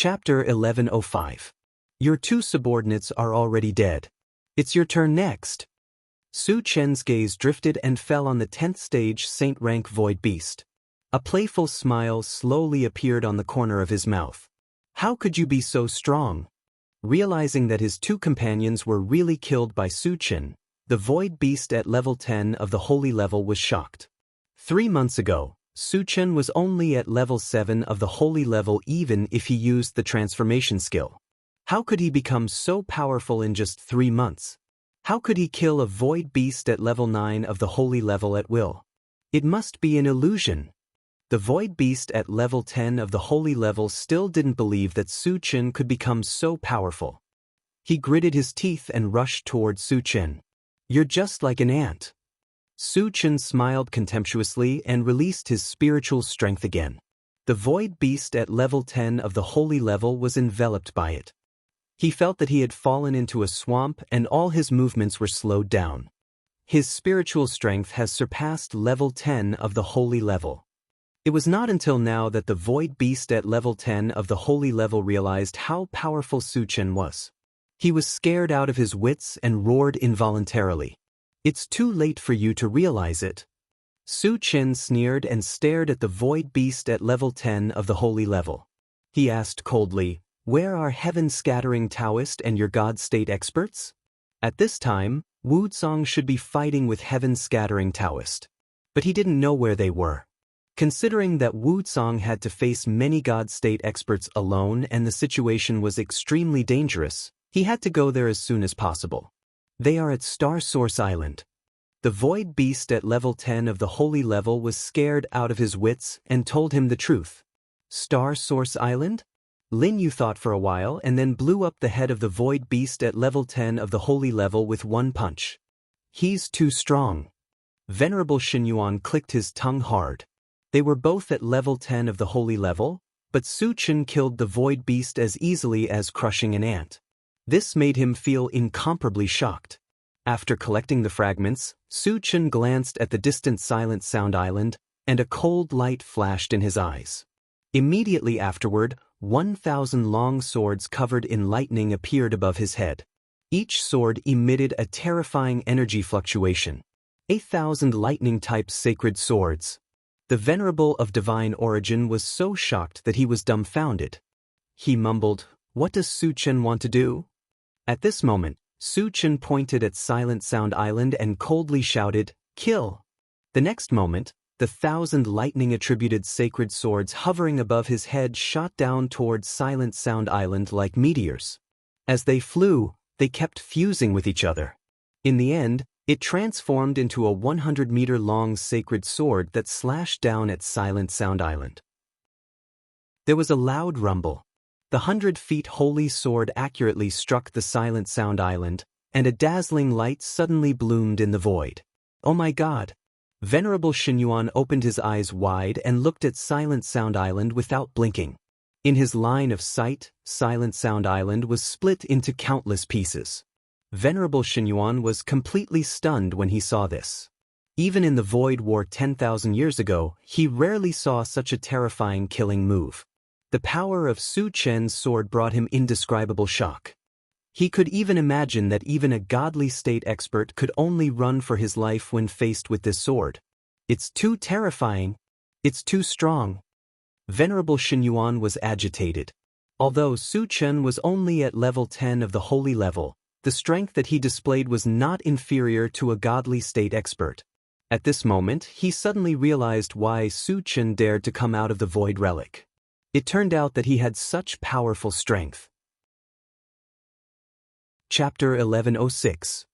Chapter 1105. Your two subordinates are already dead. It's your turn next. Su Chen's gaze drifted and fell on the 10th stage Saint rank void beast. A playful smile slowly appeared on the corner of his mouth. How could you be so strong? Realizing that his two companions were really killed by Su Chen, the void beast at level 10 of the holy level was shocked. 3 months ago, Su Chen was only at level 7 of the holy level even if he used the transformation skill. How could he become so powerful in just 3 months? How could he kill a void beast at level 9 of the holy level at will? It must be an illusion. The void beast at level 10 of the holy level still didn't believe that Su Chen could become so powerful. He gritted his teeth and rushed toward Su Chen. You're just like an ant. Su Chen smiled contemptuously and released his spiritual strength again. The void beast at level 10 of the holy level was enveloped by it. He felt that he had fallen into a swamp and all his movements were slowed down. His spiritual strength has surpassed level 10 of the holy level. It was not until now that the void beast at level 10 of the holy level realized how powerful Su Chen was. He was scared out of his wits and roared involuntarily. It's too late for you to realize it. Su Chen sneered and stared at the void beast at level 10 of the holy level. He asked coldly, "Where are heaven-scattering Taoist and your God state experts?" At this time, Wuxia should be fighting with heaven-scattering Taoist. But he didn't know where they were. Considering that Wuxia had to face many God state experts alone and the situation was extremely dangerous, he had to go there as soon as possible. They are at Star Source Island. The void beast at level 10 of the holy level was scared out of his wits and told him the truth. Star Source Island? Lin Yu thought for a while and then blew up the head of the void beast at level 10 of the holy level with one punch. He's too strong. Venerable Xinyuan clicked his tongue hard. They were both at level 10 of the holy level, but Su Chen killed the void beast as easily as crushing an ant. This made him feel incomparably shocked. After collecting the fragments, Su Chen glanced at the distant Silent Sound Island, and a cold light flashed in his eyes. Immediately afterward, 1,000 long swords covered in lightning appeared above his head. Each sword emitted a terrifying energy fluctuation. 8,000 lightning-type sacred swords. The Venerable of Divine Origin was so shocked that he was dumbfounded. He mumbled, "What does Su Chen want to do?" At this moment, Su Chen pointed at Silent Sound Island and coldly shouted, "Kill!" The next moment, the 1,000 lightning-attributed sacred swords hovering above his head shot down towards Silent Sound Island like meteors. As they flew, they kept fusing with each other. In the end, it transformed into a 100-meter-long sacred sword that slashed down at Silent Sound Island. There was a loud rumble. The 100-feet holy sword accurately struck the Silent Sound Island, and a dazzling light suddenly bloomed in the void. Oh my God! Venerable Xinyuan opened his eyes wide and looked at Silent Sound Island without blinking. In his line of sight, Silent Sound Island was split into countless pieces. Venerable Xinyuan was completely stunned when he saw this. Even in the Void War 10,000 years ago, he rarely saw such a terrifying killing move. The power of Su Chen's sword brought him indescribable shock. He could even imagine that even a godly state expert could only run for his life when faced with this sword. It's too terrifying. It's too strong. Venerable Xinyuan was agitated. Although Su Chen was only at level 10 of the holy level, the strength that he displayed was not inferior to a godly state expert. At this moment, he suddenly realized why Su Chen dared to come out of the void relic. It turned out that he had such powerful strength. Chapter 1106.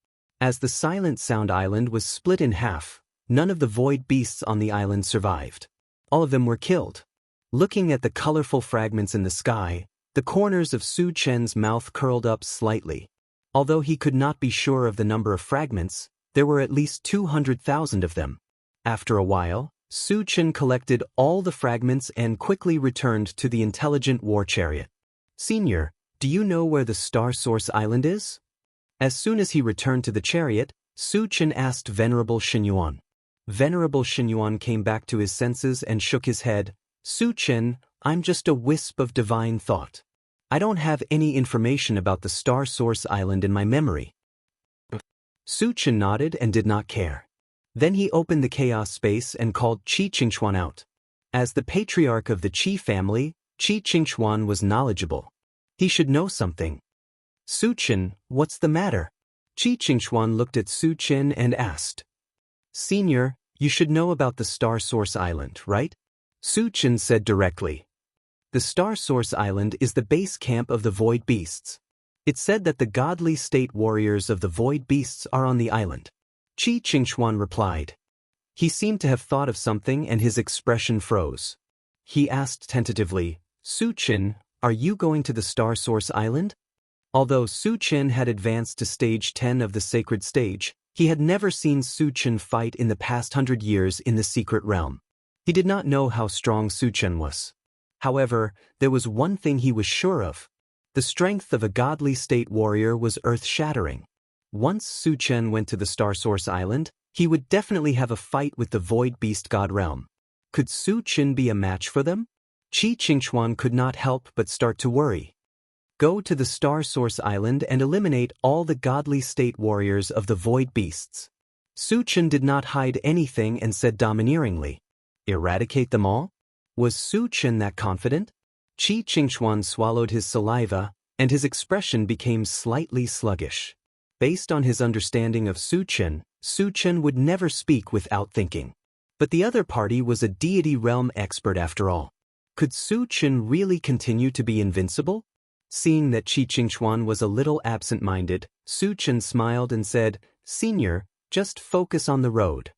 As the Silent Sound Island was split in half, none of the void beasts on the island survived. All of them were killed. Looking at the colorful fragments in the sky, the corners of Su Chen's mouth curled up slightly. Although he could not be sure of the number of fragments, there were at least 200,000 of them. After a while, Su Chen collected all the fragments and quickly returned to the intelligent war chariot. "Senior, do you know where the Star Source Island is?" As soon as he returned to the chariot, Su Chen asked Venerable Xinyuan. Venerable Xinyuan came back to his senses and shook his head. "Su Chen, I'm just a wisp of divine thought. I don't have any information about the Star Source Island in my memory. Su Chen nodded and did not care. Then he opened the chaos space and called Qi Qingxuan out. As the patriarch of the Qi family, Qi Qingxuan was knowledgeable. He should know something. Su Chen, what's the matter? Qi Qingxuan looked at Su Chen and asked. Senior, you should know about the Star Source Island, right? Su Chen said directly. The Star Source Island is the base camp of the Void Beasts. It's said that the godly state warriors of the Void Beasts are on the island. Qi Qingxuan replied. He seemed to have thought of something and his expression froze. He asked tentatively, Su Chen, are you going to the Star Source Island? Although Su Chen had advanced to stage 10 of the sacred stage, he had never seen Su Chen fight in the past 100 years in the secret realm. He did not know how strong Su Chen was. However, there was one thing he was sure of. The strength of a godly state warrior was earth-shattering. Once Su Chen went to the Star Source Island, he would definitely have a fight with the Void Beast God realm. Could Su Chen be a match for them? Qi Qingxuan could not help but start to worry. Go to the Star Source Island and eliminate all the godly state warriors of the Void Beasts. Su Chen did not hide anything and said domineeringly. Eradicate them all? Was Su Chen that confident? Qi Qingxuan swallowed his saliva, and his expression became slightly sluggish. Based on his understanding of Su Chen would never speak without thinking. But the other party was a deity realm expert after all. Could Su Chen really continue to be invincible? Seeing that Qi Qingxuan was a little absent-minded, Su Chen smiled and said, Senior, just focus on the road.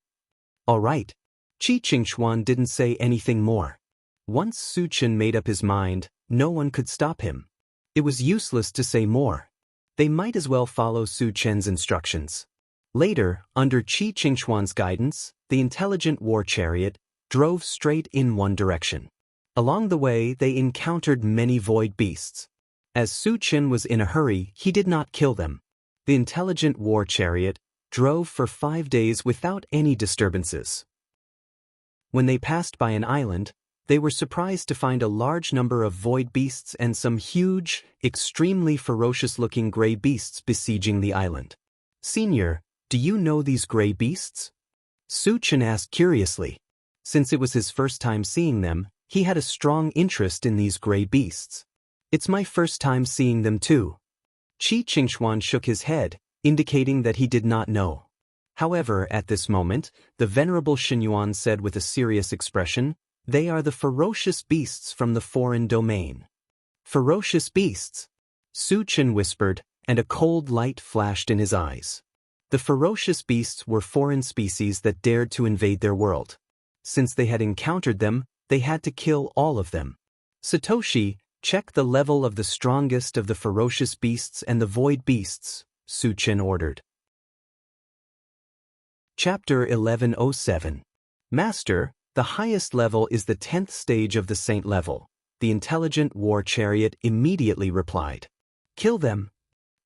All right. Qi Qingxuan didn't say anything more. Once Su Chen made up his mind, no one could stop him. It was useless to say more. They might as well follow Su Chen's instructions. Later, under Qi Qingxuan's guidance, the intelligent war chariot drove straight in one direction. Along the way, they encountered many void beasts. As Su Chen was in a hurry, he did not kill them. The intelligent war chariot drove for 5 days without any disturbances. When they passed by an island, they were surprised to find a large number of void beasts and some huge, extremely ferocious-looking gray beasts besieging the island. Senior, do you know these gray beasts? Su Chen asked curiously. Since it was his first time seeing them, he had a strong interest in these gray beasts. It's my first time seeing them too. Qi Qingxuan shook his head, indicating that he did not know. However, at this moment, the venerable Xinyuan said with a serious expression, They are the ferocious beasts from the foreign domain. Ferocious beasts? Su Chen whispered, and a cold light flashed in his eyes. The ferocious beasts were foreign species that dared to invade their world. Since they had encountered them, they had to kill all of them. Satoshi, check the level of the strongest of the ferocious beasts and the void beasts, Su Chen ordered. Chapter 1107. Master, the highest level is the 10th stage of the saint level. The intelligent war chariot immediately replied. Kill them.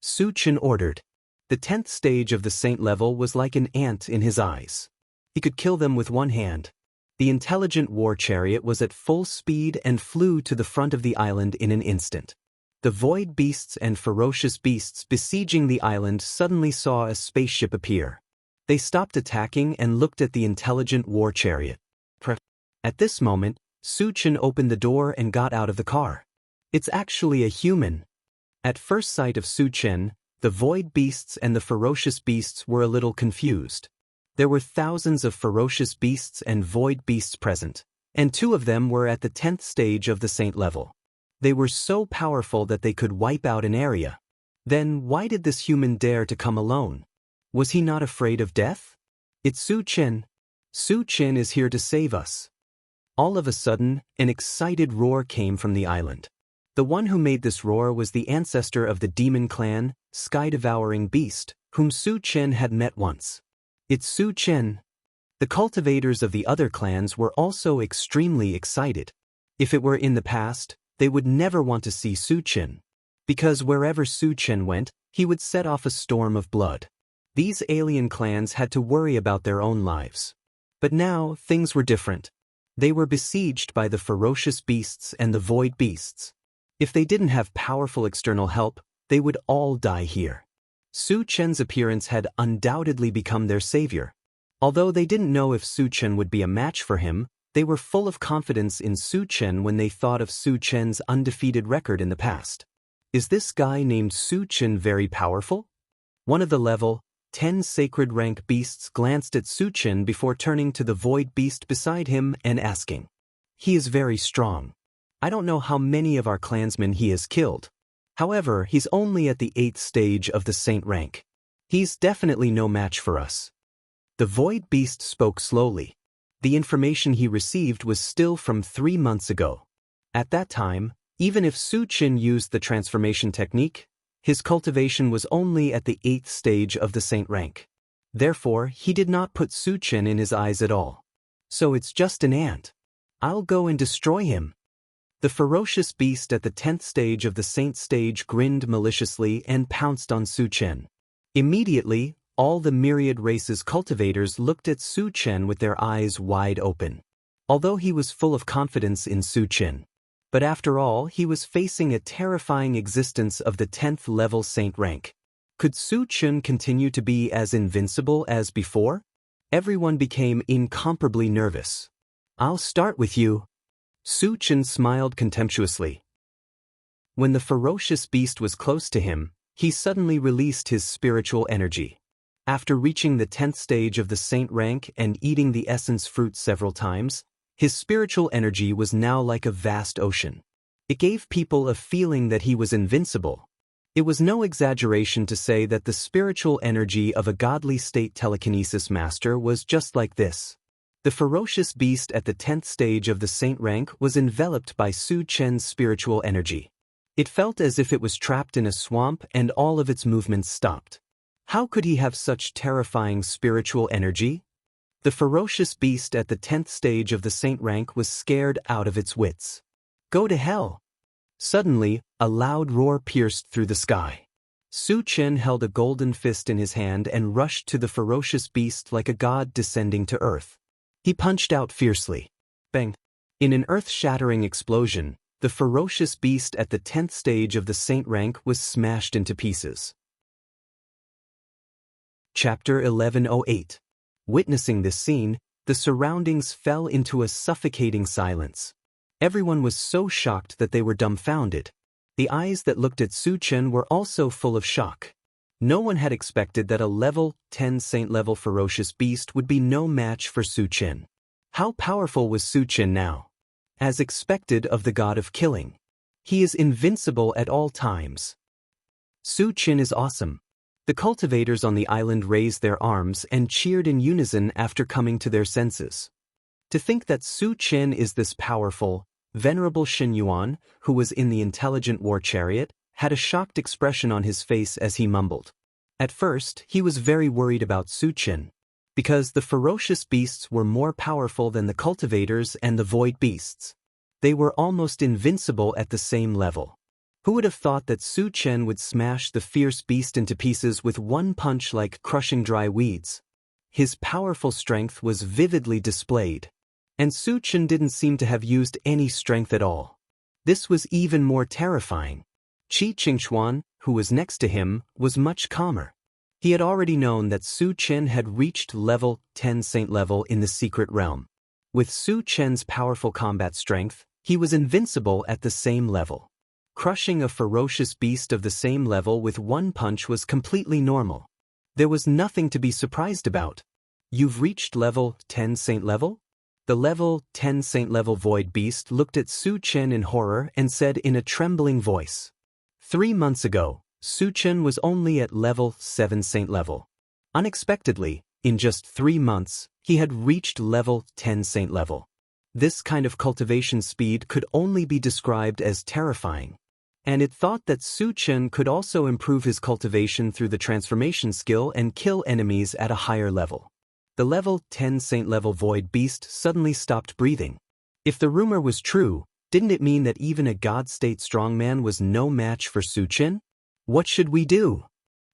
Su Chen ordered. The 10th stage of the saint level was like an ant in his eyes. He could kill them with one hand. The intelligent war chariot was at full speed and flew to the front of the island in an instant. The void beasts and ferocious beasts besieging the island suddenly saw a spaceship appear. They stopped attacking and looked at the intelligent war chariot. At this moment, Su Chen opened the door and got out of the car. It's actually a human. At first sight of Su Chen, the void beasts and the ferocious beasts were a little confused. There were thousands of ferocious beasts and void beasts present, and 2 of them were at the 10th stage of the saint level. They were so powerful that they could wipe out an area. Then why did this human dare to come alone? Was he not afraid of death? It's Su Chen. Su Chen is here to save us. All of a sudden, an excited roar came from the island. The one who made this roar was the ancestor of the demon clan, Sky-Devouring Beast, whom Su Chen had met once. It's Su Chen. The cultivators of the other clans were also extremely excited. If it were in the past, they would never want to see Su Chen. Because wherever Su Chen went, he would set off a storm of blood. These alien clans had to worry about their own lives. But now, things were different. They were besieged by the ferocious beasts and the void beasts. If they didn't have powerful external help, they would all die here. Su Chen's appearance had undoubtedly become their savior. Although they didn't know if Su Chen would be a match for him, they were full of confidence in Su Chen when they thought of Su Chen's undefeated record in the past. Is this guy named Su Chen very powerful? One of the level 10 sacred rank beasts glanced at Su Chen before turning to the void beast beside him and asking. He is very strong. I don't know how many of our clansmen he has killed. However, he's only at the 8th stage of the saint rank. He's definitely no match for us. The void beast spoke slowly. The information he received was still from 3 months ago. At that time, even if Su Chen used the transformation technique, his cultivation was only at the 8th stage of the saint rank. Therefore, he did not put Su Chen in his eyes at all. So it's just an ant. I'll go and destroy him. The ferocious beast at the 10th stage of the saint stage grinned maliciously and pounced on Su Chen. Immediately, all the myriad races cultivators looked at Su Chen with their eyes wide open. Although he was full of confidence in Su Chen. But after all, he was facing a terrifying existence of the 10th level saint rank. Could Su Chen continue to be as invincible as before? Everyone became incomparably nervous. I'll start with you. Su Chen smiled contemptuously. When the ferocious beast was close to him, he suddenly released his spiritual energy. After reaching the 10th stage of the saint rank and eating the essence fruit several times, his spiritual energy was now like a vast ocean. It gave people a feeling that he was invincible. It was no exaggeration to say that the spiritual energy of a godly state telekinesis master was just like this. The ferocious beast at the 10th stage of the saint rank was enveloped by Su Chen's spiritual energy. It felt as if it was trapped in a swamp and all of its movements stopped. How could he have such terrifying spiritual energy? The ferocious beast at the 10th stage of the saint rank was scared out of its wits. Go to hell! Suddenly, a loud roar pierced through the sky. Su Chen held a golden fist in his hand and rushed to the ferocious beast like a god descending to earth. He punched out fiercely. Bang! In an earth-shattering explosion, the ferocious beast at the 10th stage of the saint rank was smashed into pieces. Chapter 1108. Witnessing this scene, the surroundings fell into a suffocating silence. Everyone was so shocked that they were dumbfounded. The eyes that looked at Su Chen were also full of shock. No one had expected that a level 10 saint-level ferocious beast would be no match for Su Chen. How powerful was Su Chen now? As expected of the god of killing. He is invincible at all times. Su Chen is awesome. The cultivators on the island raised their arms and cheered in unison after coming to their senses. To think that Su Chen is this powerful, venerable Shen Yuan, who was in the intelligent war chariot, had a shocked expression on his face as he mumbled. At first, he was very worried about Su Chen, because the ferocious beasts were more powerful than the cultivators and the void beasts. They were almost invincible at the same level. Who would have thought that Su Chen would smash the fierce beast into pieces with one punch like crushing dry weeds? His powerful strength was vividly displayed. And Su Chen didn't seem to have used any strength at all. This was even more terrifying. Qi Qingchuan, who was next to him, was much calmer. He had already known that Su Chen had reached level 10 saint level in the secret realm. With Su Chen's powerful combat strength, he was invincible at the same level. Crushing a ferocious beast of the same level with one punch was completely normal. There was nothing to be surprised about. You've reached level 10 saint level? The level 10 saint level void beast looked at Su Chen in horror and said in a trembling voice. 3 months ago, Su Chen was only at level 7 saint level. Unexpectedly, in just 3 months, he had reached level 10 saint level. This kind of cultivation speed could only be described as terrifying. And it thought that Su Chen could also improve his cultivation through the transformation skill and kill enemies at a higher level. The level 10 saint level void beast suddenly stopped breathing. If the rumor was true, didn't it mean that even a god state strongman was no match for Su Chen? What should we do?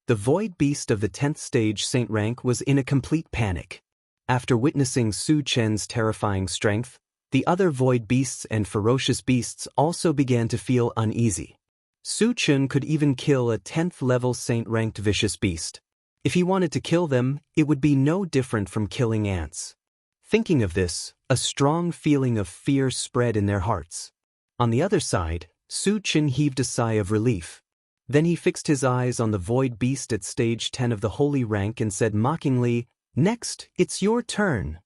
The void beast of the 10th stage saint rank was in a complete panic. After witnessing Su Chen's terrifying strength, The other void beasts and ferocious beasts also began to feel uneasy. Su Chen could even kill a 10th level saint-ranked vicious beast. If he wanted to kill them, it would be no different from killing ants. Thinking of this, a strong feeling of fear spread in their hearts. On the other side, Su Chen heaved a sigh of relief. Then he fixed his eyes on the void beast at stage 10 of the holy rank and said mockingly, "Next, it's your turn."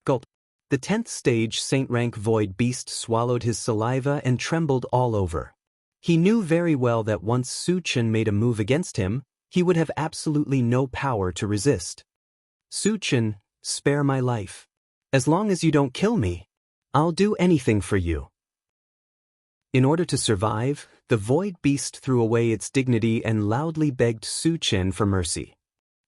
Gulp. The 10th stage saint-rank void beast swallowed his saliva and trembled all over. He knew very well that once Su Chen made a move against him, he would have absolutely no power to resist. "Su Chen, spare my life. As long as you don't kill me, I'll do anything for you." In order to survive, the void beast threw away its dignity and loudly begged Su Chen for mercy.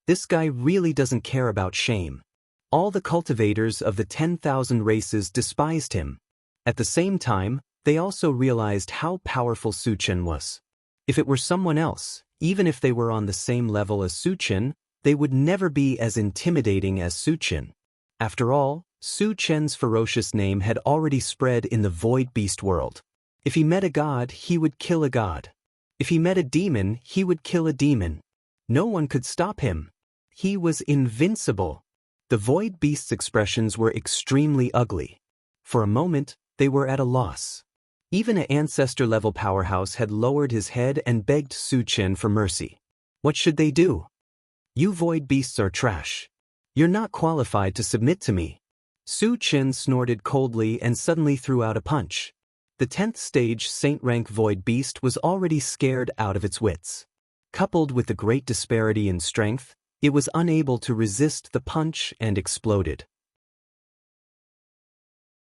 This guy really doesn't care about shame. All the cultivators of the 10,000 races despised him. At the same time, they also realized how powerful Su Chen was. If it were someone else, even if they were on the same level as Su Chen, they would never be as intimidating as Su Chen. After all, Su Chen's ferocious name had already spread in the void beast world. If he met a god, he would kill a god. If he met a demon, he would kill a demon. No one could stop him. He was invincible. The void beast's expressions were extremely ugly. For a moment, they were at a loss. Even an ancestor-level powerhouse had lowered his head and begged Su Chen for mercy. What should they do? "You void beasts are trash. You're not qualified to submit to me." Su Chen snorted coldly and suddenly threw out a punch. The 10th stage saint-rank void beast was already scared out of its wits. Coupled with the great disparity in strength, it was unable to resist the punch and exploded.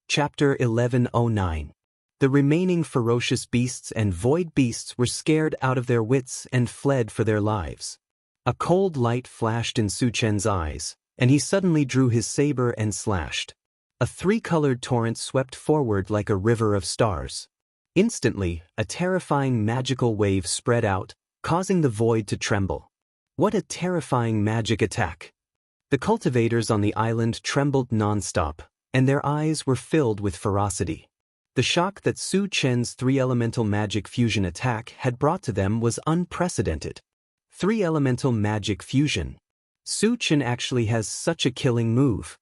Chapter 1109. The remaining ferocious beasts and void beasts were scared out of their wits and fled for their lives. A cold light flashed in Su Chen's eyes, and he suddenly drew his saber and slashed. A three-colored torrent swept forward like a river of stars. Instantly, a terrifying magical wave spread out, causing the void to tremble. What a terrifying magic attack! The cultivators on the island trembled non-stop, and their eyes were filled with ferocity. The shock that Su Chen's three-elemental magic fusion attack had brought to them was unprecedented. Three-elemental magic fusion. Su Chen actually has such a killing move.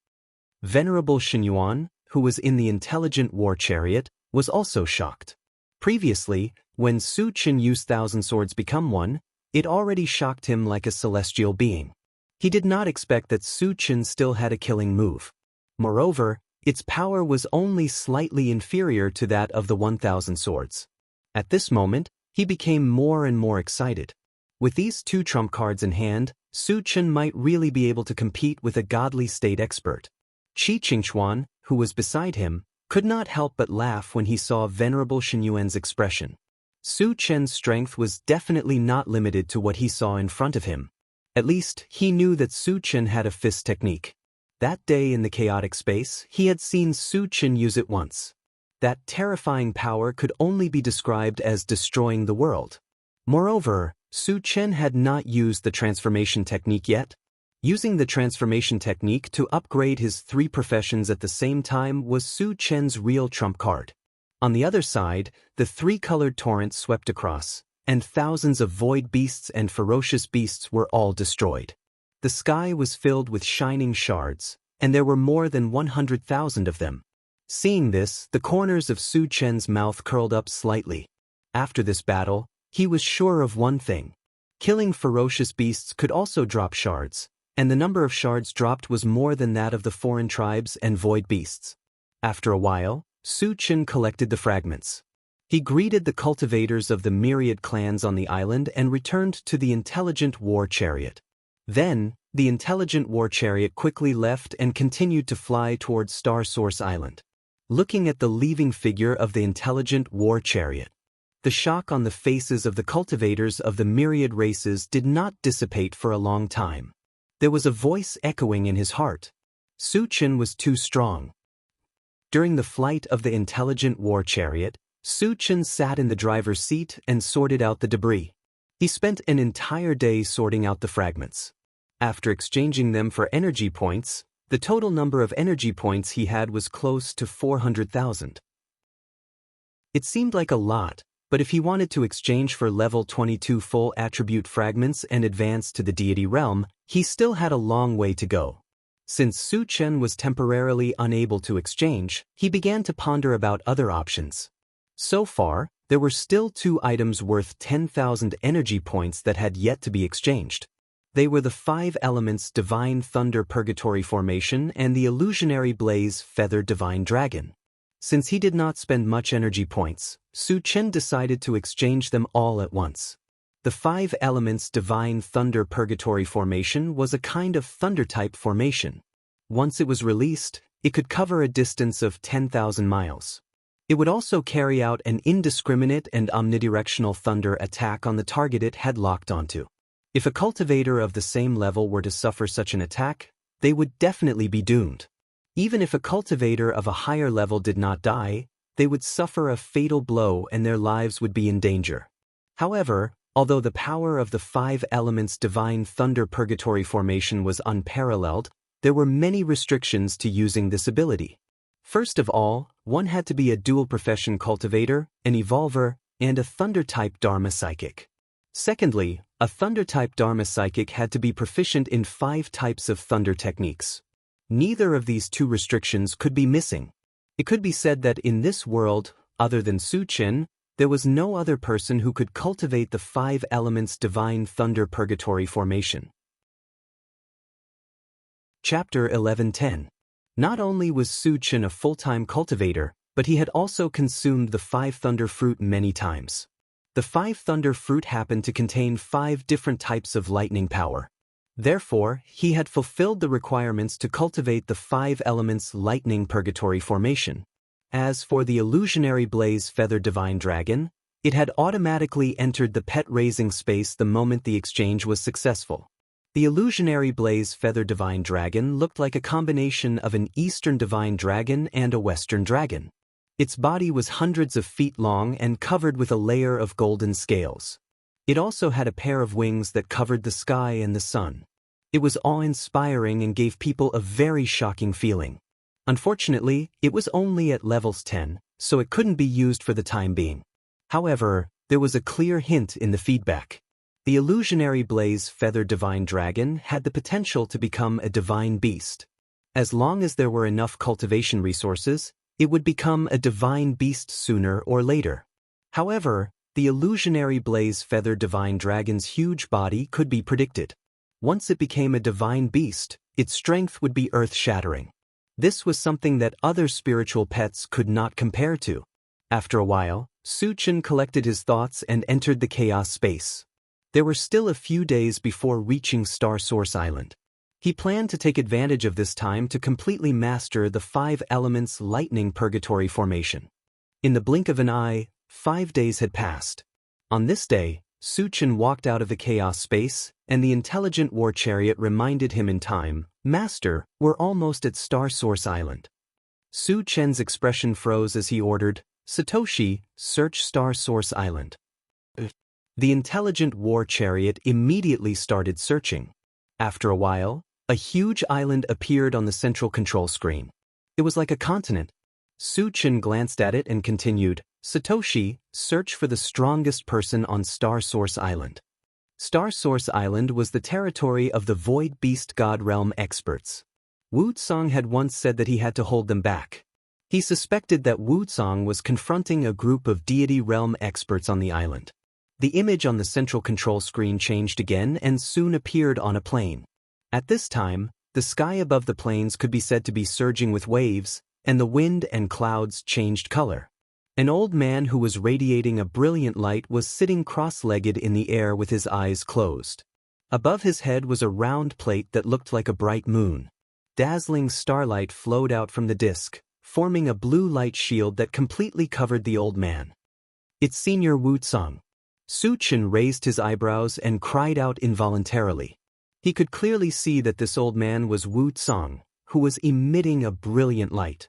Venerable Xinyuan, who was in the intelligent war chariot, was also shocked. Previously, when Su Chen used Thousand Swords Become One, it already shocked him like a celestial being. He did not expect that Su Chen still had a killing move. Moreover, its power was only slightly inferior to that of the 1,000 swords. At this moment, he became more and more excited. With these two trump cards in hand, Su Chen might really be able to compete with a godly state expert. Qi Qingchuan, who was beside him, could not help but laugh when he saw Venerable Xinyuan's expression. Su Chen's strength was definitely not limited to what he saw in front of him. At least, he knew that Su Chen had a fist technique. That day in the chaotic space, he had seen Su Chen use it once. That terrifying power could only be described as destroying the world. Moreover, Su Chen had not used the transformation technique yet. Using the transformation technique to upgrade his three professions at the same time was Su Chen's real trump card. On the other side, the three-colored torrent swept across, and thousands of void beasts and ferocious beasts were all destroyed. The sky was filled with shining shards, and there were more than 100,000 of them. Seeing this, the corners of Su Chen's mouth curled up slightly. After this battle, he was sure of one thing. Killing ferocious beasts could also drop shards, and the number of shards dropped was more than that of the foreign tribes and void beasts. After a while, Su Chen collected the fragments. He greeted the cultivators of the myriad clans on the island and returned to the intelligent war chariot. Then, the intelligent war chariot quickly left and continued to fly towards Star Source Island. Looking at the leaving figure of the intelligent war chariot, the shock on the faces of the cultivators of the myriad races did not dissipate for a long time. There was a voice echoing in his heart. Su Chen was too strong. During the flight of the intelligent war chariot, Su Chen sat in the driver's seat and sorted out the debris. He spent an entire day sorting out the fragments. After exchanging them for energy points, The total number of energy points he had was close to 400,000. It seemed like a lot, but if he wanted to exchange for level 22 full attribute fragments and advance to the deity realm, he still had a long way to go. Since Su Chen was temporarily unable to exchange, he began to ponder about other options. So far, there were still 2 items worth 10,000 energy points that had yet to be exchanged. They were the 5 elements Divine Thunder Purgatory Formation and the Illusionary Blaze Feather Divine Dragon. Since he did not spend much energy points, Su Chen decided to exchange them all at once. The 5 elements Divine Thunder Purgatory Formation was a kind of thunder-type formation. Once it was released, it could cover a distance of 10,000 miles. It would also carry out an indiscriminate and omnidirectional thunder attack on the target it had locked onto. If a cultivator of the same level were to suffer such an attack, they would definitely be doomed. Even if a cultivator of a higher level did not die, they would suffer a fatal blow and their lives would be in danger. However, although the power of the 5 elements Divine Thunder Purgatory Formation was unparalleled, there were many restrictions to using this ability. First of all, one had to be a dual-profession cultivator, an evolver, and a Thunder-type Dharma Psychic. Secondly, a Thunder-type Dharma Psychic had to be proficient in 5 types of Thunder techniques. Neither of these 2 restrictions could be missing. It could be said that in this world, other than Su Chen, there was no other person who could cultivate the 5 elements Divine Thunder Purgatory Formation. Chapter 11:10. Not only was Su Chen a full-time cultivator, but he had also consumed the 5 Thunder Fruit many times. The 5 Thunder Fruit happened to contain 5 different types of lightning power. Therefore, he had fulfilled the requirements to cultivate the 5 elements Lightning Purgatory Formation. As for the Illusionary Blaze Feather Divine Dragon, it had automatically entered the pet raising space the moment the exchange was successful. The Illusionary Blaze Feather Divine Dragon looked like a combination of an Eastern Divine Dragon and a Western Dragon. Its body was hundreds of feet long and covered with a layer of golden scales. It also had a pair of wings that covered the sky and the sun. It was awe-inspiring and gave people a very shocking feeling. Unfortunately, it was only at levels 10, so it couldn't be used for the time being. However, there was a clear hint in the feedback. The Illusionary Blaze Feather Divine Dragon had the potential to become a divine beast. As long as there were enough cultivation resources, it would become a divine beast sooner or later. However, the Illusionary Blaze Feather Divine Dragon's huge body could be predicted. Once it became a divine beast, its strength would be earth-shattering. This was something that other spiritual pets could not compare to. After a while, Su Chen collected his thoughts and entered the chaos space. There were still a few days before reaching Star Source Island. He planned to take advantage of this time to completely master the 5 elements Lightning Purgatory Formation. In the blink of an eye, 5 days had passed. On this day, Su Chen walked out of the chaos space, and the intelligent war chariot reminded him in time, "Master, we're almost at Star Source Island." Su Chen's expression froze as he ordered, "Satoshi, search Star Source Island." The intelligent war chariot immediately started searching. After a while, a huge island appeared on the central control screen. It was like a continent. Su Chen glanced at it and continued, "Satoshi, search for the strongest person on Star Source Island." Star Source Island was the territory of the Void Beast God Realm experts. Wuxia had once said that he had to hold them back. He suspected that Wuxia was confronting a group of deity realm experts on the island. The image on the central control screen changed again and soon appeared on a plain. At this time, the sky above the plains could be said to be surging with waves, and the wind and clouds changed color. An old man who was radiating a brilliant light was sitting cross-legged in the air with his eyes closed. Above his head was a round plate that looked like a bright moon. Dazzling starlight flowed out from the disk, forming a blue light shield that completely covered the old man. "It's Senior Wuxia." Su Chen raised his eyebrows and cried out involuntarily. He could clearly see that this old man was Wuxia, who was emitting a brilliant light.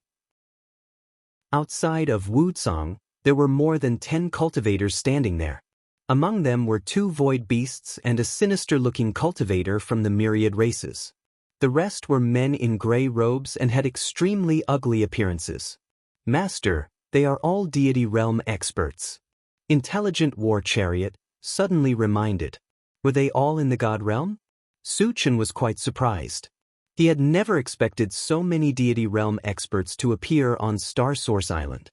Outside of Wuxia, there were more than 10 cultivators standing there. Among them were 2 void beasts and a sinister-looking cultivator from the myriad races. The rest were men in gray robes and had extremely ugly appearances. Master, they are all deity realm experts. Intelligent War Chariot suddenly reminded. Were they all in the god realm? Su Chen was quite surprised. He had never expected so many deity realm experts to appear on Star Source Island.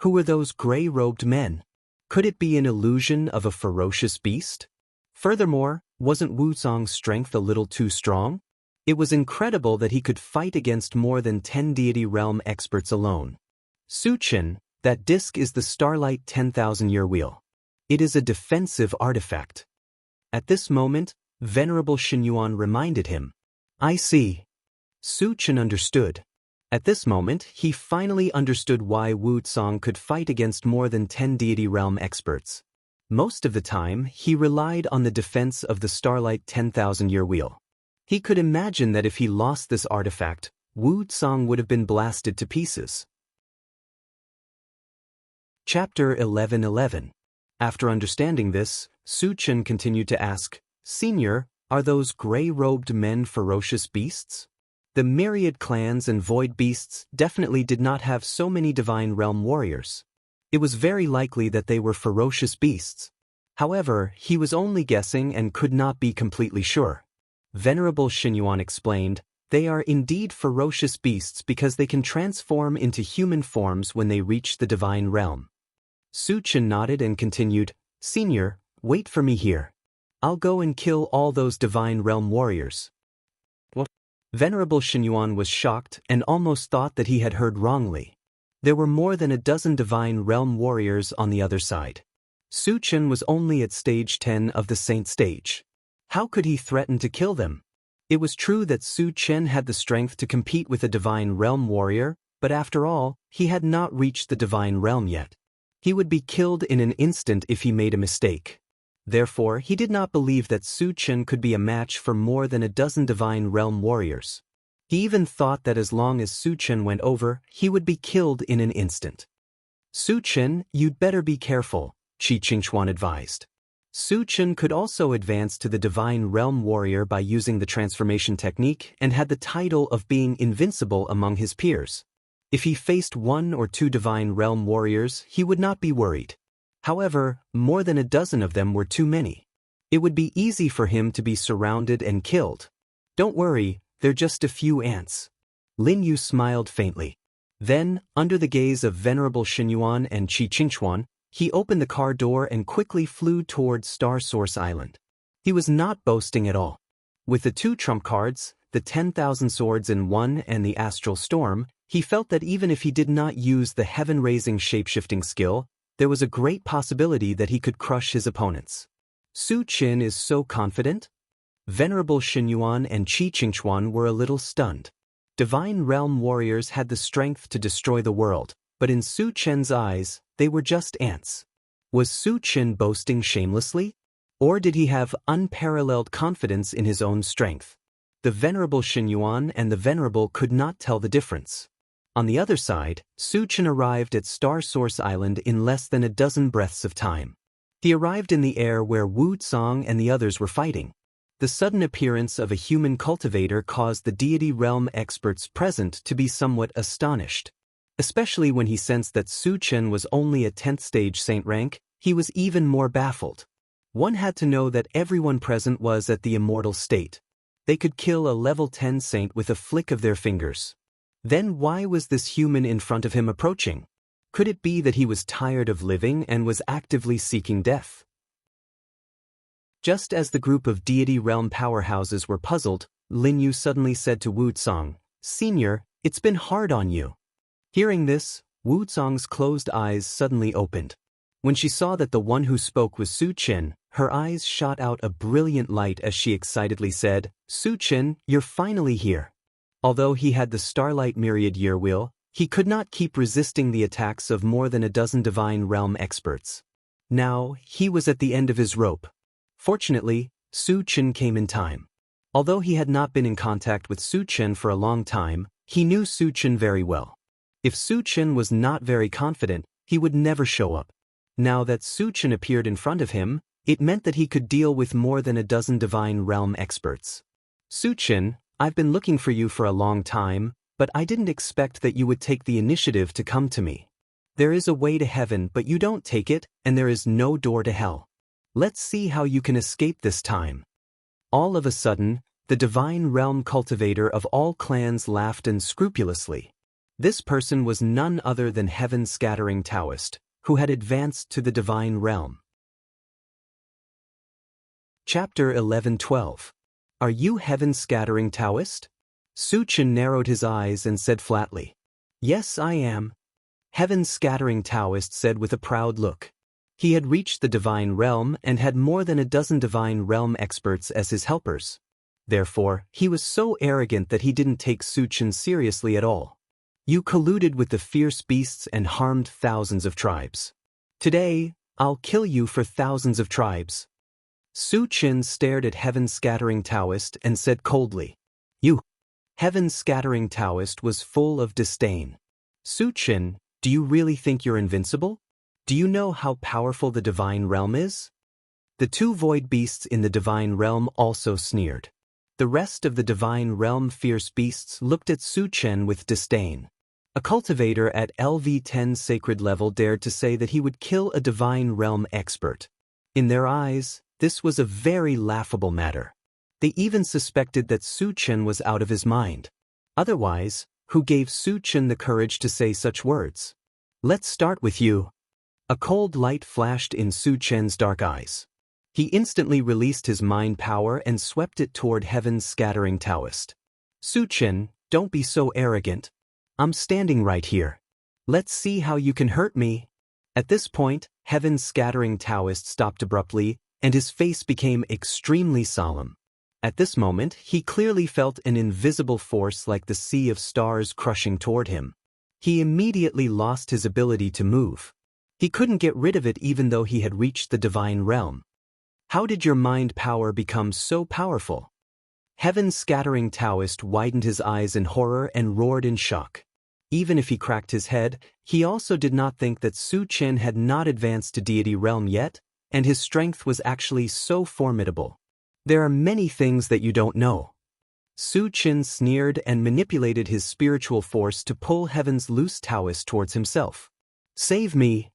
Who were those gray-robed men? Could it be an illusion of a ferocious beast? Furthermore, wasn't Wuxia's strength a little too strong? It was incredible that he could fight against more than 10 deity realm experts alone. Su Chen, that disc is the Starlight 10,000-year wheel. It is a defensive artifact. At this moment, Venerable Xinyuan reminded him. I see. Su Chen understood. At this moment, he finally understood why Wuxia could fight against more than 10 deity realm experts. Most of the time, he relied on the defense of the Starlight 10,000-year wheel. He could imagine that if he lost this artifact, Wuxia would have been blasted to pieces. Chapter 11:11. After understanding this, Su Chen continued to ask, Senior, are those gray-robed men ferocious beasts? The myriad clans and void beasts definitely did not have so many divine realm warriors. It was very likely that they were ferocious beasts. However, he was only guessing and could not be completely sure. Venerable Xinyuan explained, they are indeed ferocious beasts because they can transform into human forms when they reach the divine realm. Su Chen nodded and continued, Senior, wait for me here. I'll go and kill all those divine realm warriors. What? Venerable Xinyuan was shocked and almost thought that he had heard wrongly. There were more than a dozen divine realm warriors on the other side. Su Chen was only at stage 10 of the Saint stage. How could he threaten to kill them? It was true that Su Chen had the strength to compete with a divine realm warrior, but after all, he had not reached the divine realm yet. He would be killed in an instant if he made a mistake. Therefore, he did not believe that Su Chen could be a match for more than a dozen divine realm warriors. He even thought that as long as Su Chen went over, he would be killed in an instant. Su Chen, you'd better be careful, Qi Qingchuan advised. Su Chen could also advance to the divine realm warrior by using the transformation technique and had the title of being invincible among his peers. If he faced 1 or 2 divine realm warriors, he would not be worried. However, more than a dozen of them were too many. It would be easy for him to be surrounded and killed. Don't worry, they're just a few ants. Lin Yu smiled faintly. Then, under the gaze of Venerable Xinyuan and Qi Qingchuan, he opened the car door and quickly flew toward Star Source Island. He was not boasting at all. With the 2 trump cards, the 10,000 swords in 1 and the Astral Storm, he felt that even if he did not use the heaven-raising shapeshifting skill, there was a great possibility that he could crush his opponents. Su Chen is so confident? Venerable Xinyuan and Qi Qingchuan were a little stunned. Divine realm warriors had the strength to destroy the world, but in Su Chen's eyes, they were just ants. Was Su Chen boasting shamelessly? Or did he have unparalleled confidence in his own strength? The Venerable Xinyuan and the Venerable could not tell the difference. On the other side, Su Chen arrived at Star Source Island in less than a dozen breaths of time. He arrived in the air where Wuxia and the others were fighting. The sudden appearance of a human cultivator caused the deity realm experts present to be somewhat astonished. Especially when he sensed that Su Chen was only a 10th stage saint rank, he was even more baffled. One had to know that everyone present was at the immortal state. They could kill a level 10 saint with a flick of their fingers. Then why was this human in front of him approaching? Could it be that he was tired of living and was actively seeking death? Just as the group of deity realm powerhouses were puzzled, Lin Yu suddenly said to Wuxia, Senior, it's been hard on you. Hearing this, Wuxia's closed eyes suddenly opened. When she saw that the one who spoke was Su Chen, her eyes shot out a brilliant light as she excitedly said, Su Chen, you're finally here. Although he had the Starlight Myriad Year Wheel, he could not keep resisting the attacks of more than a dozen divine realm experts. Now, he was at the end of his rope. Fortunately, Su Chen came in time. Although he had not been in contact with Su Chen for a long time, he knew Su Chen very well. If Su Chen was not very confident, he would never show up. Now that Su Chen appeared in front of him, it meant that he could deal with more than a dozen divine realm experts. Su Chen, I've been looking for you for a long time, but I didn't expect that you would take the initiative to come to me. There is a way to heaven, but you don't take it, and there is no door to hell. Let's see how you can escape this time." All of a sudden, the divine realm cultivator of all clans laughed unscrupulously. This person was none other than Heaven's Scattering Taoist, who had advanced to the divine realm. Chapter 11:12. Are you Heaven's Scattering Taoist? Su Chen narrowed his eyes and said flatly, "Yes, I am." Heaven's Scattering Taoist said with a proud look. He had reached the divine realm and had more than a dozen divine realm experts as his helpers. Therefore, he was so arrogant that he didn't take Su Chen seriously at all. "You colluded with the fierce beasts and harmed thousands of tribes. Today, I'll kill you for thousands of tribes." Su Chen stared at Heaven's Scattering Taoist and said coldly, "You." Heaven's Scattering Taoist was full of disdain. "Su Chen, do you really think you're invincible? Do you know how powerful the divine realm is?" The two void beasts in the divine realm also sneered. The rest of the divine realm fierce beasts looked at Su Chen with disdain. A cultivator at LV10 sacred level dared to say that he would kill a divine realm expert. In their eyes, this was a very laughable matter. They even suspected that Su Chen was out of his mind. Otherwise, who gave Su Chen the courage to say such words? "Let's start with you." A cold light flashed in Su Chen's dark eyes. He instantly released his mind power and swept it toward Heaven's Scattering Taoist. "Su Chen, don't be so arrogant. I'm standing right here. Let's see how you can hurt me." At this point, Heaven's Scattering Taoist stopped abruptly, and his face became extremely solemn. At this moment, he clearly felt an invisible force like the sea of stars crushing toward him. He immediately lost his ability to move. He couldn't get rid of it even though he had reached the divine realm. "How did your mind power become so powerful?" Heaven's Scattering Taoist widened his eyes in horror and roared in shock. Even if he cracked his head, he also did not think that Su Chen had not advanced to deity realm yet, and his strength was actually so formidable. "There are many things that you don't know." Su Chen sneered and manipulated his spiritual force to pull Heaven's loose Taoist towards himself. "Save me!"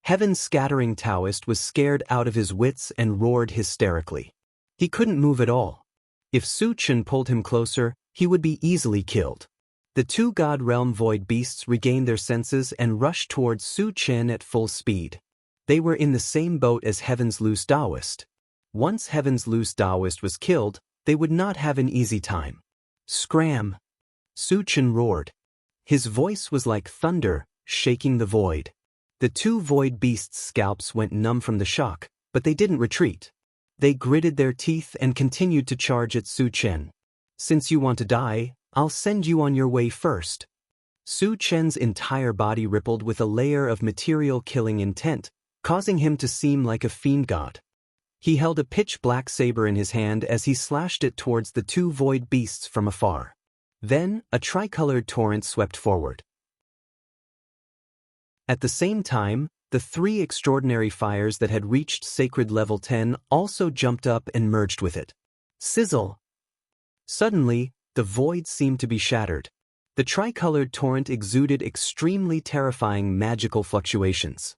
Heaven's Scattering Taoist was scared out of his wits and roared hysterically. He couldn't move at all. If Su Chen pulled him closer, he would be easily killed. The two God Realm Void Beasts regained their senses and rushed towards Su Chen at full speed. They were in the same boat as Heaven's Loose Taoist. Once Heaven's Loose Taoist was killed, they would not have an easy time. "Scram!" Su Chen roared. His voice was like thunder, shaking the void. The two void beasts' scalps went numb from the shock, but they didn't retreat. They gritted their teeth and continued to charge at Su Chen. "Since you want to die, I'll send you on your way first." Su Chen's entire body rippled with a layer of material killing intent, causing him to seem like a fiend god. He held a pitch-black saber in his hand as he slashed it towards the two void beasts from afar. Then, a tricolored torrent swept forward. At the same time, the three extraordinary fires that had reached sacred level 10 also jumped up and merged with it. Sizzle! Suddenly, the void seemed to be shattered. The tricolored torrent exuded extremely terrifying magical fluctuations.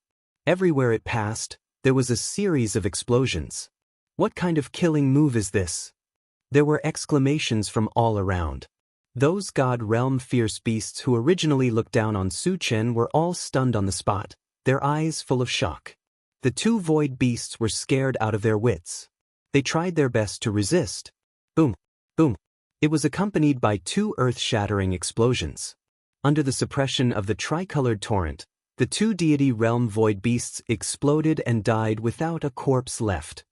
Everywhere it passed, there was a series of explosions. "What kind of killing move is this?" There were exclamations from all around. Those God Realm fierce beasts who originally looked down on Su Chen were all stunned on the spot, their eyes full of shock. The two void beasts were scared out of their wits. They tried their best to resist. Boom! Boom! It was accompanied by two earth-shattering explosions. Under the suppression of the tricolored torrent, the two deity realm void beasts exploded and died without a corpse left.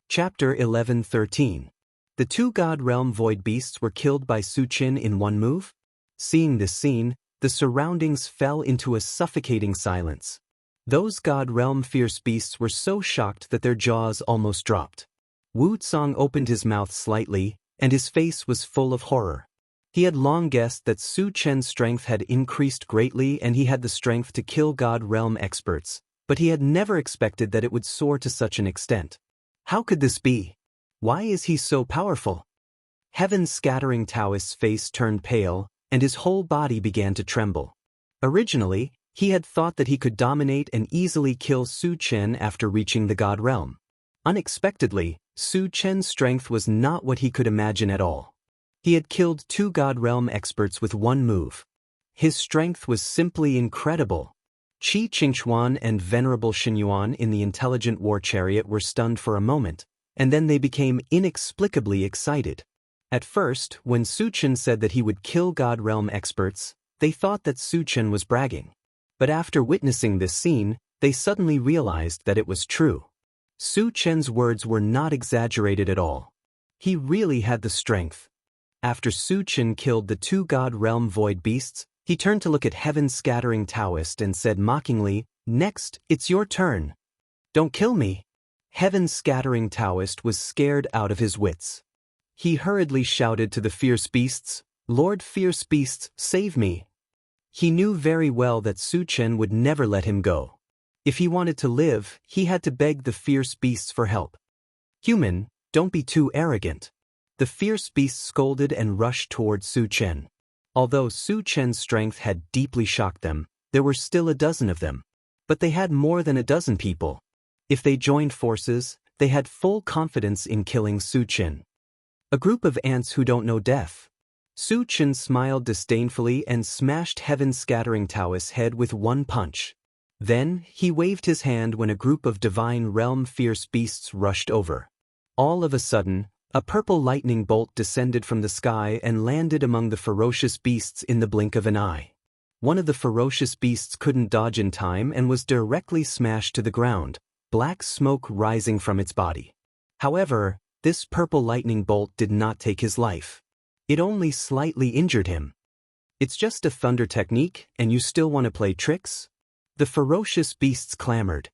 Chapter 11:13. The two God Realm Void Beasts were killed by Su Chen in one move? Seeing this scene, the surroundings fell into a suffocating silence. Those God Realm Fierce Beasts were so shocked that their jaws almost dropped. Wu Tsang opened his mouth slightly, and his face was full of horror. He had long guessed that Su Chen's strength had increased greatly and he had the strength to kill God Realm experts, but he had never expected that it would soar to such an extent. How could this be? Why is he so powerful? Heaven's scattering Taoist's face turned pale, and his whole body began to tremble. Originally, he had thought that he could dominate and easily kill Su Chen after reaching the God realm. Unexpectedly, Su Chen's strength was not what he could imagine at all. He had killed 2 God realm experts with one move. His strength was simply incredible. Qi Qingchuan and Venerable Xinyuan in the intelligent war chariot were stunned for a moment, and then they became inexplicably excited. At first, when Su Chen said that he would kill God realm experts, they thought that Su Chen was bragging. But after witnessing this scene, they suddenly realized that it was true. Su Chen's words were not exaggerated at all. He really had the strength. After Su Chen killed the 2 God realm void beasts, he turned to look at Heaven's scattering Taoist and said mockingly, "Next, it's your turn. Don't kill me." Heaven's scattering Taoist was scared out of his wits. He hurriedly shouted to the fierce beasts, "Lord Fierce Beasts, save me." He knew very well that Su Chen would never let him go. If he wanted to live, he had to beg the fierce beasts for help. "Human, don't be too arrogant." The fierce beasts scolded and rushed toward Su Chen. Although Su Chen's strength had deeply shocked them, there were still a dozen of them. But they had more than a dozen people. If they joined forces, they had full confidence in killing Su Chen. A group of ants who don't know death. Su Chen smiled disdainfully and smashed Heaven's scattering Taoist's head with one punch. Then, he waved his hand when a group of divine realm fierce beasts rushed over. All of a sudden, a purple lightning bolt descended from the sky and landed among the ferocious beasts in the blink of an eye. One of the ferocious beasts couldn't dodge in time and was directly smashed to the ground, black smoke rising from its body. However, this purple lightning bolt did not take his life. It only slightly injured him. "It's just a thunder technique, and you still want to play tricks?" The ferocious beasts clamored.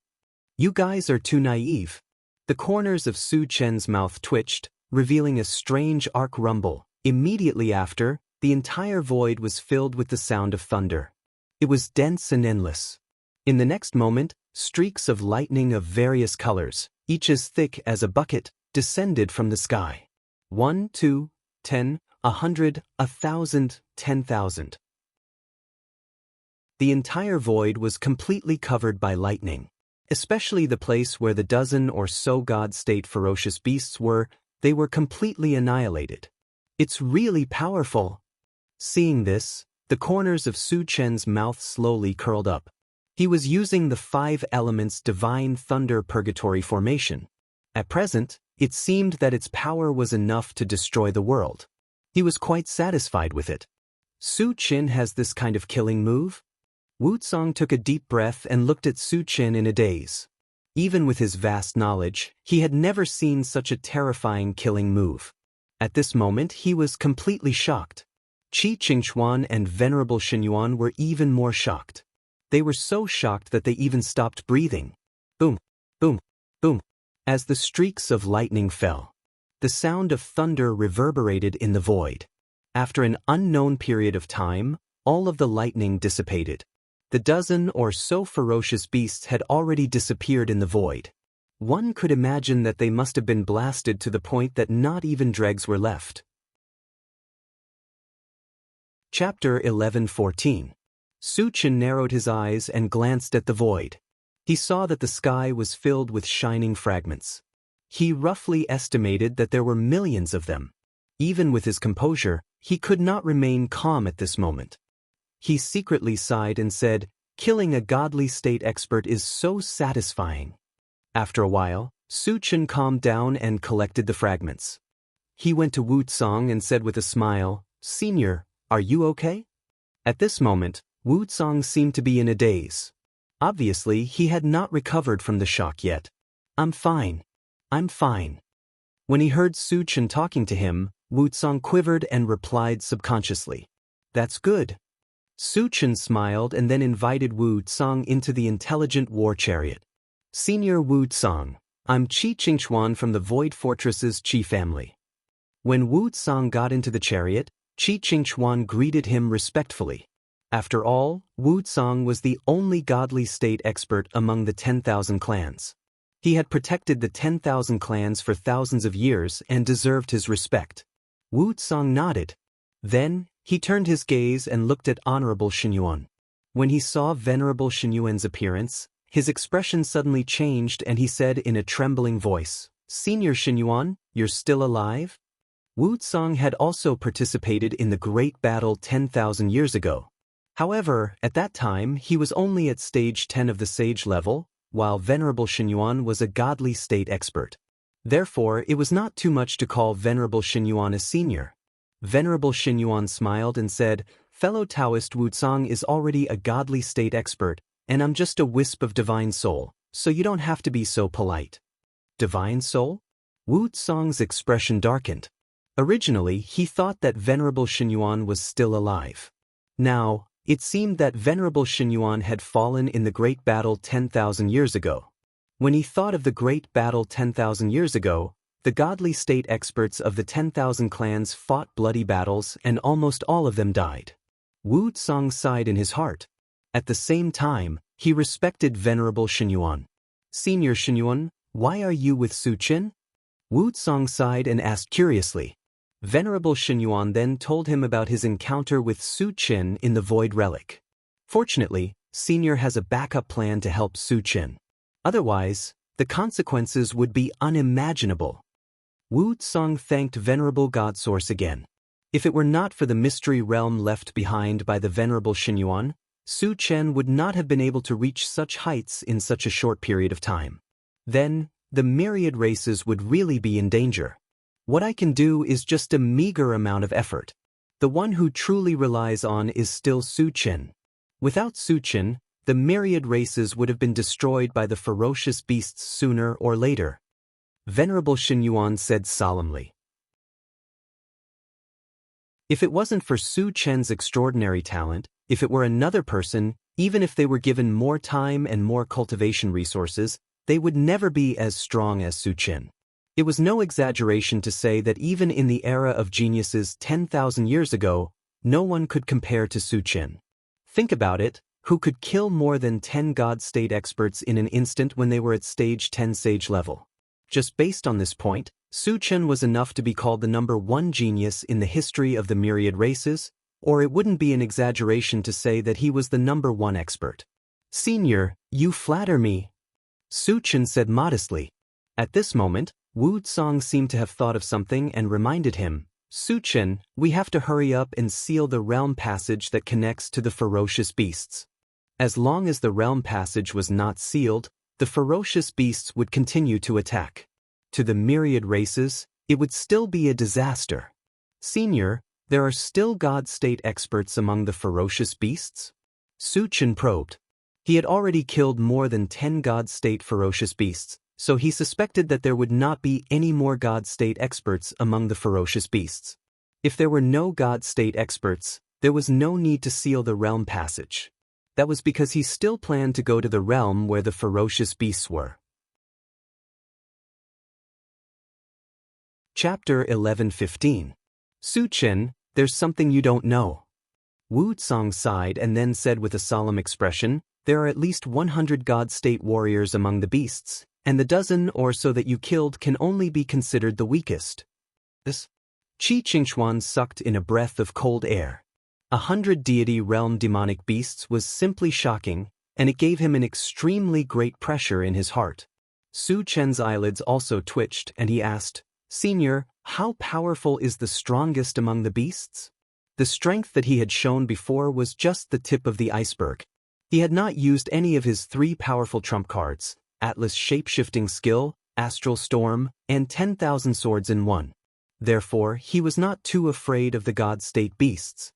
"You guys are too naive." The corners of Su Chen's mouth twitched, revealing a strange arc rumble. Immediately after, the entire void was filled with the sound of thunder. It was dense and endless. In the next moment, streaks of lightning of various colors, each as thick as a bucket, descended from the sky. 1, 2, 10, 100, 1,000, 10,000. The entire void was completely covered by lightning. Especially the place where the dozen or so God-state ferocious beasts were, they were completely annihilated. "It's really powerful." Seeing this, the corners of Su Chen's mouth slowly curled up. He was using the 5 elements divine thunder purgatory formation. At present, it seemed that its power was enough to destroy the world. He was quite satisfied with it. Su Chen has this kind of killing move? Wucang took a deep breath and looked at Su Chen in a daze. Even with his vast knowledge, he had never seen such a terrifying killing move. At this moment, he was completely shocked. Qi Qingchuan and Venerable Xinyuan were even more shocked. They were so shocked that they even stopped breathing. Boom, boom, boom. As the streaks of lightning fell, the sound of thunder reverberated in the void. After an unknown period of time, all of the lightning dissipated. The dozen or so ferocious beasts had already disappeared in the void. One could imagine that they must have been blasted to the point that not even dregs were left. Chapter 11:14. Su Chen narrowed his eyes and glanced at the void. He saw that the sky was filled with shining fragments. He roughly estimated that there were millions of them. Even with his composure, he could not remain calm at this moment. He secretly sighed and said, "Killing a godly state expert is so satisfying." After a while, Su Chen calmed down and collected the fragments. He went to Wucang and said with a smile, "Senior, are you okay?" At this moment, Wucang seemed to be in a daze. Obviously, he had not recovered from the shock yet. "I'm fine. I'm fine." When he heard Su Chen talking to him, Wucang quivered and replied subconsciously, "That's good." Su Chen smiled and then invited Wucang into the intelligent war chariot. "Senior Wucang, I'm Qi Qingchuan from the Void Fortress's Qi family." When Wucang got into the chariot, Qi Qingchuan greeted him respectfully. After all, Wucang was the only godly state expert among the 10,000 clans. He had protected the 10,000 clans for thousands of years and deserved his respect. Wu Tsang nodded. Then, he turned his gaze and looked at Honorable Xinyuan. When he saw Venerable Xinyuan's appearance, his expression suddenly changed and he said in a trembling voice, "Senior Xinyuan, you're still alive?" Wu Tsang had also participated in the great battle 10,000 years ago. However, at that time he was only at stage 10 of the sage level, while Venerable Xinyuan was a godly state expert. Therefore, it was not too much to call Venerable Xinyuan a senior. Venerable Xinyuan smiled and said, "Fellow Taoist Wu Tsang is already a godly state expert, and I'm just a wisp of divine soul, so you don't have to be so polite." Divine soul? Wu Tsang's expression darkened. Originally, he thought that Venerable Xinyuan was still alive. Now, it seemed that Venerable Xinyuan had fallen in the great battle 10,000 years ago. When he thought of the great battle 10,000 years ago, the godly state experts of the 10,000 clans fought bloody battles and almost all of them died. Wu Tsang sighed in his heart. At the same time, he respected Venerable Xinyuan. "Senior Xinyuan, why are you with Su Qin?" Wu Tsang sighed and asked curiously. Venerable Xinyuan then told him about his encounter with Su Qin in the Void Relic. Fortunately, Senior has a backup plan to help Su Qin. Otherwise, the consequences would be unimaginable. Wu Tsang thanked Venerable Godsource again. If it were not for the mystery realm left behind by the Venerable Xinyuan, Su Qin would not have been able to reach such heights in such a short period of time. Then, the myriad races would really be in danger. What I can do is just a meager amount of effort. The one who truly relies on is still Su Qin. Without Su Qin, the myriad races would have been destroyed by the ferocious beasts sooner or later. Venerable Xinyuan said solemnly. If it wasn't for Su Qin's extraordinary talent, if it were another person, even if they were given more time and more cultivation resources, they would never be as strong as Su Qin. It was no exaggeration to say that even in the era of geniuses 10,000 years ago, no one could compare to Su Qin. Think about it, who could kill more than 10 God state experts in an instant when they were at stage 10 sage level? Just based on this point, Su Qin was enough to be called the #1 genius in the history of the myriad races, or it wouldn't be an exaggeration to say that he was the #1 expert. "Senior, you flatter me," Su Qin said modestly. At this moment, Wu Tsang seemed to have thought of something and reminded him, "Su Qin, we have to hurry up and seal the realm passage that connects to the ferocious beasts." As long as the realm passage was not sealed, the ferocious beasts would continue to attack. To the myriad races, it would still be a disaster. "Senior, there are still God state experts among the ferocious beasts?" Su Qin probed. He had already killed more than 10 God state ferocious beasts, so he suspected that there would not be any more God state experts among the ferocious beasts. If there were no God state experts, there was no need to seal the realm passage. That was because he still planned to go to the realm where the ferocious beasts were. Chapter 11:15. Su Qin, there's something you don't know. Wu Tsang sighed and then said with a solemn expression, "There are at least 100 God state warriors among the beasts, and the dozen or so that you killed can only be considered the weakest." This Qi Qingchuan sucked in a breath of cold air. 100 deity realm demonic beasts was simply shocking, and it gave him an extremely great pressure in his heart. Su Qin's eyelids also twitched and he asked, "Senior, how powerful is the strongest among the beasts?" The strength that he had shown before was just the tip of the iceberg. He had not used any of his 3 powerful trump cards, Atlas Shapeshifting Skill, Astral Storm, and 10,000 Swords in 1. Therefore, he was not too afraid of the God state beasts.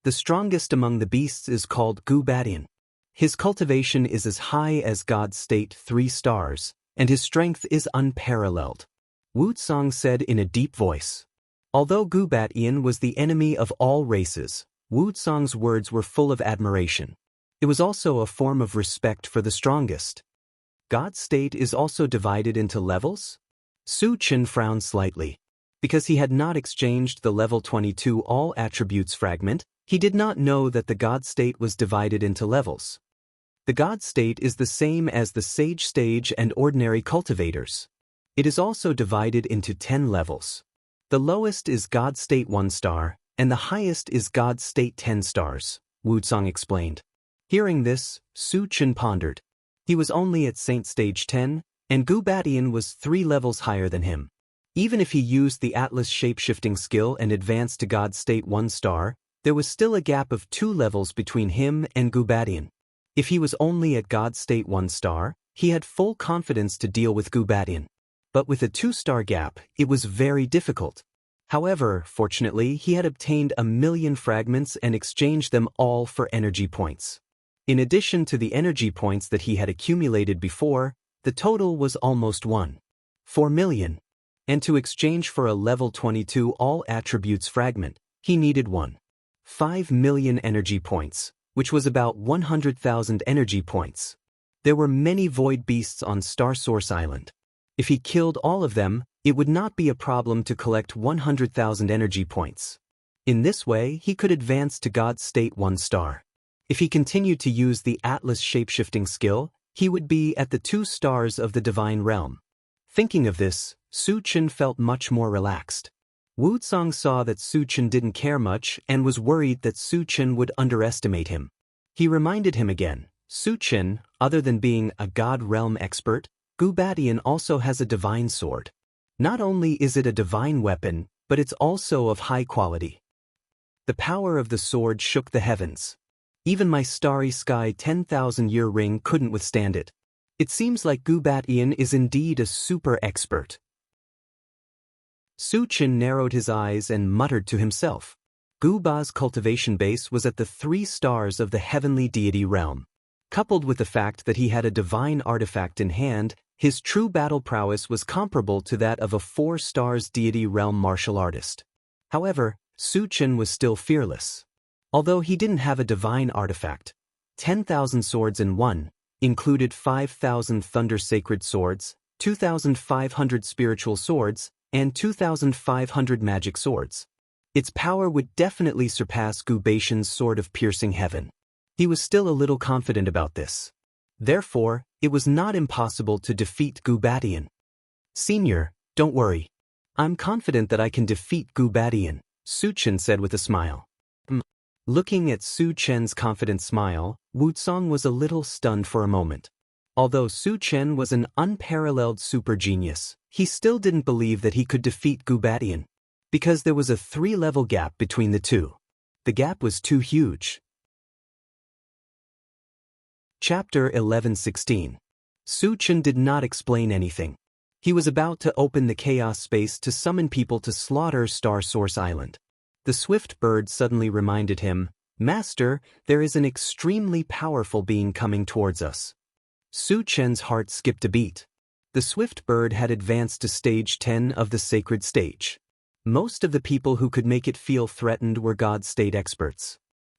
The strongest among the beasts is called Gu Badian. His cultivation is as high as God state 3 stars, and his strength is unparalleled. Wu Tsang said in a deep voice. Although Gu Badian was the enemy of all races, Wu Tsang's words were full of admiration. It was also a form of respect for the strongest. God state is also divided into levels? Su Qin frowned slightly. Because he had not exchanged the level 22 all attributes fragment, he did not know that the God state was divided into levels. The God state is the same as the Sage stage and ordinary cultivators. It is also divided into 10 levels. The lowest is God state 1 star, and the highest is God state 10 stars, Wuxia explained. Hearing this, Su Chen pondered. He was only at Saint stage 10, and Gu Batian was 3 levels higher than him. Even if he used the Atlas shape-shifting skill and advanced to God state 1 star, there was still a gap of 2 levels between him and Gu Batian. If he was only at God state 1 star, he had full confidence to deal with Gu Batian. But with a 2-star gap, it was very difficult. However, fortunately, he had obtained 1,000,000 fragments and exchanged them all for energy points. In addition to the energy points that he had accumulated before, the total was almost 1.4 million. And to exchange for a level 22 all attributes fragment, he needed 1.5 million energy points, which was about 100,000 energy points. There were many void beasts on Star Source Island. If he killed all of them, it would not be a problem to collect 100,000 energy points. In this way, he could advance to God state 1 star. If he continued to use the Atlas shapeshifting skill, he would be at the 2 stars of the Divine Realm. Thinking of this, Su Chen felt much more relaxed. Wuxia saw that Su Chen didn't care much and was worried that Su Chen would underestimate him. He reminded him again, Su Chen, other than being a God Realm expert, Gu Batian also has a divine sword. Not only is it a divine weapon, but it's also of high quality. The power of the sword shook the heavens. Even my starry sky 10,000-year ring couldn't withstand it. It seems like Gu Batian is indeed a super expert. Su Chen narrowed his eyes and muttered to himself. Gu Ba's cultivation base was at the 3 stars of the heavenly deity realm. Coupled with the fact that he had a divine artifact in hand, his true battle prowess was comparable to that of a 4 stars deity realm martial artist. However, Su Chen was still fearless. Although he didn't have a divine artifact, 10,000 swords in one included 5,000 thunder sacred swords, 2,500 spiritual swords, and 2,500 magic swords. Its power would definitely surpass Gu Batian's sword of piercing heaven. He was still a little confident about this. Therefore, it was not impossible to defeat Gu Batian. Senior, don't worry. I'm confident that I can defeat Gu Batian, Su Chen said with a smile. Looking at Su Chen's confident smile, Wuxia was a little stunned for a moment. Although Su Chen was an unparalleled super genius, he still didn't believe that he could defeat Gu Batian, because there was a 3-level gap between the two. The gap was too huge. Chapter 11:16. Su Chen did not explain anything. He was about to open the chaos space to summon people to slaughter Star Source Island. The swift bird suddenly reminded him, Master, there is an extremely powerful being coming towards us. Su Chen's heart skipped a beat. The swift bird had advanced to stage 10 of the sacred stage. Most of the people who could make it feel threatened were God state experts.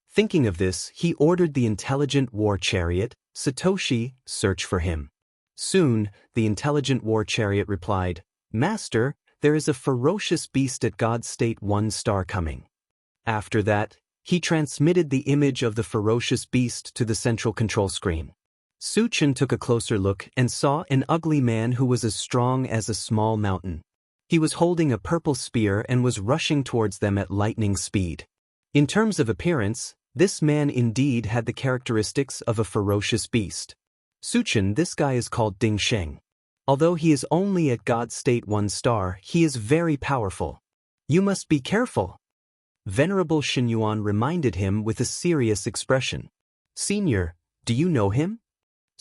Thinking of this, he ordered the intelligent war chariot, Satoshi, search for him. Soon, the intelligent war chariot replied, Master, there is a ferocious beast at God state 1 star coming. After that, he transmitted the image of the ferocious beast to the central control screen. Su Chen took a closer look and saw an ugly man who was as strong as a small mountain. He was holding a purple spear and was rushing towards them at lightning speed. In terms of appearance, this man indeed had the characteristics of a ferocious beast. Su Chen, this guy is called Ding Sheng. Although he is only at God state 1 star, he is very powerful. You must be careful. Venerable Xinyuan reminded him with a serious expression. Senior, do you know him?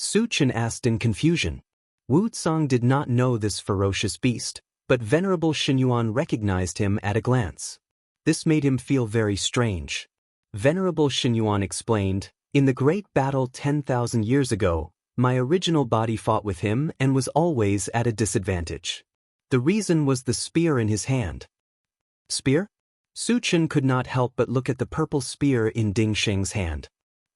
Su Chen asked in confusion. Wuxia did not know this ferocious beast, but Venerable Xinyuan recognized him at a glance. This made him feel very strange. Venerable Xinyuan explained, in the great battle 10,000 years ago, my original body fought with him and was always at a disadvantage. The reason was the spear in his hand. Spear? Su Chen could not help but look at the purple spear in Ding Sheng's hand.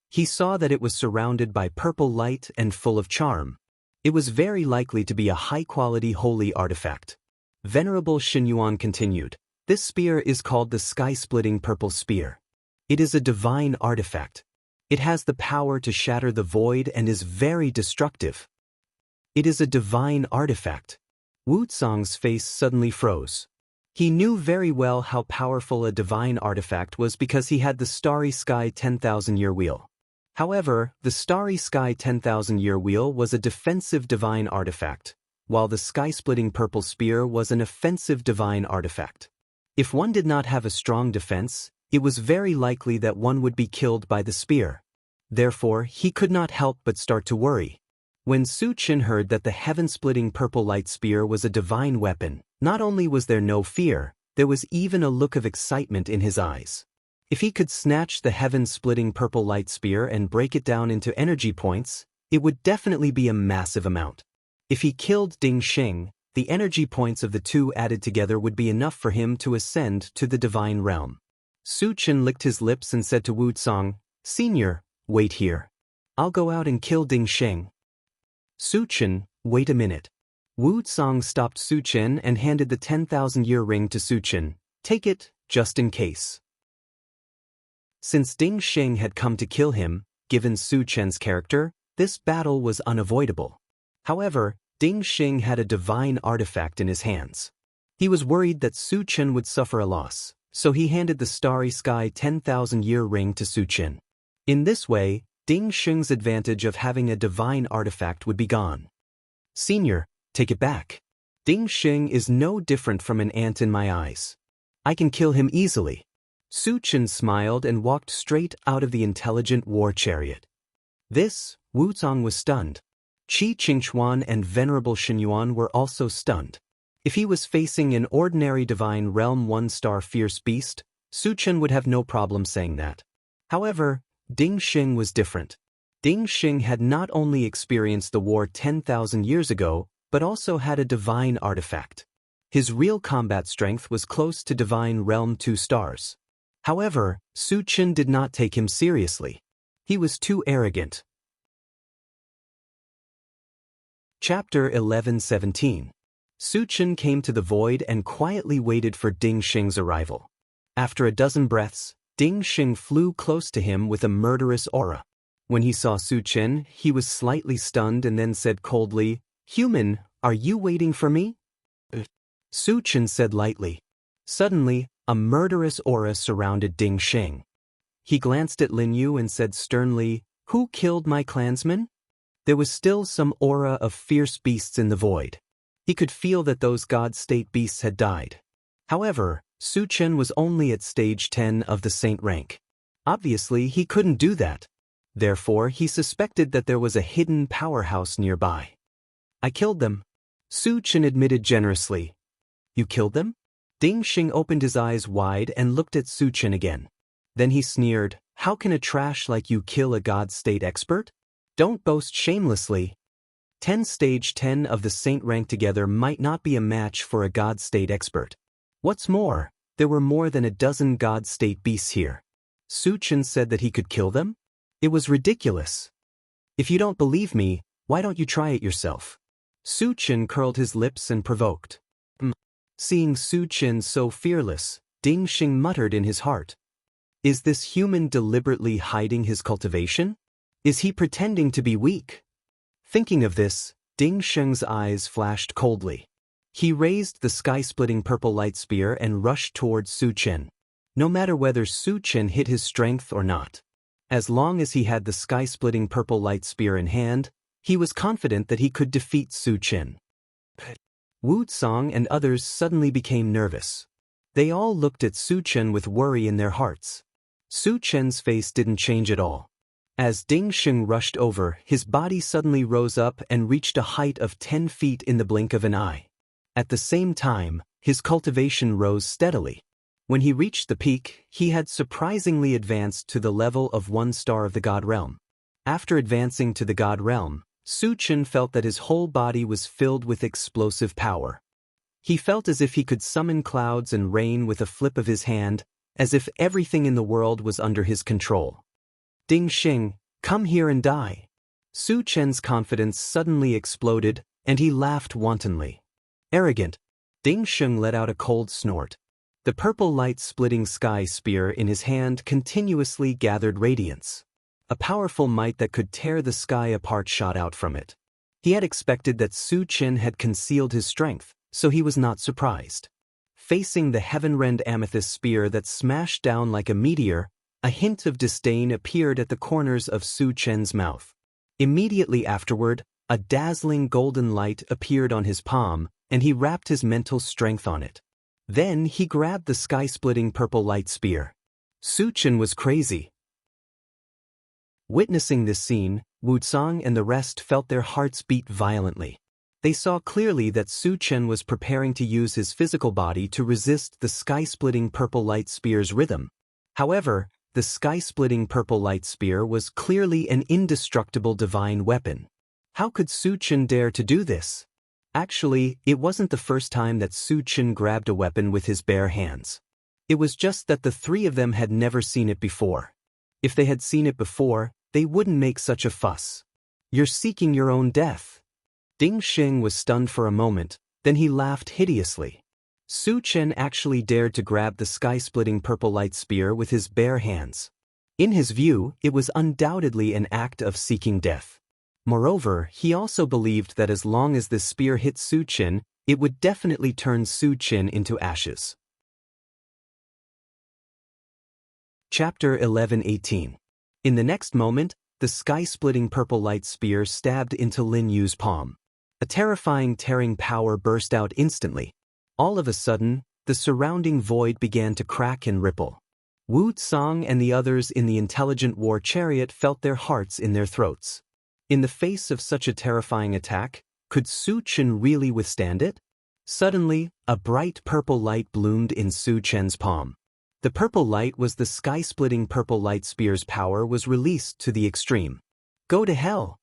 He saw that it was surrounded by purple light and full of charm. It was very likely to be a high-quality holy artifact. Venerable Xinyuan continued, this spear is called the sky-splitting purple spear. It is a divine artifact. It has the power to shatter the void and is very destructive. It is a divine artifact. Wuxang's face suddenly froze. He knew very well how powerful a divine artifact was because he had the Starry Sky 10,000-year wheel. However, the Starry Sky 10,000-year wheel was a defensive divine artifact, while the sky-splitting purple spear was an offensive divine artifact. If one did not have a strong defense, it was very likely that one would be killed by the spear. Therefore, he could not help but start to worry. When Su Chen heard that the heaven-splitting purple light spear was a divine weapon, not only was there no fear, there was even a look of excitement in his eyes. If he could snatch the heaven-splitting purple light spear and break it down into energy points, it would definitely be a massive amount. If he killed Ding Xing, the energy points of the two added together would be enough for him to ascend to the divine realm. Su Chen licked his lips and said to Wucang, "Senior, wait here. I'll go out and kill Ding Xing." "Su Chen, wait a minute." Wucang stopped Su Chen and handed the 10,000-year ring to Su Chen. "Take it, just in case." Since Ding Xing had come to kill him, given Su Chen's character, this battle was unavoidable. However, Ding Xing had a divine artifact in his hands. He was worried that Su Chen would suffer a loss, so he handed the Starry Sky 10,000-year ring to Su Chen. In this way, Ding Xing's advantage of having a divine artifact would be gone. "Senior, take it back. Ding Xing is no different from an ant in my eyes. I can kill him easily." Su Chen smiled and walked straight out of the intelligent war chariot. This, Wucang was stunned. Qi Qingchuan and Venerable Xinyuan were also stunned. If he was facing an ordinary divine realm 1-star fierce beast, Su Chen would have no problem saying that. However, Ding Xing was different. Ding Xing had not only experienced the war 10,000 years ago, but also had a divine artifact. His real combat strength was close to divine realm 2 stars. However, Su Chen did not take him seriously. He was too arrogant. Chapter 11:17. Su Chen came to the void and quietly waited for Ding Xing's arrival. After a dozen breaths, Ding Xing flew close to him with a murderous aura. When he saw Su Chen, he was slightly stunned and then said coldly, "Human, are you waiting for me?" Su Chen said lightly. Suddenly, a murderous aura surrounded Ding Xing. He glanced at Lin Yu and said sternly, "Who killed my clansmen?" There was still some aura of fierce beasts in the void. He could feel that those god-state beasts had died. However, Su Chen was only at stage 10 of the saint rank. Obviously, he couldn't do that. Therefore, he suspected that there was a hidden powerhouse nearby. "I killed them," Su Chen admitted generously. "You killed them?" Ding Xing opened his eyes wide and looked at Su Chen again. Then he sneered, "How can a trash like you kill a god-state expert? Don't boast shamelessly. 10 stage 10 of the saint rank together might not be a match for a god-state expert. What's more, there were more than a dozen god-state beasts here." Su Chen said that he could kill them? It was ridiculous. "If you don't believe me, why don't you try it yourself?" Su Chen curled his lips and provoked. Seeing Su Chen so fearless, Ding Xing muttered in his heart. Is this human deliberately hiding his cultivation? Is he pretending to be weak? Thinking of this, Ding Xing's eyes flashed coldly. He raised the sky-splitting purple light spear and rushed towards Su Chen. No matter whether Su Chen hit his strength or not. As long as he had the sky-splitting purple light spear in hand, he was confident that he could defeat Su Chen. Wucang and others suddenly became nervous. They all looked at Su Chen with worry in their hearts. Su Chen's face didn't change at all. As Ding Xing rushed over, his body suddenly rose up and reached a height of 10 feet in the blink of an eye. At the same time, his cultivation rose steadily. When he reached the peak, he had surprisingly advanced to the level of 1 star of the God Realm. After advancing to the God Realm, Su Chen felt that his whole body was filled with explosive power. He felt as if he could summon clouds and rain with a flip of his hand, as if everything in the world was under his control. "Ding Xing, come here and die." Su Chen's confidence suddenly exploded, and he laughed wantonly. Arrogant. Ding Xing let out a cold snort. The purple light-splitting sky spear in his hand continuously gathered radiance. A powerful might that could tear the sky apart shot out from it. He had expected that Su Chen had concealed his strength, so he was not surprised. Facing the heaven-rend amethyst spear that smashed down like a meteor, a hint of disdain appeared at the corners of Su Chen's mouth. Immediately afterward, a dazzling golden light appeared on his palm, and he wrapped his mental strength on it. Then he grabbed the sky-splitting purple light spear. Su Chen was crazy. Witnessing this scene, Wuxia and the rest felt their hearts beat violently. They saw clearly that Su Chen was preparing to use his physical body to resist the sky-splitting purple light spear's rhythm. However, the sky-splitting purple light spear was clearly an indestructible divine weapon. How could Su Chen dare to do this? Actually, it wasn't the first time that Su Chen grabbed a weapon with his bare hands. It was just that the three of them had never seen it before. If they had seen it before, they wouldn't make such a fuss. You're seeking your own death. Ding Xing was stunned for a moment, then he laughed hideously. Su Chen actually dared to grab the sky-splitting purple light spear with his bare hands. In his view, it was undoubtedly an act of seeking death. Moreover, he also believed that as long as this spear hit Su Chen, it would definitely turn Su Chen into ashes. Chapter 11:18. In the next moment, the sky-splitting purple light spear stabbed into Lin Yu's palm. A terrifying tearing power burst out instantly. All of a sudden, the surrounding void began to crack and ripple. Wu Tsang and the others in the intelligent war chariot felt their hearts in their throats. In the face of such a terrifying attack, could Su Chen really withstand it? Suddenly, a bright purple light bloomed in Su Chen's palm. The purple light was the sky-splitting purple light spear's power was released to the extreme. Go to hell!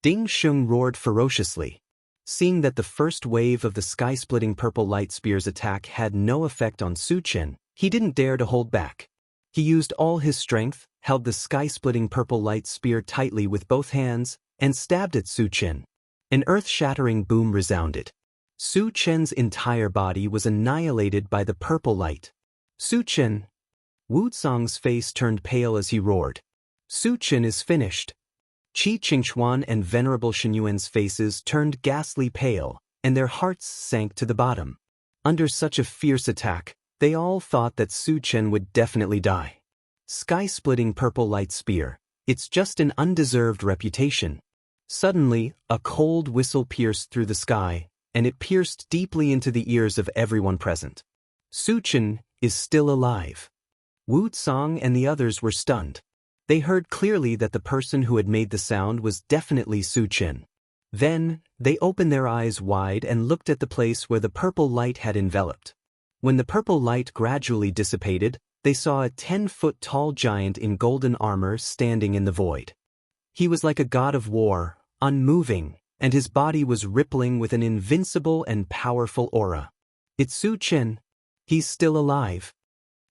Ding Xing roared ferociously. Seeing that the first wave of the sky-splitting purple light spear's attack had no effect on Su Chen, he didn't dare to hold back. He used all his strength, held the sky-splitting purple light spear tightly with both hands, and stabbed at Su Chen. An earth-shattering boom resounded. Su Chen's entire body was annihilated by the purple light. Su Chen! Wu Tsang's face turned pale as he roared. Su Chen is finished. Qi Qingchuan and Venerable Shenyuan's faces turned ghastly pale, and their hearts sank to the bottom. Under such a fierce attack, they all thought that Su Chen would definitely die. Sky-splitting purple light spear, it's just an undeserved reputation. Suddenly, a cold whistle pierced through the sky, and it pierced deeply into the ears of everyone present. Su Chen is still alive. Wu Tsang and the others were stunned. They heard clearly that the person who had made the sound was definitely Su Chen. Then, they opened their eyes wide and looked at the place where the purple light had enveloped. When the purple light gradually dissipated, they saw a 10-foot-tall giant in golden armor standing in the void. He was like a god of war, unmoving, and his body was rippling with an invincible and powerful aura. It's Su Chen. He's still alive.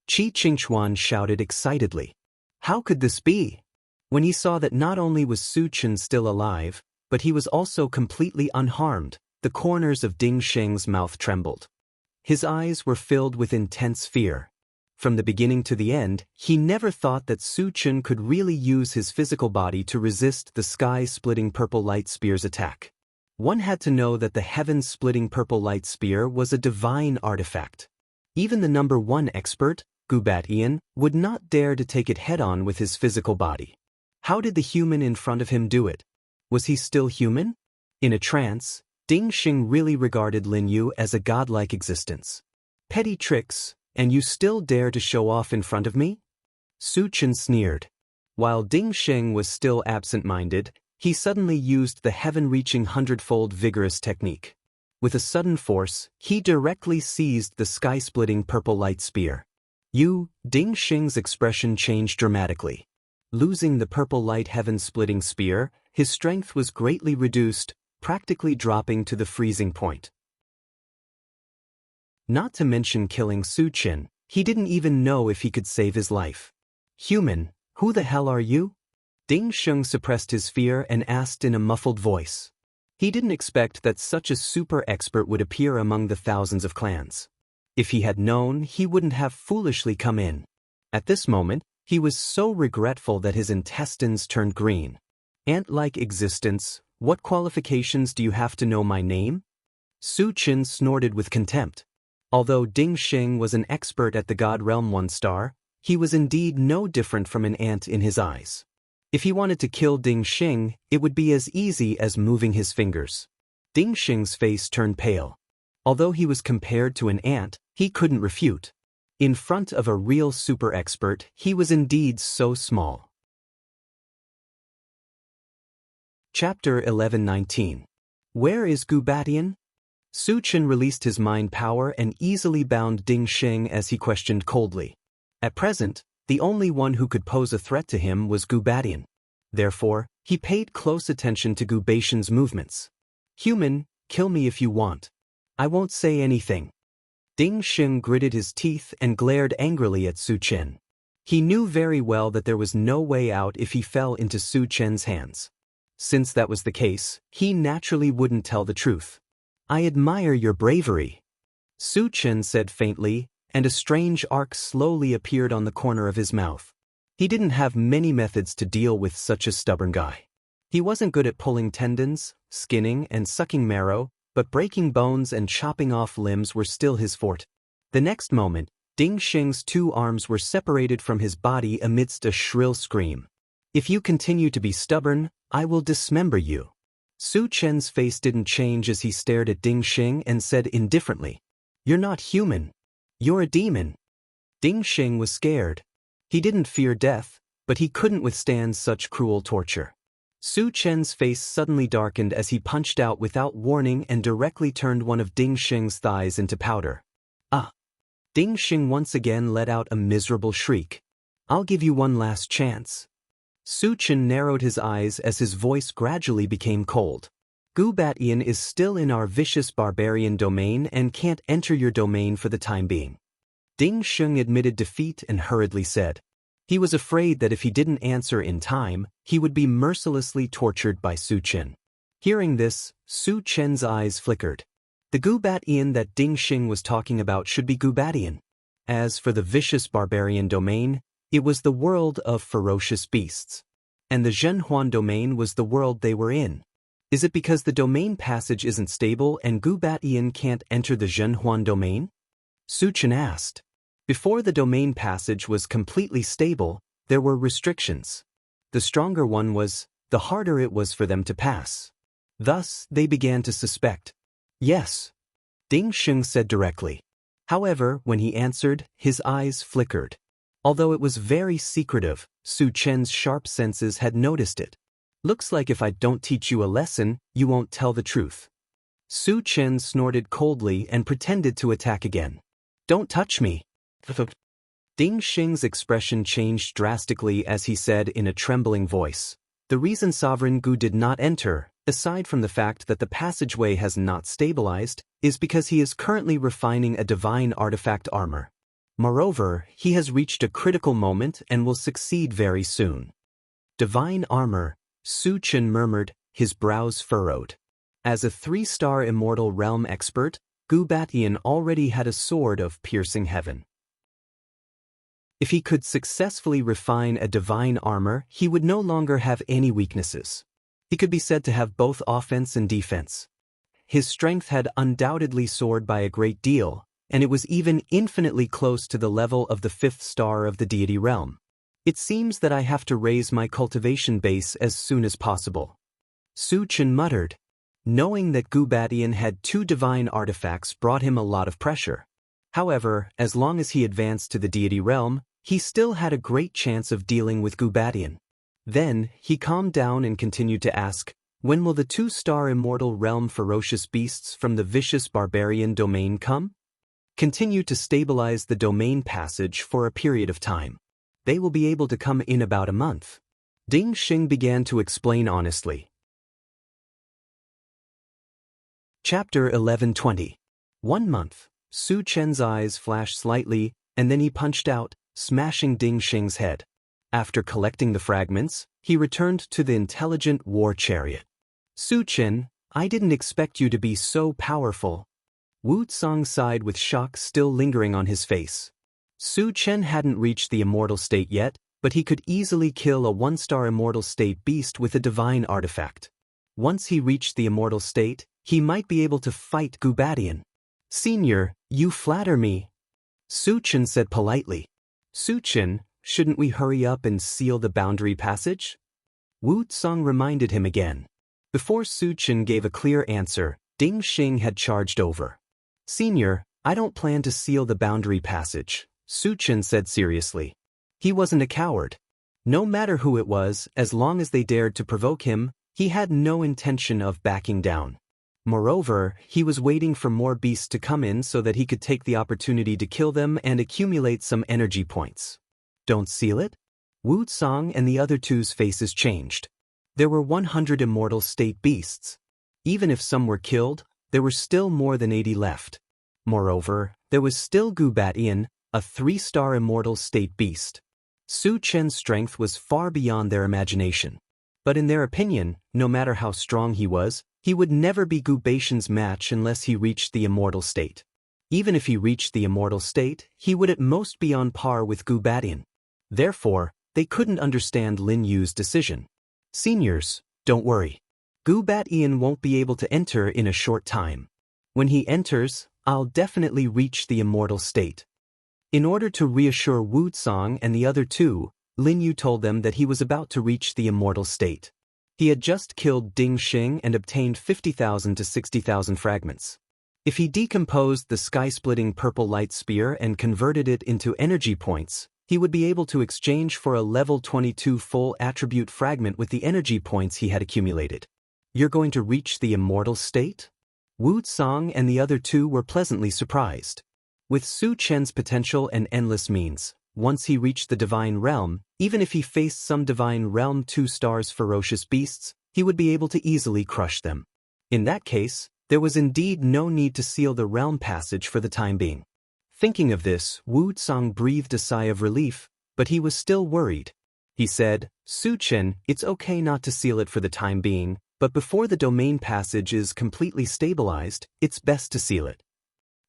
Qi Qingchuan shouted excitedly. How could this be? When he saw that not only was Su Chen still alive, but he was also completely unharmed, the corners of Ding Xing's mouth trembled. His eyes were filled with intense fear. From the beginning to the end, he never thought that Su Chen could really use his physical body to resist the sky-splitting purple light spear's attack. One had to know that the heaven-splitting purple light spear was a divine artifact. Even the number one expert, Gubat Ian, would not dare to take it head-on with his physical body. How did the human in front of him do it? Was he still human? In a trance, Ding Xing really regarded Lin Yu as a godlike existence. Petty tricks, and you still dare to show off in front of me? Su Chen sneered. While Ding Xing was still absent-minded, he suddenly used the heaven-reaching hundredfold vigorous technique. With a sudden force, he directly seized the sky-splitting purple light spear. Ding Xing's expression changed dramatically. Losing the purple light heaven-splitting spear, his strength was greatly reduced, practically dropping to the freezing point. Not to mention killing Su Chen, he didn't even know if he could save his life. Human, who the hell are you? Ding Xing suppressed his fear and asked in a muffled voice. He didn't expect that such a super expert would appear among the thousands of clans. If he had known, he wouldn't have foolishly come in. At this moment, He was so regretful that his intestines turned green. Ant-like existence, what qualifications do you have to know my name? Su Chen snorted with contempt. Although Ding Xing was an expert at the God Realm 1-star, he was indeed no different from an ant in his eyes. If he wanted to kill Ding Xing, it would be as easy as moving his fingers. Ding Xing's face turned pale. Although he was compared to an ant, he couldn't refute. In front of a real super expert, he was indeed so small. Chapter 1119. Where is Gubatian? Su Chen released his mind power and easily bound Ding Xing as he questioned coldly. At present, the only one who could pose a threat to him was Gubatian. Therefore, he paid close attention to Gubatian's movements. Human, kill me if you want. I won't say anything. Ding Xing gritted his teeth and glared angrily at Su Chen. He knew very well that there was no way out if he fell into Su Chen's hands. Since that was the case, he naturally wouldn't tell the truth. I admire your bravery, Su Chen said faintly, and a strange arc slowly appeared on the corner of his mouth. He didn't have many methods to deal with such a stubborn guy. He wasn't good at pulling tendons, skinning and sucking marrow, but breaking bones and chopping off limbs were still his forte. The next moment, Ding Xing's 2 arms were separated from his body amidst a shrill scream. If you continue to be stubborn, I will dismember you. Su Chen's face didn't change as he stared at Ding Xing and said indifferently, You're not human. You're a demon. Ding Xing was scared. He didn't fear death, but he couldn't withstand such cruel torture. Su Chen's face suddenly darkened as he punched out without warning and directly turned one of Ding Xing's thighs into powder. Ah! Ding Xing once again let out a miserable shriek. I'll give you one last chance. Su Chen narrowed his eyes as his voice gradually became cold. Gubatian is still in our vicious barbarian domain and can't enter your domain for the time being. Ding Xing admitted defeat and hurriedly said. He was afraid that if he didn't answer in time, he would be mercilessly tortured by Su Chen. Hearing this, Su Chen's eyes flickered. The Gubatian that Ding Xing was talking about should be Gubatian. As for the vicious barbarian domain, it was the world of ferocious beasts. And the Zhenhuan domain was the world they were in. Is it because the domain passage isn't stable and Gubatian can't enter the Zhenhuan domain? Su Chen asked. Before the domain passage was completely stable, there were restrictions. The stronger one was, the harder it was for them to pass. Thus, they began to suspect. Yes, Ding Xing said directly. However, when he answered, his eyes flickered. Although it was very secretive, Su Chen's sharp senses had noticed it. Looks like if I don't teach you a lesson, you won't tell the truth. Su Chen snorted coldly and pretended to attack again. Don't touch me. Ding Xing's expression changed drastically as he said in a trembling voice. The reason Sovereign Gu did not enter, aside from the fact that the passageway has not stabilized, is because he is currently refining a divine artifact armor. Moreover, he has reached a critical moment and will succeed very soon. Divine armor, Su Chen murmured, his brows furrowed. As a 3-star Immortal realm expert, Gubatian already had a sword of piercing heaven. If he could successfully refine a divine armor, he would no longer have any weaknesses. He could be said to have both offense and defense. His strength had undoubtedly soared by a great deal, and it was even infinitely close to the level of the 5th star of the deity realm. It seems that I have to raise my cultivation base as soon as possible. Su Chen muttered. Knowing that Gubatian had 2 divine artifacts brought him a lot of pressure. However, as long as he advanced to the deity realm, he still had a great chance of dealing with Gubatian. Then, he calmed down and continued to ask, when will the 2-star Immortal realm ferocious beasts from the vicious barbarian domain come? Continue to stabilize the domain passage for a period of time. They will be able to come in about a month. Ding Xing began to explain honestly. Chapter 1120. 1 month. Su Chen's eyes flashed slightly, and then he punched out, smashing Ding Xing's head. After collecting the fragments, he returned to the intelligent war chariot. Su Chen, I didn't expect you to be so powerful. Wu Tsang sighed with shock still lingering on his face. Su Chen hadn't reached the immortal state yet, but he could easily kill a 1-star immortal state beast with a divine artifact. Once he reached the immortal state, he might be able to fight Gubatian. "Senior, you flatter me," Su Chen said politely. "Su Chen, shouldn't we hurry up and seal the boundary passage?" Wu Tsang reminded him again. Before Su Chen gave a clear answer, Ding Xing had charged over. "Senior, I don't plan to seal the boundary passage," Su Chen said seriously. He wasn't a coward. No matter who it was, as long as they dared to provoke him, he had no intention of backing down. Moreover, he was waiting for more beasts to come in so that he could take the opportunity to kill them and accumulate some energy points. "Don't seal it?" Wu Tsang and the other two's faces changed. There were 100 immortal state beasts. Even if some were killed, there were still more than 80 left. Moreover, there was still Gubatian, a 3-star immortal state beast. Su Chen's strength was far beyond their imagination. But in their opinion, no matter how strong he was, he would never be Gubatian's match unless he reached the immortal state. Even if he reached the immortal state, he would at most be on par with Gubatian. Therefore, they couldn't understand Lin Yu's decision. "Seniors, don't worry. Gubatian won't be able to enter in a short time. When he enters, I'll definitely reach the immortal state." In order to reassure Wu Tsang and the other two, Lin Yu told them that he was about to reach the immortal state. He had just killed Ding Xing and obtained 50,000 to 60,000 fragments. If he decomposed the sky-splitting purple light spear and converted it into energy points, he would be able to exchange for a level 22 full attribute fragment with the energy points he had accumulated. "You're going to reach the immortal state?" Wu Tsang and the other two were pleasantly surprised. With Su Chen's potential and endless means, once he reached the Divine Realm, even if he faced some Divine Realm 2 stars ferocious beasts, he would be able to easily crush them. In that case, there was indeed no need to seal the realm passage for the time being. Thinking of this, Wu Tsang breathed a sigh of relief, but he was still worried. He said, "Su Chen, it's okay not to seal it for the time being, but before the domain passage is completely stabilized, it's best to seal it.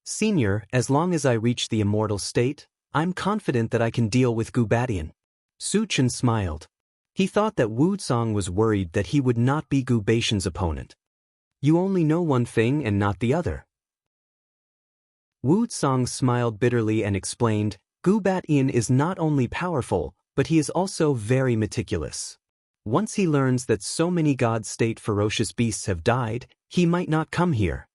Senior, as long as I reach the immortal state, I'm confident that I can deal with Gubatian." Su Chen smiled. He thought that Wu Tsang was worried that he would not be Gubatian's opponent. "You only know one thing and not the other." Wu Tsang smiled bitterly and explained, "Gubatian is not only powerful, but he is also very meticulous. Once he learns that so many God-state ferocious beasts have died, he might not come here."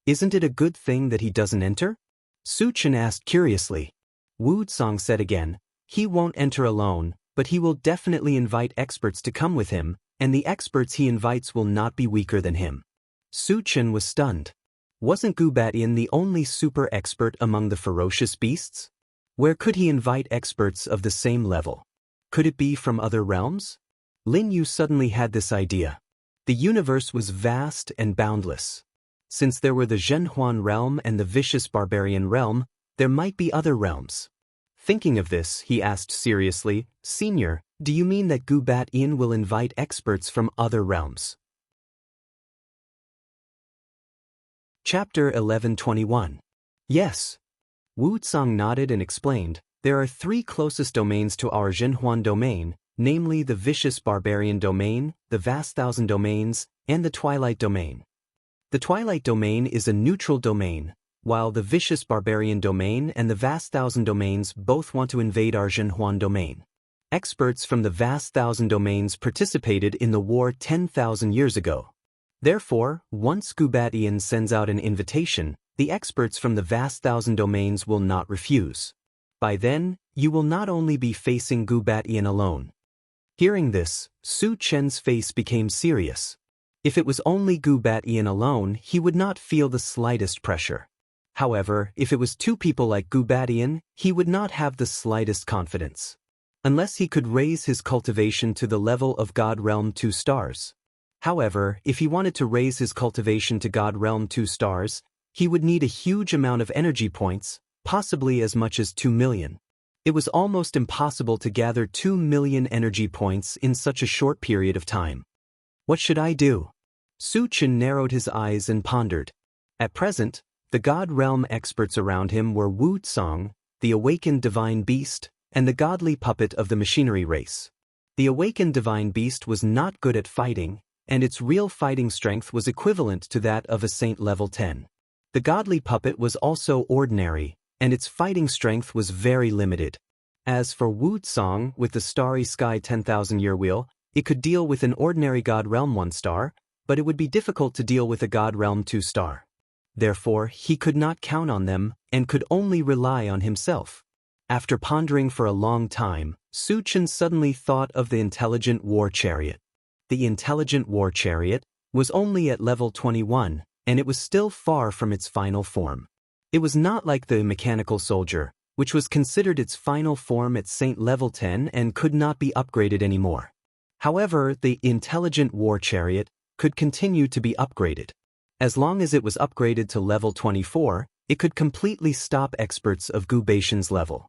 "Isn't it a good thing that he doesn't enter?" Su Chen asked curiously. Wu Tsang said again, "He won't enter alone, but he will definitely invite experts to come with him, and the experts he invites will not be weaker than him." Su Chen was stunned. Wasn't Gubatian the only super expert among the ferocious beasts? Where could he invite experts of the same level? Could it be from other realms? Lin Yu suddenly had this idea. The universe was vast and boundless. Since there were the Zhenhuan realm and the vicious barbarian realm, there might be other realms. Thinking of this, he asked seriously, "Senior, do you mean that Gubatian will invite experts from other realms?" Chapter 1121. Yes. Wu Tsang nodded and explained, "There are 3 closest domains to our Zhenhuan domain, namely the Vicious Barbarian Domain, the Vast Thousand Domains, and the Twilight Domain. The Twilight Domain is a neutral domain, while the Vicious Barbarian Domain and the Vast Thousand Domains both want to invade our Zhenhuan domain. Experts from the Vast Thousand Domains participated in the war 10,000 years ago. Therefore, once Gubatian sends out an invitation, the experts from the Vast Thousand Domains will not refuse. By then, you will not only be facing Gubatian alone." Hearing this, Su Chen's face became serious. If it was only Gubatian alone, he would not feel the slightest pressure. However, if it was 2 people like Gubatian, he would not have the slightest confidence. Unless he could raise his cultivation to the level of God Realm 2 stars. However, if he wanted to raise his cultivation to God Realm 2 stars, he would need a huge amount of energy points, possibly as much as 2 million. It was almost impossible to gather 2 million energy points in such a short period of time. What should I do? Su Chen narrowed his eyes and pondered. At present, the God Realm experts around him were Wu Tsang, the awakened divine beast, and the godly puppet of the machinery race. The awakened divine beast was not good at fighting, and its real fighting strength was equivalent to that of a saint level 10. The godly puppet was also ordinary, and its fighting strength was very limited. As for Wuxia with the Starry Sky 10,000-year wheel, it could deal with an ordinary God Realm 1-star, but it would be difficult to deal with a God Realm 2-star. Therefore, he could not count on them and could only rely on himself. After pondering for a long time, Su Chen suddenly thought of the intelligent war chariot. The intelligent war chariot was only at level 21, and it was still far from its final form. It was not like the mechanical soldier, which was considered its final form at Saint level 10 and could not be upgraded anymore. However, the intelligent war chariot could continue to be upgraded. As long as it was upgraded to level 24, it could completely stop experts of Gubation's level.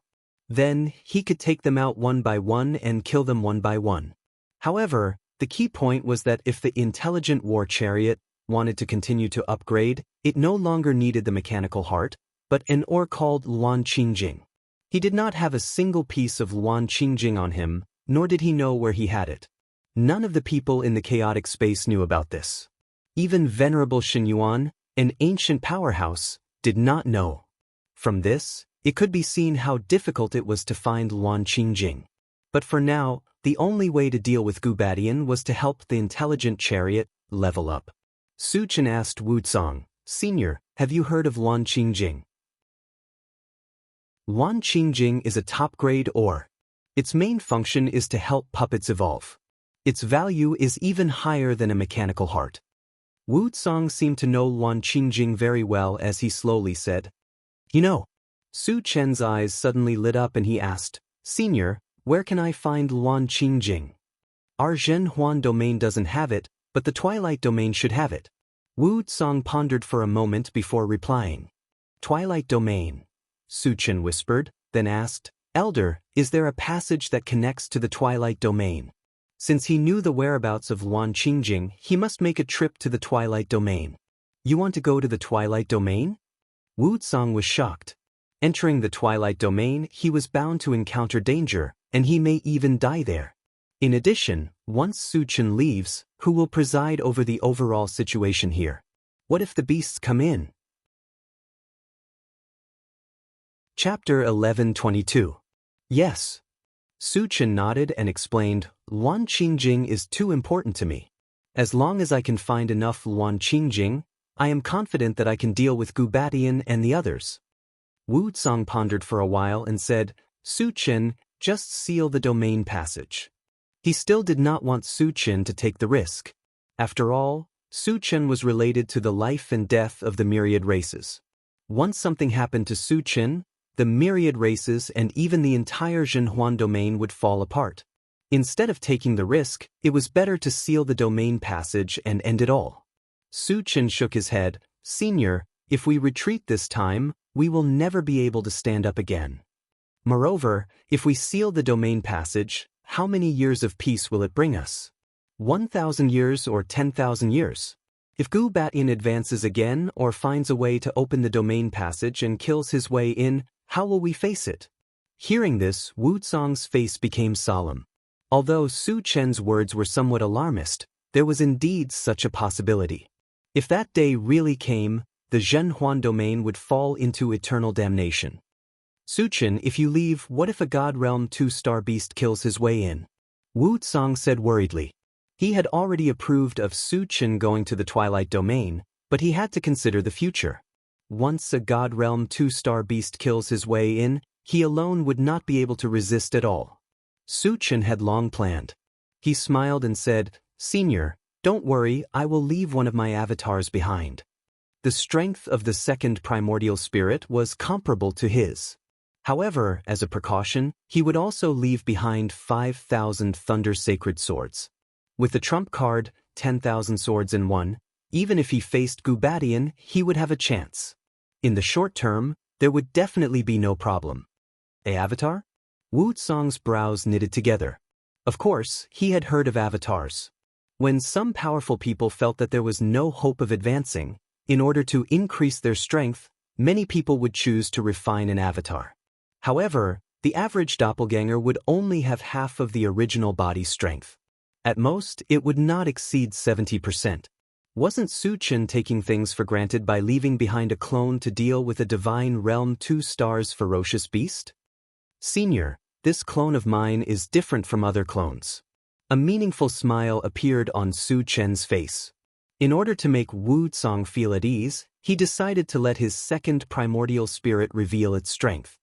Then, he could take them out one by one and kill them one by one. However, the key point was that if the intelligent war chariot wanted to continue to upgrade, it no longer needed the mechanical heart, but an ore called Luan Qingjing. He did not have a single piece of Luan Qingjing on him, nor did he know where he had it. None of the people in the chaotic space knew about this. Even Venerable Xinyuan, an ancient powerhouse, did not know. From this, it could be seen how difficult it was to find Luan Qingjing. But for now, the only way to deal with Gubadian was to help the intelligent chariot level up. Su Chen asked Wuxia, "Senior, have you heard of Luan Qingjing?" Luan Qingjing is a top-grade ore. Its main function is to help puppets evolve. Its value is even higher than a mechanical heart. Wuxia seemed to know Luan Qingjing very well as he slowly said, "You know." Su Chen's eyes suddenly lit up and he asked, "Senior, where can I find Luan Qingjing? Our Zhenhuan domain doesn't have it, but the Twilight domain should have it." Wuxia pondered for a moment before replying. "Twilight domain," Su Chen whispered, then asked, "Elder, is there a passage that connects to the Twilight domain?" Since he knew the whereabouts of Luan Qingjing, he must make a trip to the Twilight domain. "You want to go to the Twilight domain?" Wuxia was shocked. Entering the Twilight domain, he was bound to encounter danger, and he may even die there. In addition, once Su Chen leaves, who will preside over the overall situation here? What if the beasts come in? Chapter 11:22. Yes. Su Chen nodded and explained, "Luan Qingjing is too important to me. As long as I can find enough Luan Qingjing, I am confident that I can deal with Gubadian and the others." Wuxia pondered for a while and said, "Su Chen, just seal the domain passage." He still did not want Su Chen to take the risk. After all, Su Chen was related to the life and death of the myriad races. Once something happened to Su Chen, the myriad races and even the entire Zhenhuan domain would fall apart. Instead of taking the risk, it was better to seal the domain passage and end it all. Su Chen shook his head, "Senior, if we retreat this time, we will never be able to stand up again. Moreover, if we seal the domain passage, how many years of peace will it bring us? 1,000 years or 10,000 years? If Gubadian advances again or finds a way to open the domain passage and kills his way in, how will we face it?" Hearing this, Wuxia's face became solemn. Although Su Chen's words were somewhat alarmist, there was indeed such a possibility. If that day really came, the Zhenhuan domain would fall into eternal damnation. "Su Chen, if you leave, what if a God Realm 2-star beast kills his way in?" Wuxia said worriedly. He had already approved of Su Chen going to the Twilight domain, but he had to consider the future. Once a God Realm 2-star beast kills his way in, he alone would not be able to resist at all. Su Chen had long planned. He smiled and said, "Senior, don't worry, I will leave one of my avatars behind." The strength of the second primordial spirit was comparable to his. However, as a precaution, he would also leave behind 5,000 Thunder Sacred Swords. With the trump card, 10,000 swords in one, even if he faced Gubadian, he would have a chance. In the short term, there would definitely be no problem. A avatar? Wuxia's brows knitted together. Of course, he had heard of avatars. When some powerful people felt that there was no hope of advancing, in order to increase their strength, many people would choose to refine an avatar. However, The average doppelganger would only have half of the original body's strength. At most, it would not exceed 70%. Wasn't Su Chen taking things for granted by leaving behind a clone to deal with a Divine Realm 2 stars ferocious beast? Senior, this clone of mine is different from other clones. A meaningful smile appeared on Su Chen's face. In order to make Wu Tsong feel at ease, he decided to let his second primordial spirit reveal its strength.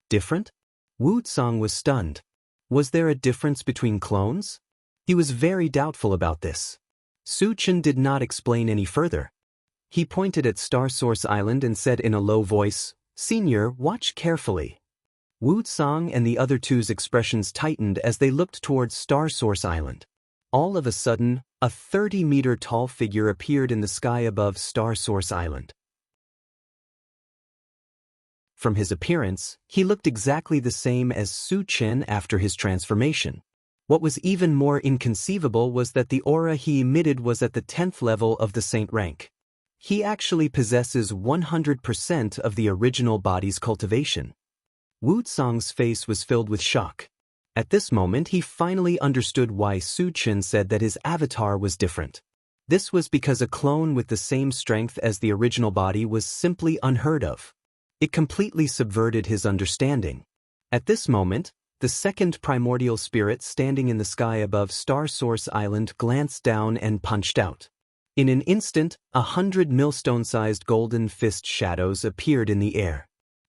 Different? Wu Tsong was stunned. Was there a difference between clones? He was very doubtful about this. Su Chen did not explain any further. He pointed at Star Source Island and said in a low voice, "Senior, watch carefully." Wu Tsong and the other two's expressions tightened as they looked towards Star Source Island. All of a sudden, a 30-meter-tall figure appeared in the sky above Star Source Island. From his appearance, he looked exactly the same as Su Chen after his transformation. What was even more inconceivable was that the aura he emitted was at the 10th level of the Saint rank. He actually possesses 100% of the original body's cultivation. Wu Tsong's face was filled with shock. At this moment he finally understood why Su Chen said that his avatar was different. This was because a clone with the same strength as the original body was simply unheard of. It completely subverted his understanding. At this moment, the second primordial spirit standing in the sky above Star Source Island glanced down and punched out. In an instant, 100 millstone-sized golden fist shadows appeared in the air.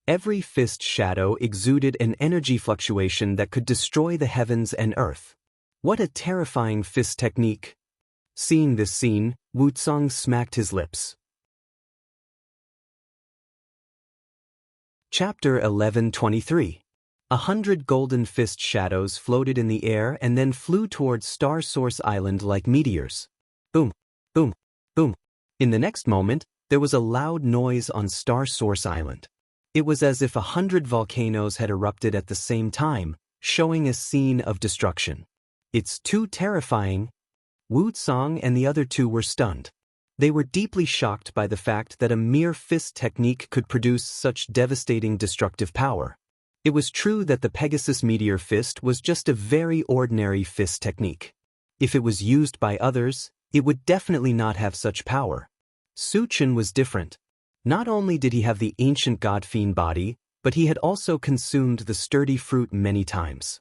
Every fist shadow exuded an energy fluctuation that could destroy the heavens and earth. What a terrifying fist technique! Seeing this scene, Wu Tsong smacked his lips. Chapter 1123. 100 golden fist shadows floated in the air and then flew towards Star Source Island like meteors. Boom, boom, boom. In the next moment, there was a loud noise on Star Source Island. It was as if 100 volcanoes had erupted at the same time, showing a scene of destruction. It's too terrifying. Wu Tsong and the other two were stunned. They were deeply shocked by the fact that a mere fist technique could produce such devastating destructive power. It was true that the Pegasus Meteor Fist was just a very ordinary fist technique. If it was used by others, it would definitely not have such power. Su Chen was different. Not only did he have the ancient god-fiend body, but he had also consumed the sturdy fruit many times.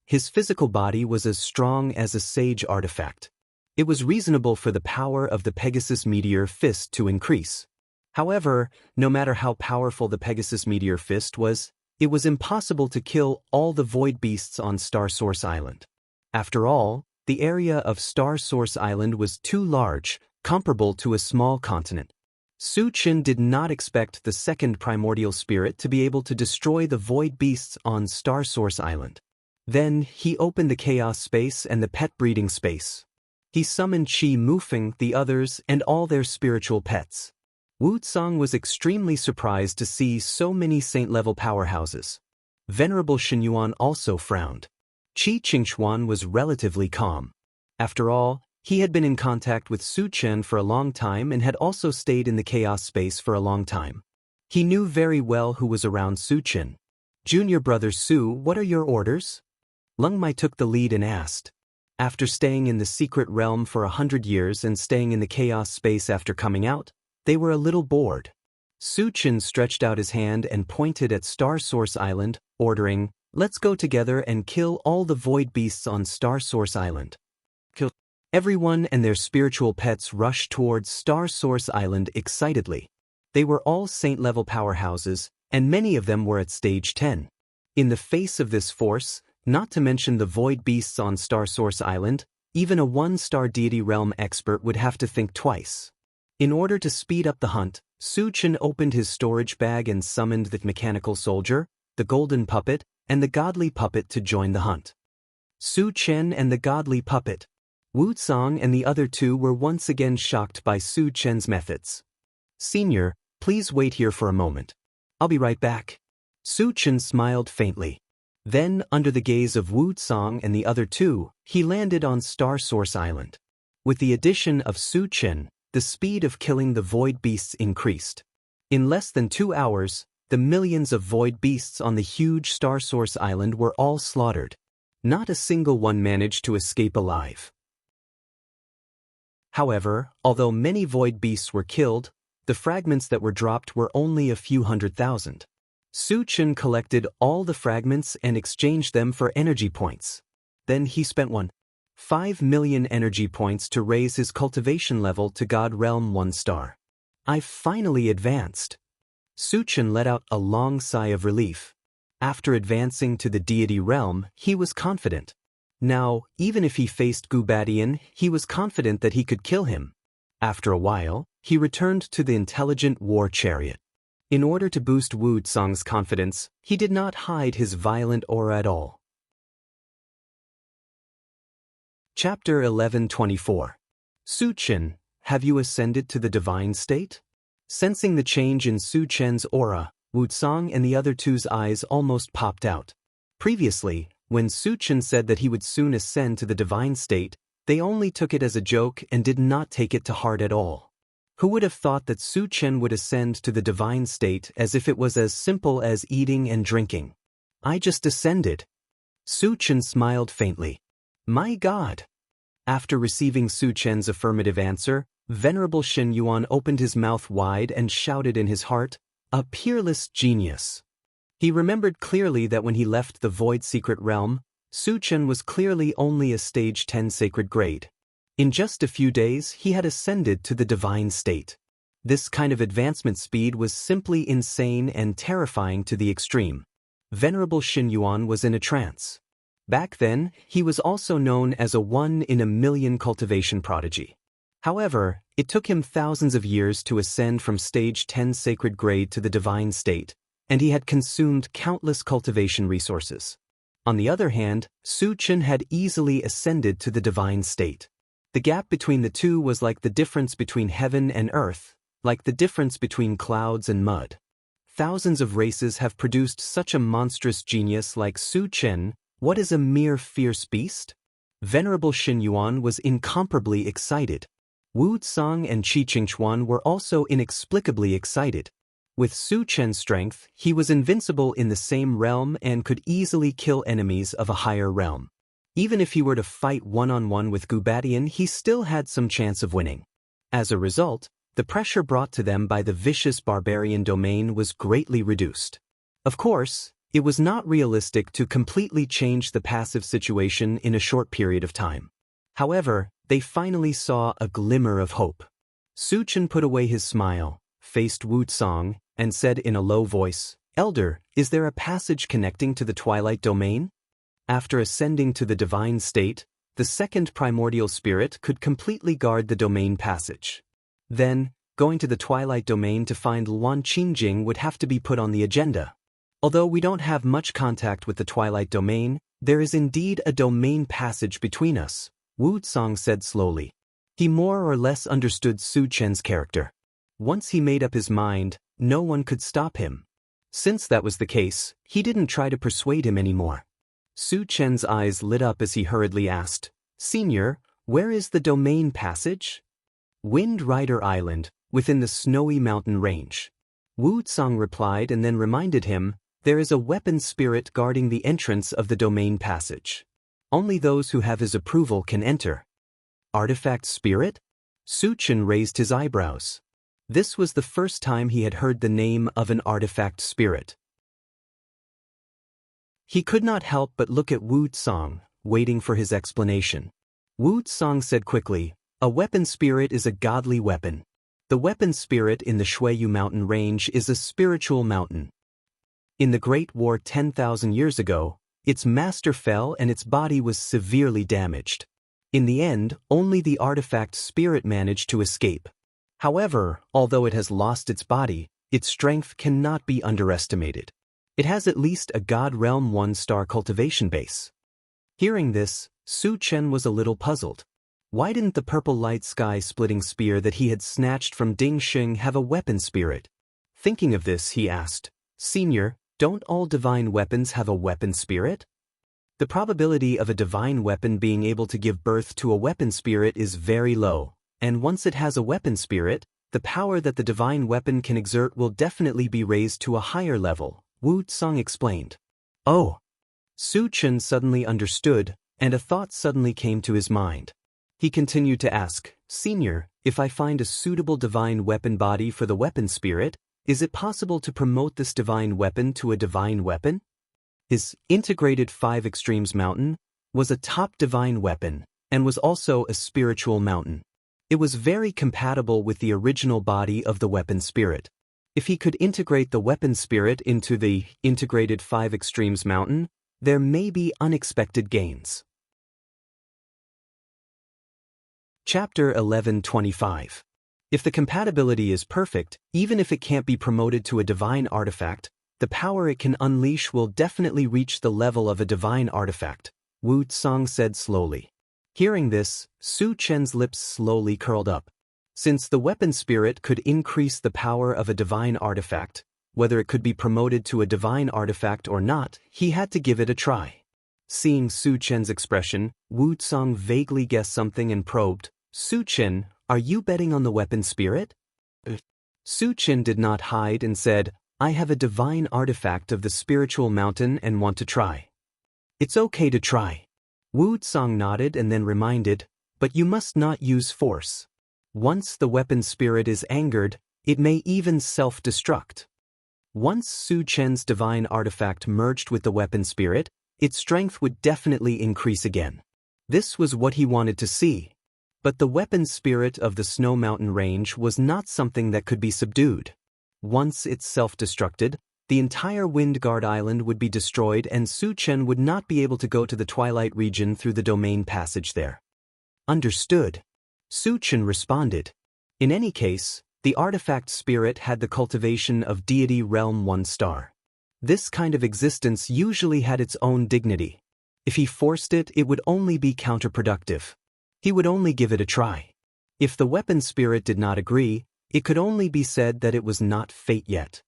His physical body was as strong as a sage artifact. It was reasonable for the power of the Pegasus Meteor Fist to increase. However, no matter how powerful the Pegasus Meteor Fist was, it was impossible to kill all the void beasts on Star Source Island. After all, the area of Star Source Island was too large, comparable to a small continent. Su Chen did not expect the second primordial spirit to be able to destroy the void beasts on Star Source Island. Then, he opened the chaos space and the pet breeding space. He summoned Qi Mufeng, the others, and all their spiritual pets. Wu Tsong was extremely surprised to see so many saint-level powerhouses. Venerable Shenyuan also frowned. Qi Qingxuan was relatively calm. After all, he had been in contact with Su Chen for a long time and had also stayed in the chaos space for a long time. He knew very well who was around Su Chen. "Junior brother Su, what are your orders?" Leng Mai took the lead and asked. After staying in the secret realm for 100 years and staying in the chaos space after coming out, they were a little bored. Su Chen stretched out his hand and pointed at Star Source Island, ordering, "Let's go together and kill all the void beasts on Star Source Island." Kill. Everyone and their spiritual pets rushed towards Star Source Island excitedly. They were all saint-level powerhouses, and many of them were at stage 10. In the face of this force, not to mention the void beasts on Star Source Island, even a one-star deity realm expert would have to think twice. In order to speed up the hunt, Su Chen opened his storage bag and summoned the mechanical soldier, the golden puppet, and the godly puppet to join the hunt. Su Chen and the godly puppet. Wu Tsong and the other two were once again shocked by Su Chen's methods. "Senior, please wait here for a moment. I'll be right back." Su Chen smiled faintly. Then, under the gaze of Wu Tsong and the other two, he landed on Star Source Island. With the addition of Su Chen, the speed of killing the void beasts increased. In less than 2 hours, the millions of void beasts on the huge Star Source Island were all slaughtered. Not a single one managed to escape alive. However, although many void beasts were killed, the fragments that were dropped were only a few 100,000. Su Chen collected all the fragments and exchanged them for energy points. Then he spent 5 million energy points to raise his cultivation level to God Realm 1 star. I've finally advanced. Su Chen let out a long sigh of relief. After advancing to the deity realm, he was confident. Now, even if he faced Gubadian, he was confident that he could kill him. After a while, he returned to the intelligent war chariot. In order to boost Wu Tsang's confidence, he did not hide his violent aura at all. Chapter 1124. Su Chen, have you ascended to the divine state? Sensing the change in Su Chen's aura, Wu Tsang and the other two's eyes almost popped out. Previously, when Su Chen said that he would soon ascend to the divine state, they only took it as a joke and did not take it to heart at all. Who would have thought that Su Chen would ascend to the divine state as if it was as simple as eating and drinking? I just ascended. Su Chen smiled faintly. My God! After receiving Su Chen's affirmative answer, Venerable Shen Yuan opened his mouth wide and shouted in his heart, a peerless genius. He remembered clearly that when he left the Void Secret Realm, Su Chen was clearly only a stage 10 sacred grade. In just a few days, he had ascended to the divine state. This kind of advancement speed was simply insane and terrifying to the extreme. Venerable Shen Yuan was in a trance. Back then, he was also known as a 1-in-a-million cultivation prodigy. However, it took him thousands of years to ascend from stage 10 sacred grade to the divine state, and he had consumed countless cultivation resources. On the other hand, Su Chen had easily ascended to the divine state. The gap between the two was like the difference between heaven and earth, like the difference between clouds and mud. Thousands of races have produced such a monstrous genius like Su Chen. What is a mere fierce beast? Venerable Shen Yuan was incomparably excited. Wu Tsang and Qi Qingchuan were also inexplicably excited. With Su Chen's strength, he was invincible in the same realm and could easily kill enemies of a higher realm. Even if he were to fight one-on-one with Gubadian, he still had some chance of winning. As a result, the pressure brought to them by the vicious barbarian domain was greatly reduced. Of course, it was not realistic to completely change the passive situation in a short period of time. However, they finally saw a glimmer of hope. Su Chen put away his smile, faced Wu Tsang, and said in a low voice, Elder, is there a passage connecting to the Twilight Domain? After ascending to the divine state, the second primordial spirit could completely guard the domain passage. Then, going to the Twilight Domain to find Luan Qingjing would have to be put on the agenda. Although we don't have much contact with the Twilight Domain, there is indeed a domain passage between us, Wu Tsang said slowly. He more or less understood Su Chen's character. Once he made up his mind, no one could stop him. Since that was the case, he didn't try to persuade him anymore. Su Chen's eyes lit up as he hurriedly asked, Senior, where is the domain passage? Wind Rider Island, within the snowy mountain range. Wu Tsang replied and then reminded him, there is a weapon spirit guarding the entrance of the domain passage. Only those who have his approval can enter. Artifact spirit? Su Chen raised his eyebrows. This was the first time he had heard the name of an artifact spirit. He could not help but look at Wu Tsang, waiting for his explanation. Wu Tsang said quickly, a weapon spirit is a godly weapon. The weapon spirit in the Shuiyu mountain range is a spiritual mountain. In the Great War 10,000 years ago, its master fell and its body was severely damaged. In the end, only the artifact spirit managed to escape. However, although it has lost its body, its strength cannot be underestimated. It has at least a God Realm 1-star cultivation base. Hearing this, Su Chen was a little puzzled. Why didn't the purple light sky-splitting spear that he had snatched from Ding Xing have a weapon spirit? Thinking of this, he asked, Senior, don't all divine weapons have a weapon spirit? The probability of a divine weapon being able to give birth to a weapon spirit is very low, and once it has a weapon spirit, the power that the divine weapon can exert will definitely be raised to a higher level, Wu Tsang explained. Oh! Su Chen suddenly understood, and a thought suddenly came to his mind. He continued to ask, Senior, if I find a suitable divine weapon body for the weapon spirit, is it possible to promote this divine weapon to a divine weapon? His integrated 5 extremes mountain was a top divine weapon, and was also a spiritual mountain. It was very compatible with the original body of the weapon spirit. If he could integrate the weapon spirit into the integrated 5 extremes mountain, there may be unexpected gains. Chapter 11:25. If the compatibility is perfect, even if it can't be promoted to a divine artifact, the power it can unleash will definitely reach the level of a divine artifact, Wu Tsang said slowly. Hearing this, Su Chen's lips slowly curled up. Since the weapon spirit could increase the power of a divine artifact, whether it could be promoted to a divine artifact or not, he had to give it a try. Seeing Su Chen's expression, Wu Tsang vaguely guessed something and probed, Su Chen, are you betting on the weapon spirit? Su Chen did not hide and said, I have a divine artifact of the spiritual mountain and want to try. It's okay to try. Wu Tsang nodded and then reminded, but you must not use force. Once the weapon spirit is angered, it may even self-destruct. Once Su Chen's divine artifact merged with the weapon spirit, its strength would definitely increase again. This was what he wanted to see. But the weapon spirit of the Snow Mountain range was not something that could be subdued. Once it self-destructed, the entire Wind Guard Island would be destroyed and Su Chen would not be able to go to the Twilight region through the domain passage there. Understood. Su Chen responded. In any case, the artifact spirit had the cultivation of deity realm 1 star. This kind of existence usually had its own dignity. If he forced it, it would only be counterproductive. He would only give it a try. If the weapon spirit did not agree, it could only be said that it was not fate yet.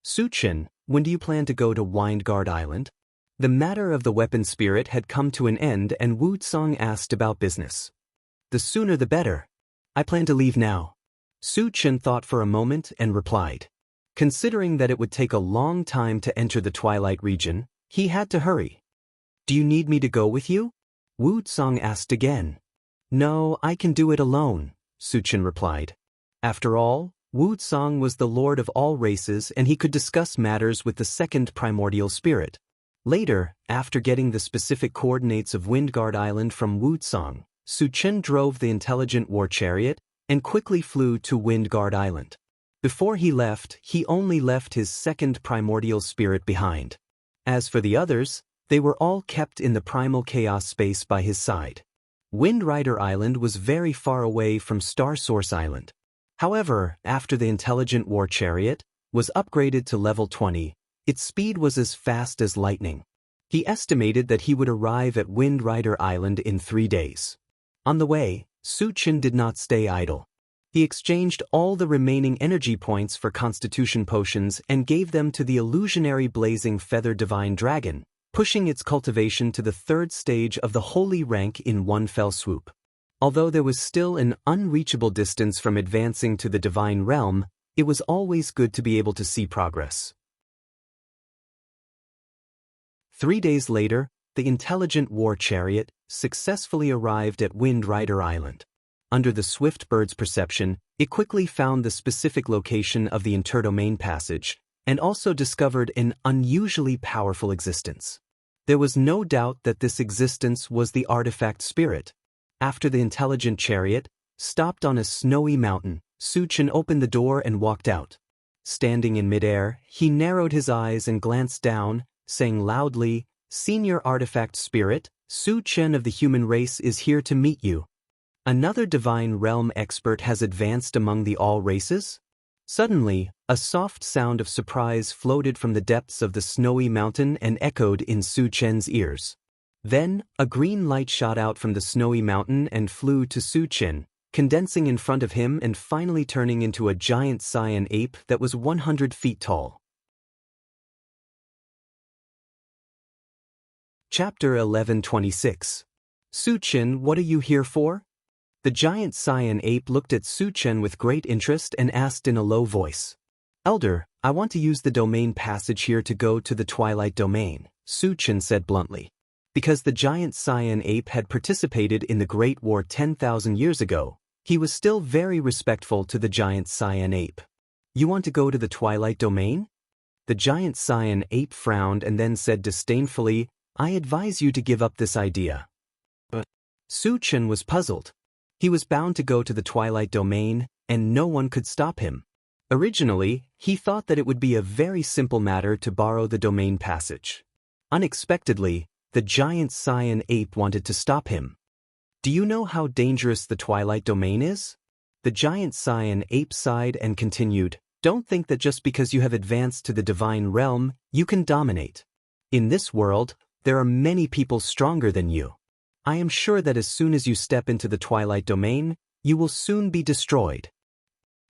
Su Chen, when do you plan to go to Wind Guard Island? The matter of the weapon spirit had come to an end and Wu Tsang asked about business. The sooner the better. I plan to leave now. Su Chen thought for a moment and replied. Considering that it would take a long time to enter the Twilight region, he had to hurry. Do you need me to go with you? Wu Tsang asked again. No, I can do it alone, Su Chen replied. After all, Wu Tsang was the lord of all races and he could discuss matters with the second primordial spirit. Later, after getting the specific coordinates of Wind Guard Island from Wu Tsang, Su Chen drove the intelligent war chariot and quickly flew to Wind Guard Island. Before he left, he only left his second primordial spirit behind. As for the others, they were all kept in the primal chaos space by his side. Wind Rider Island was very far away from Star Source Island. However, after the intelligent war chariot was upgraded to level 20, its speed was as fast as lightning. He estimated that he would arrive at Wind Rider Island in 3 days. On the way, Su Chen did not stay idle. He exchanged all the remaining energy points for constitution potions and gave them to the illusionary blazing feather divine dragon, pushing its cultivation to the 3rd stage of the holy rank in one fell swoop. Although there was still an unreachable distance from advancing to the divine realm, it was always good to be able to see progress. 3 days later, the intelligent war chariot successfully arrived at Wind Rider Island. Under the swift bird's perception, it quickly found the specific location of the interdomain passage, and also discovered an unusually powerful existence. There was no doubt that this existence was the artifact spirit. After the intelligent chariot stopped on a snowy mountain, Su Chen opened the door and walked out. Standing in midair, he narrowed his eyes and glanced down, saying loudly, Senior Artifact Spirit, Su Chen of the human race is here to meet you. Another divine realm expert has advanced among the all races? Suddenly, a soft sound of surprise floated from the depths of the snowy mountain and echoed in Su Chen's ears. Then, a green light shot out from the snowy mountain and flew to Su Chen, condensing in front of him and finally turning into a giant cyan ape that was 100 feet tall. Chapter 11:26. Su Chen, what are you here for? The giant Cyan ape looked at Su Chen with great interest and asked in a low voice. Elder, I want to use the domain passage here to go to the Twilight Domain, Su Chen said bluntly. Because the giant Cyan ape had participated in the Great War 10,000 years ago, he was still very respectful to the giant Cyan ape. You want to go to the Twilight Domain? The giant Cyan ape frowned and then said disdainfully, I advise you to give up this idea. But Su Chen was puzzled. He was bound to go to the Twilight Domain, and no one could stop him. Originally, he thought that it would be a very simple matter to borrow the domain passage. Unexpectedly, the giant Cyan ape wanted to stop him. Do you know how dangerous the Twilight Domain is? The giant Cyan ape sighed and continued, Don't think that just because you have advanced to the divine realm, you can dominate. In this world, there are many people stronger than you. I am sure that as soon as you step into the Twilight Domain, you will soon be destroyed.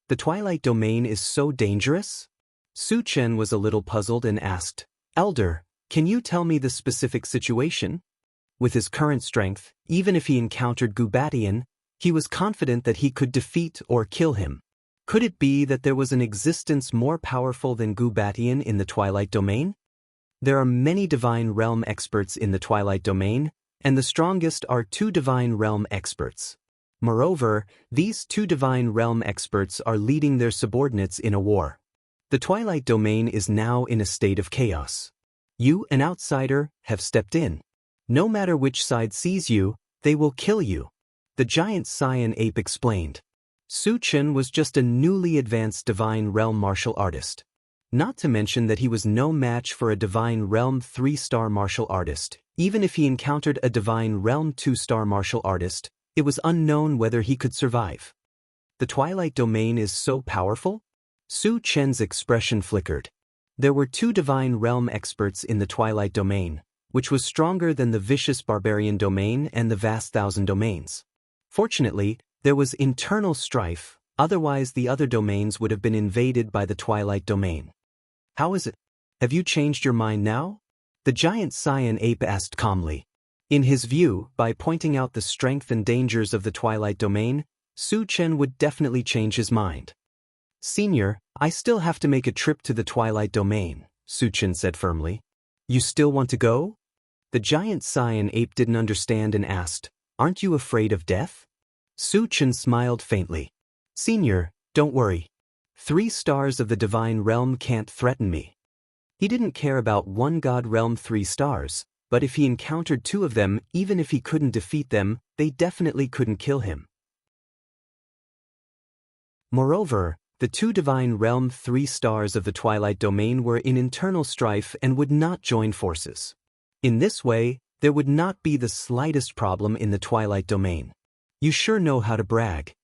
The Twilight Domain is so dangerous? Su Chen was a little puzzled and asked, Elder, can you tell me the specific situation? With his current strength, even if he encountered Gubatian, he was confident that he could defeat or kill him. Could it be that there was an existence more powerful than Gubatian in the Twilight Domain? There are many Divine Realm experts in the Twilight Domain, and the strongest are 2 Divine Realm experts. Moreover, these 2 Divine Realm experts are leading their subordinates in a war. The Twilight Domain is now in a state of chaos. You, an outsider, have stepped in. No matter which side sees you, they will kill you. The giant Cyan ape explained. Su Chen was just a newly advanced Divine Realm martial artist. Not to mention that he was no match for a Divine Realm 3-star martial artist. Even if he encountered a Divine Realm 2-star martial artist, it was unknown whether he could survive. The Twilight Domain is so powerful? Su Chen's expression flickered. There were 2 Divine Realm experts in the Twilight Domain, which was stronger than the vicious Barbarian Domain and the vast Thousand Domains. Fortunately, there was internal strife, otherwise the other domains would have been invaded by the Twilight Domain. How is it? Have you changed your mind now? The giant Cyan ape asked calmly. In his view, by pointing out the strength and dangers of the Twilight Domain, Su Chen would definitely change his mind. Senior, I still have to make a trip to the Twilight Domain, Su Chen said firmly. You still want to go? The giant Cyan ape didn't understand and asked, Aren't you afraid of death? Su Chen smiled faintly. Senior, don't worry. 3 stars of the Divine Realm can't threaten me. He didn't care about 1 God Realm 3 stars, but if he encountered 2 of them, even if he couldn't defeat them, they definitely couldn't kill him. Moreover, the 2 Divine Realm 3 stars of the Twilight Domain were in internal strife and would not join forces. In this way, there would not be the slightest problem in the Twilight Domain. You sure know how to brag.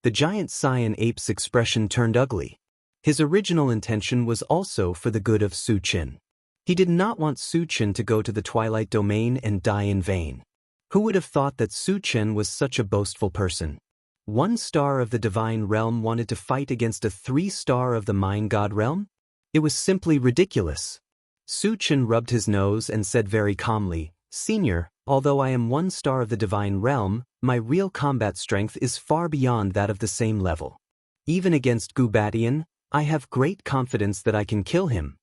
The giant Cyan ape's expression turned ugly. His original intention was also for the good of Su Chen. He did not want Su Chen to go to the Twilight Domain and die in vain. Who would have thought that Su Chen was such a boastful person? 1 star of the Divine Realm wanted to fight against a 3-star of the Mind God Realm? It was simply ridiculous. Su Chen rubbed his nose and said very calmly, Senior, although I am 1 star of the Divine Realm, my real combat strength is far beyond that of the same level. Even against Gubatian, I have great confidence that I can kill him.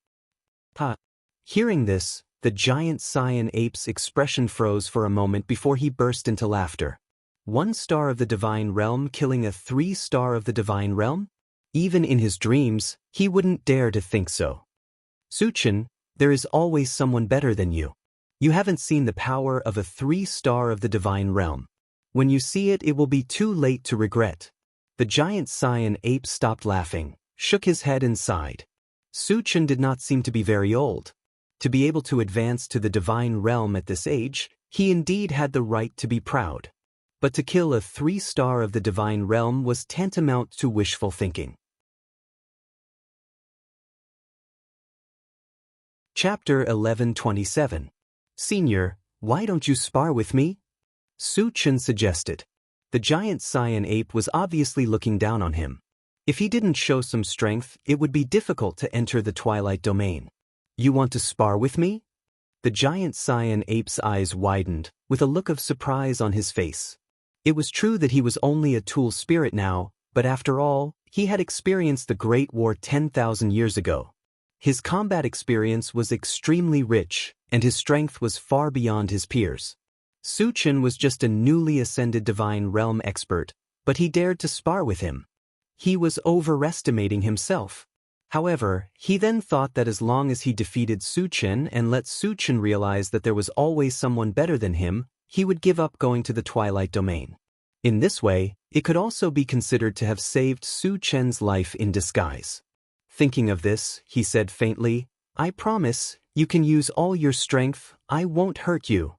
Ha! Hearing this, the giant Cyan ape's expression froze for a moment before he burst into laughter. 1 star of the Divine Realm killing a 3-star of the Divine Realm? Even in his dreams, he wouldn't dare to think so. Su Chen, there is always someone better than you. You haven't seen the power of a 3-star of the Divine Realm. When you see it, it will be too late to regret. The giant Cyan ape stopped laughing, shook his head and sighed. Su Chen did not seem to be very old. To be able to advance to the Divine Realm at this age, he indeed had the right to be proud. But to kill a 3-star of the Divine Realm was tantamount to wishful thinking. Chapter 1127. Senior, why don't you spar with me? Su Chen suggested. The giant Cyan ape was obviously looking down on him. If he didn't show some strength, it would be difficult to enter the Twilight Domain. You want to spar with me? The giant Cyan ape's eyes widened, with a look of surprise on his face. It was true that he was only a tool spirit now, but after all, he had experienced the Great War 10,000 years ago. His combat experience was extremely rich, and his strength was far beyond his peers. Su Chen was just a newly ascended divine realm expert, but he dared to spar with him. He was overestimating himself. However, he then thought that as long as he defeated Su Chen and let Su Chen realize that there was always someone better than him, he would give up going to the Twilight Domain. In this way, it could also be considered to have saved Su Chen's life in disguise. Thinking of this, he said faintly, "I promise, you can use all your strength, I won't hurt you."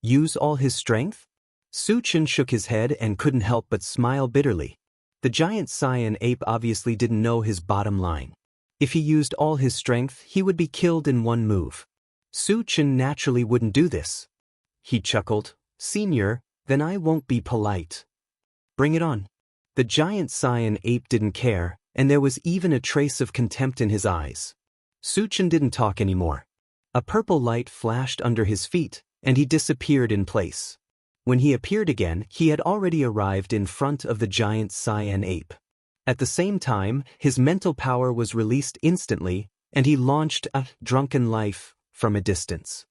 Use all his strength? Su Chen shook his head and couldn't help but smile bitterly. The giant Saiyan ape obviously didn't know his bottom line. If he used all his strength, he would be killed in one move. Su Chen naturally wouldn't do this. He chuckled, "Senior, then I won't be polite. Bring it on." The giant Saiyan ape didn't care, and there was even a trace of contempt in his eyes. Su Chen didn't talk anymore. A purple light flashed under his feet, and he disappeared in place. When he appeared again, he had already arrived in front of the giant Saiyan ape. At the same time, his mental power was released instantly, and he launched a drunken life from a distance.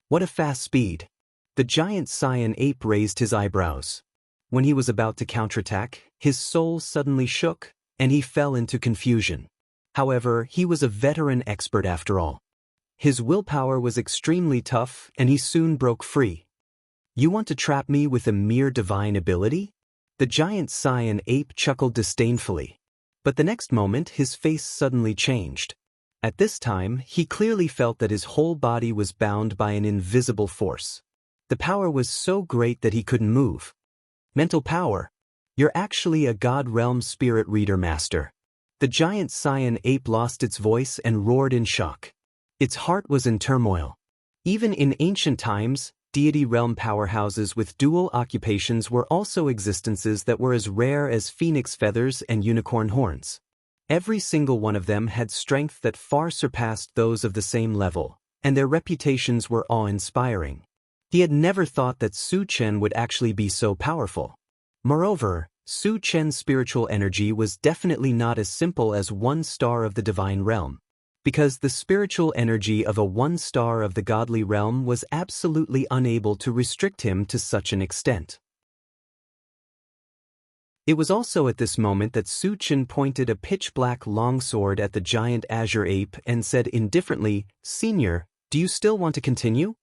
What a fast speed! The giant Saiyan ape raised his eyebrows. When he was about to counterattack, his soul suddenly shook, and he fell into confusion. However, he was a veteran expert after all. His willpower was extremely tough, and he soon broke free. "You want to trap me with a mere divine ability?" The giant Saiyan ape chuckled disdainfully. But the next moment his face suddenly changed. At this time, he clearly felt that his whole body was bound by an invisible force. The power was so great that he couldn't move. Mental power. You're actually a God Realm Spirit Reader Master. The giant Saiyan ape lost its voice and roared in shock. Its heart was in turmoil. Even in ancient times, deity realm powerhouses with dual occupations were also existences that were as rare as phoenix feathers and unicorn horns. Every single one of them had strength that far surpassed those of the same level, and their reputations were awe-inspiring. He had never thought that Su Chen would actually be so powerful. Moreover, Su Chen's spiritual energy was definitely not as simple as one star of the divine realm, because the spiritual energy of a one star of the godly realm was absolutely unable to restrict him to such an extent. It was also at this moment that Su Chen pointed a pitch-black longsword at the giant azure ape and said indifferently, "Senior, do you still want to continue?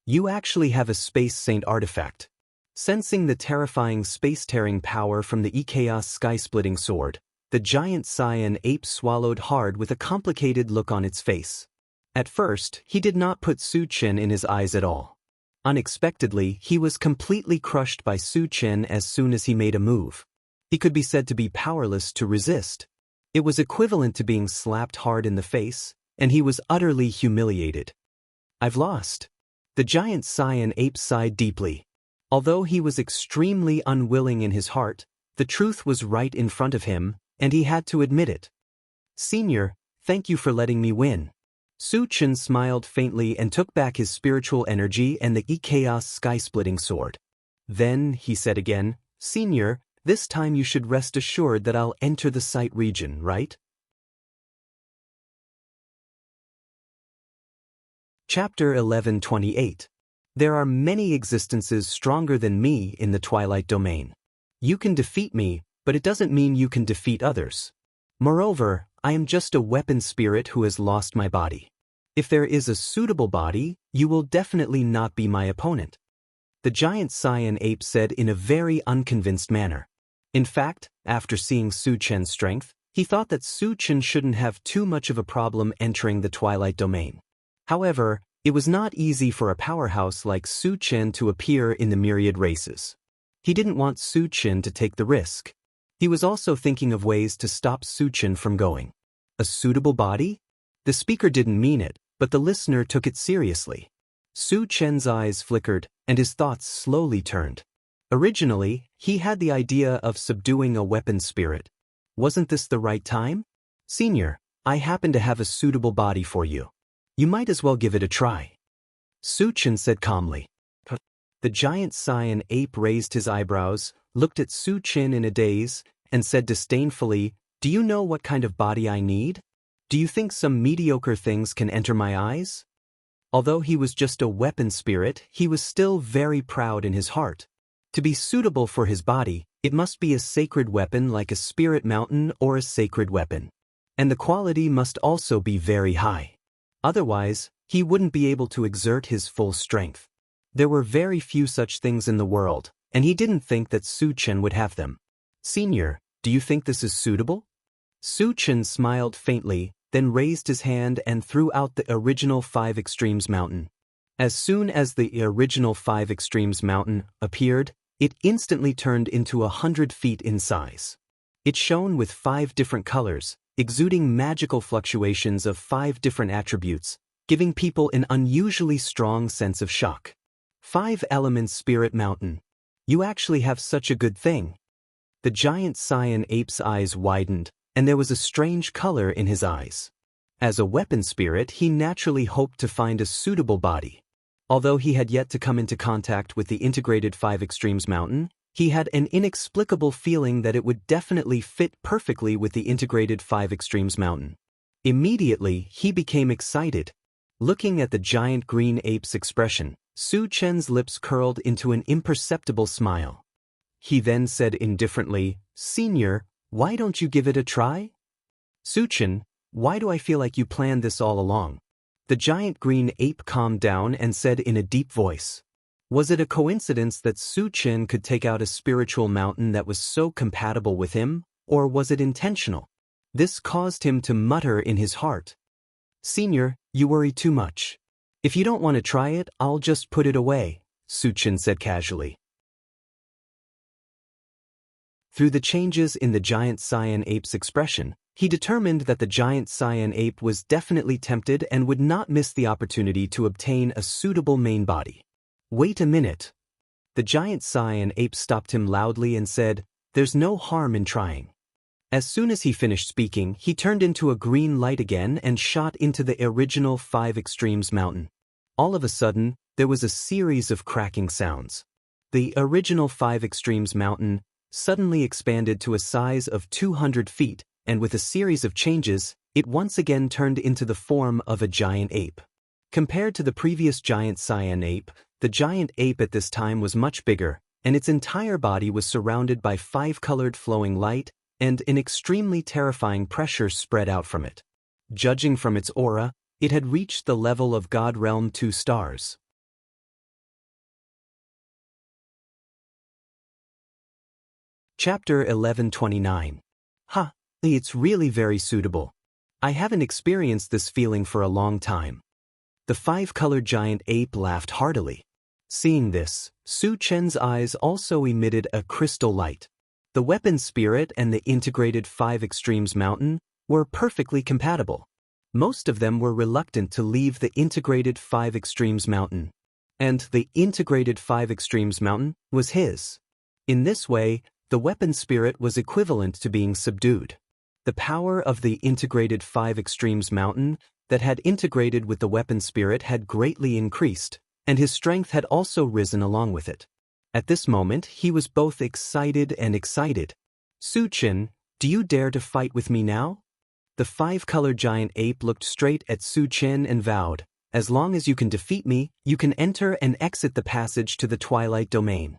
You actually have a Space Saint artifact." Sensing the terrifying space-tearing power from the Chaos sky-splitting sword, the giant Saiyan ape swallowed hard with a complicated look on its face. At first, he did not put Su Chen in his eyes at all. Unexpectedly, he was completely crushed by Su Chen as soon as he made a move. He could be said to be powerless to resist. It was equivalent to being slapped hard in the face, and he was utterly humiliated. "I've lost." The giant Saiyan ape sighed deeply. Although he was extremely unwilling in his heart, the truth was right in front of him, and he had to admit it. "Senior, thank you for letting me win." Su Chen smiled faintly and took back his spiritual energy and the Chaos sky-splitting sword. Then, he said again, "Senior, this time you should rest assured that I'll enter the sight region, right?" Chapter 1128. There are many existences stronger than me in the Twilight Domain. You can defeat me, but it doesn't mean you can defeat others. Moreover, I am just a weapon spirit who has lost my body. If there is a suitable body, you will definitely not be my opponent." The giant Saiyan ape said in a very unconvinced manner. In fact, after seeing Su Chen's strength, he thought that Su Chen shouldn't have too much of a problem entering the Twilight Domain. However, it was not easy for a powerhouse like Su Chen to appear in the myriad races. He didn't want Su Chen to take the risk. He was also thinking of ways to stop Su Chen from going. A suitable body? The speaker didn't mean it, but the listener took it seriously. Su Chen's eyes flickered, and his thoughts slowly turned. Originally, he had the idea of subduing a weapon spirit. Wasn't this the right time? "Senior, I happen to have a suitable body for you. You might as well give it a try." Su Chen said calmly. The giant cyan ape raised his eyebrows, looked at Su Qin in a daze, and said disdainfully, "Do you know what kind of body I need? Do you think some mediocre things can enter my eyes?" Although he was just a weapon spirit, he was still very proud in his heart. To be suitable for his body, it must be a sacred weapon like a spirit mountain or a sacred weapon. And the quality must also be very high. Otherwise, he wouldn't be able to exert his full strength. There were very few such things in the world, and he didn't think that Su Chen would have them. "Senior, do you think this is suitable?" Su Chen smiled faintly, then raised his hand and threw out the original 5 Extremes mountain. As soon as the original 5 Extremes mountain appeared, it instantly turned into 100 feet in size. It shone with 5 different colors, exuding magical fluctuations of 5 different attributes, giving people an unusually strong sense of shock. 5 Elements Spirit Mountain. You actually have such a good thing. The giant cyan ape's eyes widened, and there was a strange color in his eyes. As a weapon spirit, he naturally hoped to find a suitable body. Although he had yet to come into contact with the integrated 5 Extremes mountain, he had an inexplicable feeling that it would definitely fit perfectly with the integrated 5 Extremes mountain. Immediately, he became excited. Looking at the giant green ape's expression, Su Chen's lips curled into an imperceptible smile. He then said indifferently, "Senior, why don't you give it a try?" "Su Chen, why do I feel like you planned this all along?" The giant green ape calmed down and said in a deep voice. Was it a coincidence that Su Chen could take out a spiritual mountain that was so compatible with him, or was it intentional? This caused him to mutter in his heart. "Senior, you worry too much. If you don't want to try it, I'll just put it away," Su Chen said casually. Through the changes in the giant cyan ape's expression, he determined that the giant cyan ape was definitely tempted and would not miss the opportunity to obtain a suitable main body. "Wait a minute." The giant cyan ape stopped him loudly and said, "There's no harm in trying." As soon as he finished speaking, he turned into a green light again and shot into the original 5 Extremes mountain. All of a sudden, there was a series of cracking sounds. The original 5 Extremes mountain suddenly expanded to a size of 200 feet, and with a series of changes, it once again turned into the form of a giant ape. Compared to the previous giant cyan ape, the giant ape at this time was much bigger, and its entire body was surrounded by 5-colored flowing light, and an extremely terrifying pressure spread out from it. Judging from its aura, it had reached the level of God Realm 2 stars. Chapter 1129. Ha, it's really very suitable. I haven't experienced this feeling for a long time. The 5-colored giant ape laughed heartily. Seeing this, Su Chen's eyes also emitted a crystal light. The weapon spirit and the integrated 5 Extremes mountain were perfectly compatible. Most of them were reluctant to leave the integrated 5 Extremes mountain. And the integrated 5 Extremes mountain was his. In this way, the weapon spirit was equivalent to being subdued. The power of the integrated 5 Extremes mountain that had integrated with the weapon spirit had greatly increased, and his strength had also risen along with it. At this moment, he was both excited and excited. "Su Chen, do you dare to fight with me now?" The 5-colored giant ape looked straight at Su Chen and vowed, "As long as you can defeat me, you can enter and exit the passage to the Twilight Domain."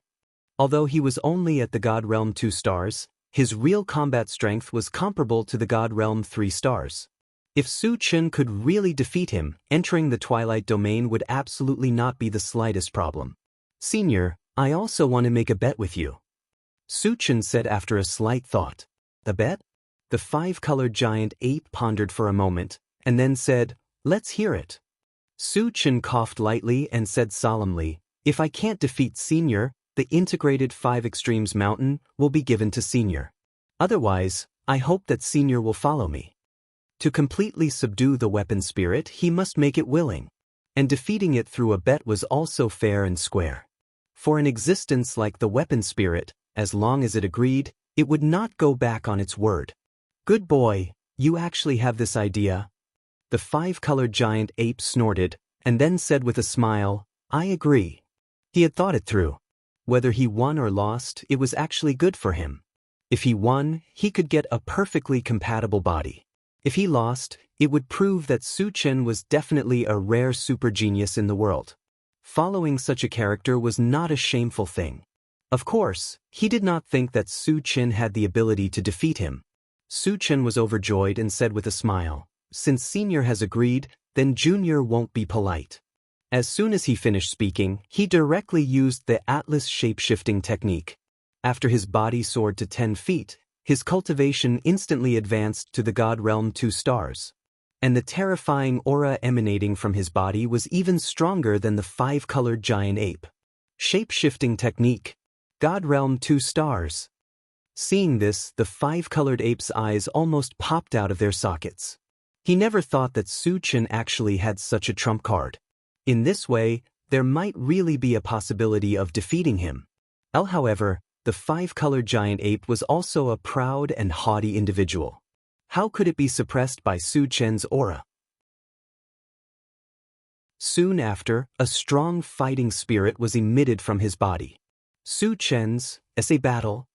Although he was only at the God Realm 2 stars, his real combat strength was comparable to the God Realm 3 stars. If Su Chen could really defeat him, entering the Twilight Domain would absolutely not be the slightest problem. "Senior, I also want to make a bet with you," Su Chen said after a slight thought. "A bet?" The 5-colored giant ape pondered for a moment, and then said, "Let's hear it." Su Chen coughed lightly and said solemnly, "If I can't defeat Senior, the integrated 5 Extremes mountain will be given to Senior. Otherwise, I hope that Senior will follow me." To completely subdue the weapon spirit, he must make it willing. And defeating it through a bet was also fair and square. For an existence like the weapon spirit, as long as it agreed, it would not go back on its word. "Good boy, you actually have this idea." The 5-colored giant ape snorted, and then said with a smile, "I agree." He had thought it through. Whether he won or lost, it was actually good for him. If he won, he could get a perfectly compatible body. If he lost, it would prove that Su Chen was definitely a rare super genius in the world. Following such a character was not a shameful thing. Of course, he did not think that Su Chen had the ability to defeat him. Su Chen was overjoyed and said with a smile, "Since Senior has agreed, then Junior won't be polite." As soon as he finished speaking, he directly used the Atlas shape-shifting technique. After his body soared to 10 feet, his cultivation instantly advanced to the God Realm 2 stars. And the terrifying aura emanating from his body was even stronger than the 5-colored giant ape. Shape-shifting technique. God Realm 2 stars. Seeing this, the 5-colored ape's eyes almost popped out of their sockets. He never thought that Su Chen actually had such a trump card. In this way, there might really be a possibility of defeating him. However, the 5-colored giant ape was also a proud and haughty individual. How could it be suppressed by Su Chen's aura? Soon after, a strong fighting spirit was emitted from his body. Su Chen's, as a battle.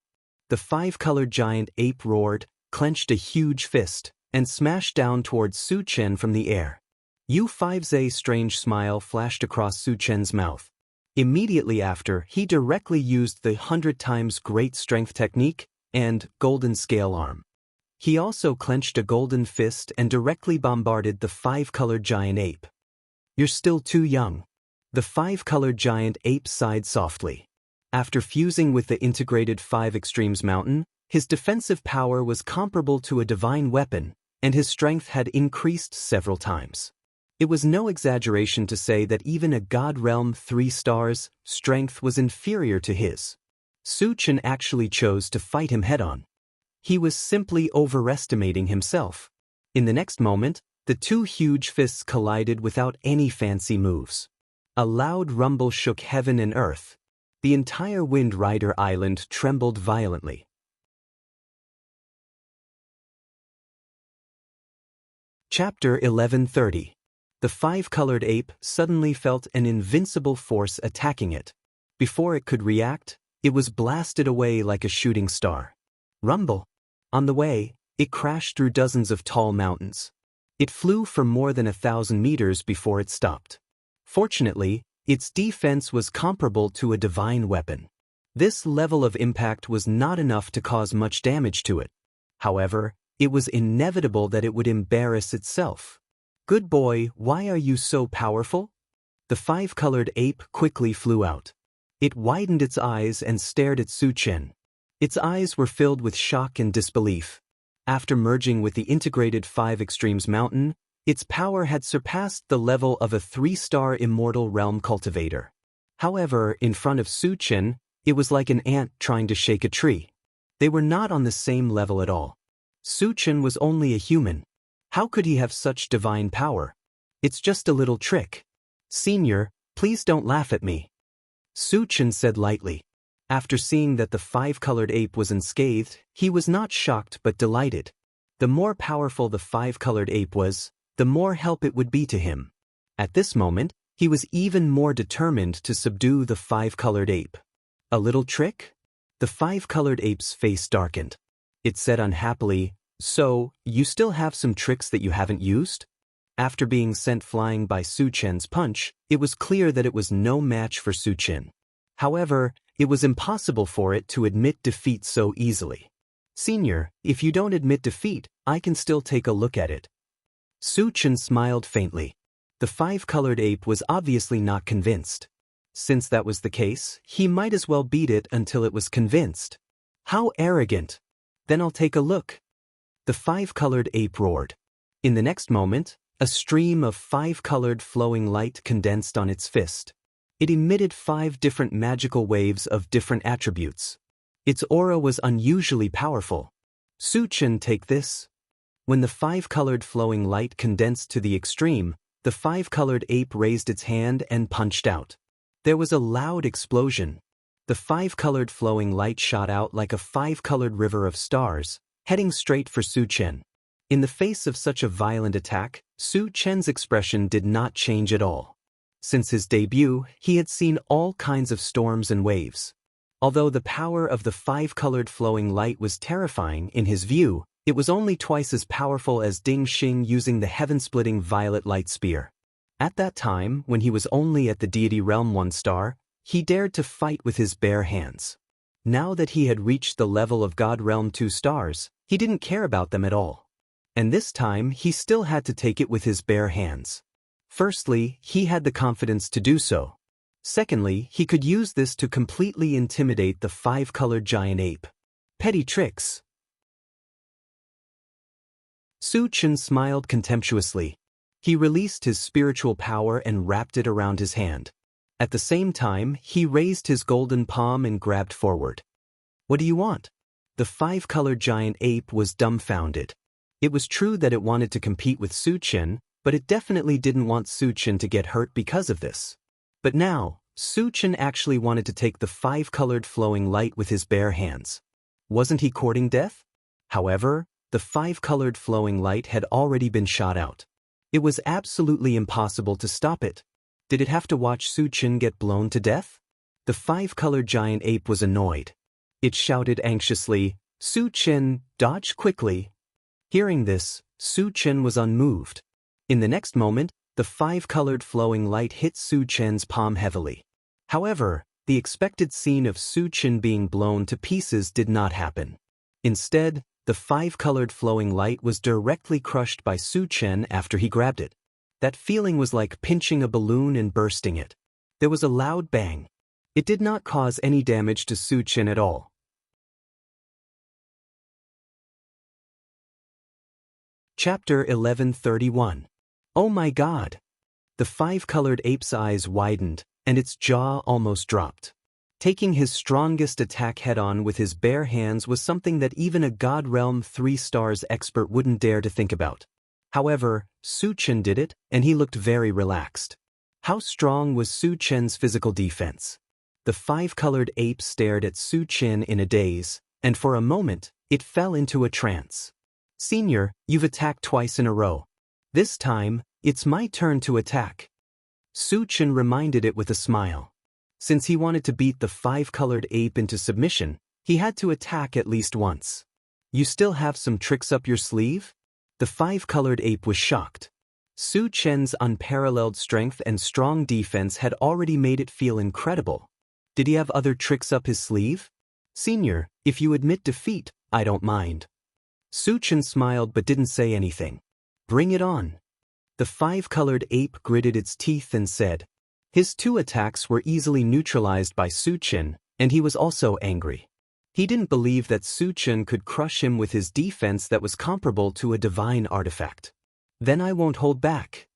The 5-colored giant ape roared, clenched a huge fist, and smashed down towards Su Chen from the air. U5's strange smile flashed across Su Chen's mouth. Immediately after, he directly used the 100 times great strength technique and golden scale arm. He also clenched a golden fist and directly bombarded the 5-colored giant ape. "You're still too young." The 5-colored giant ape sighed softly. After fusing with the integrated 5 Extremes Mountain, his defensive power was comparable to a divine weapon, and his strength had increased several times. It was no exaggeration to say that even a God Realm 3 stars strength was inferior to his. Su Chen actually chose to fight him head-on. He was simply overestimating himself. In the next moment, the two huge fists collided without any fancy moves. A loud rumble shook heaven and earth. The entire Wind Rider Island trembled violently. Chapter 1130. The 5-colored ape suddenly felt an invincible force attacking it. Before it could react, it was blasted away like a shooting star. Rumble. On the way, it crashed through dozens of tall mountains. It flew for more than 1,000 meters before it stopped. Fortunately, its defense was comparable to a divine weapon. This level of impact was not enough to cause much damage to it. However, it was inevitable that it would embarrass itself. "Good boy, why are you so powerful?" The 5-colored ape quickly flew out. It widened its eyes and stared at Su Chen. Its eyes were filled with shock and disbelief. After merging with the integrated 5 Extremes Mountain, its power had surpassed the level of a 3-star Immortal realm cultivator. However, in front of Su Chen, it was like an ant trying to shake a tree. They were not on the same level at all. Su Chen was only a human. How could he have such divine power? "It's just a little trick. Senior, please don't laugh at me," Su Chen said lightly. After seeing that the 5-colored ape was unscathed, he was not shocked but delighted. The more powerful the 5-colored ape was, the more help it would be to him. At this moment, he was even more determined to subdue the 5-colored ape. "A little trick?" The 5-colored ape's face darkened. It said unhappily, "So, you still have some tricks that you haven't used?" After being sent flying by Su Chen's punch, it was clear that it was no match for Su Chen. However, it was impossible for it to admit defeat so easily. "Senior, if you don't admit defeat, I can still take a look at it." Su Chen smiled faintly. The 5-colored ape was obviously not convinced. Since that was the case, he might as well beat it until it was convinced. "How arrogant! Then I'll take a look." The 5-colored ape roared. In the next moment, a stream of 5-colored flowing light condensed on its fist. It emitted 5 different magical waves of different attributes. Its aura was unusually powerful. "Su Chen, take this." When the 5-colored flowing light condensed to the extreme, the 5-colored ape raised its hand and punched out. There was a loud explosion. The 5-colored flowing light shot out like a 5-colored river of stars, heading straight for Su Chen. In the face of such a violent attack, Su Chen's expression did not change at all. Since his debut, he had seen all kinds of storms and waves. Although the power of the five-colored flowing light was terrifying in his view, it was only twice as powerful as Ding Xing using the heaven-splitting violet light spear. At that time, when he was only at the deity realm 1 star, he dared to fight with his bare hands. Now that he had reached the level of God realm 2 stars, he didn't care about them at all. And this time he still had to take it with his bare hands. Firstly, he had the confidence to do so. Secondly, he could use this to completely intimidate the five-colored giant ape. Petty tricks. Su Chen smiled contemptuously. He released his spiritual power and wrapped it around his hand. At the same time, he raised his golden palm and grabbed forward. What do you want? The five-colored giant ape was dumbfounded. It was true that it wanted to compete with Su Chen, but it definitely didn't want Su Chen to get hurt because of this. But now, Su Chen actually wanted to take the five-colored flowing light with his bare hands. Wasn't he courting death? However, the five-colored flowing light had already been shot out. It was absolutely impossible to stop it. Did it have to watch Su Chen get blown to death? The five-colored giant ape was annoyed. It shouted anxiously, "Su Chen, dodge quickly." Hearing this, Su Chen was unmoved. In the next moment, the five-colored flowing light hit Su Chen's palm heavily. However, the expected scene of Su Chen being blown to pieces did not happen. Instead, the five-colored flowing light was directly crushed by Su Chen after he grabbed it. That feeling was like pinching a balloon and bursting it. There was a loud bang. It did not cause any damage to Su Chen at all. Chapter 1131. Oh my God! The five-colored ape's eyes widened, and its jaw almost dropped. Taking his strongest attack head-on with his bare hands was something that even a God Realm 3 stars expert wouldn't dare to think about. However, Su Chen did it, and he looked very relaxed. How strong was Su Chen's physical defense? The five-colored ape stared at Su Chen in a daze, and for a moment, it fell into a trance. "Senior, you've attacked twice in a row. This time, it's my turn to attack." Su Chen reminded it with a smile. Since he wanted to beat the five-colored ape into submission, he had to attack at least once. "You still have some tricks up your sleeve?" The five-colored ape was shocked. Su Chen's unparalleled strength and strong defense had already made it feel incredible. Did he have other tricks up his sleeve? "Senior, if you admit defeat, I don't mind." Su Chen smiled but didn't say anything. "Bring it on." The five-colored ape gritted its teeth and said. His two attacks were easily neutralized by Su Chen, and he was also angry. He didn't believe that Su Chen could crush him with his defense that was comparable to a divine artifact. "Then I won't hold back."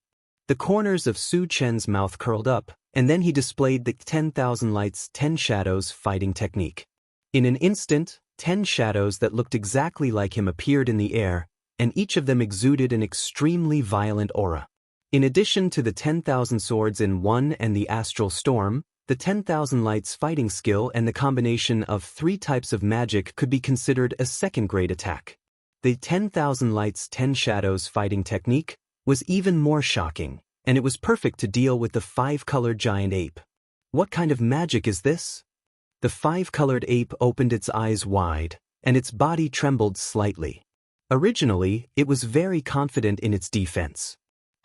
The corners of Su Chen's mouth curled up, and then he displayed the 10,000 lights 10 shadows fighting technique. In an instant, 10 shadows that looked exactly like him appeared in the air, and each of them exuded an extremely violent aura. In addition to the 10,000 swords in one and the astral storm, the 10,000 lights fighting skill and the combination of 3 types of magic could be considered a second-grade attack. The 10,000 lights 10 shadows fighting technique was even more shocking, and it was perfect to deal with the five-colored giant ape. What kind of magic is this? The five-colored ape opened its eyes wide, and its body trembled slightly. Originally, it was very confident in its defense.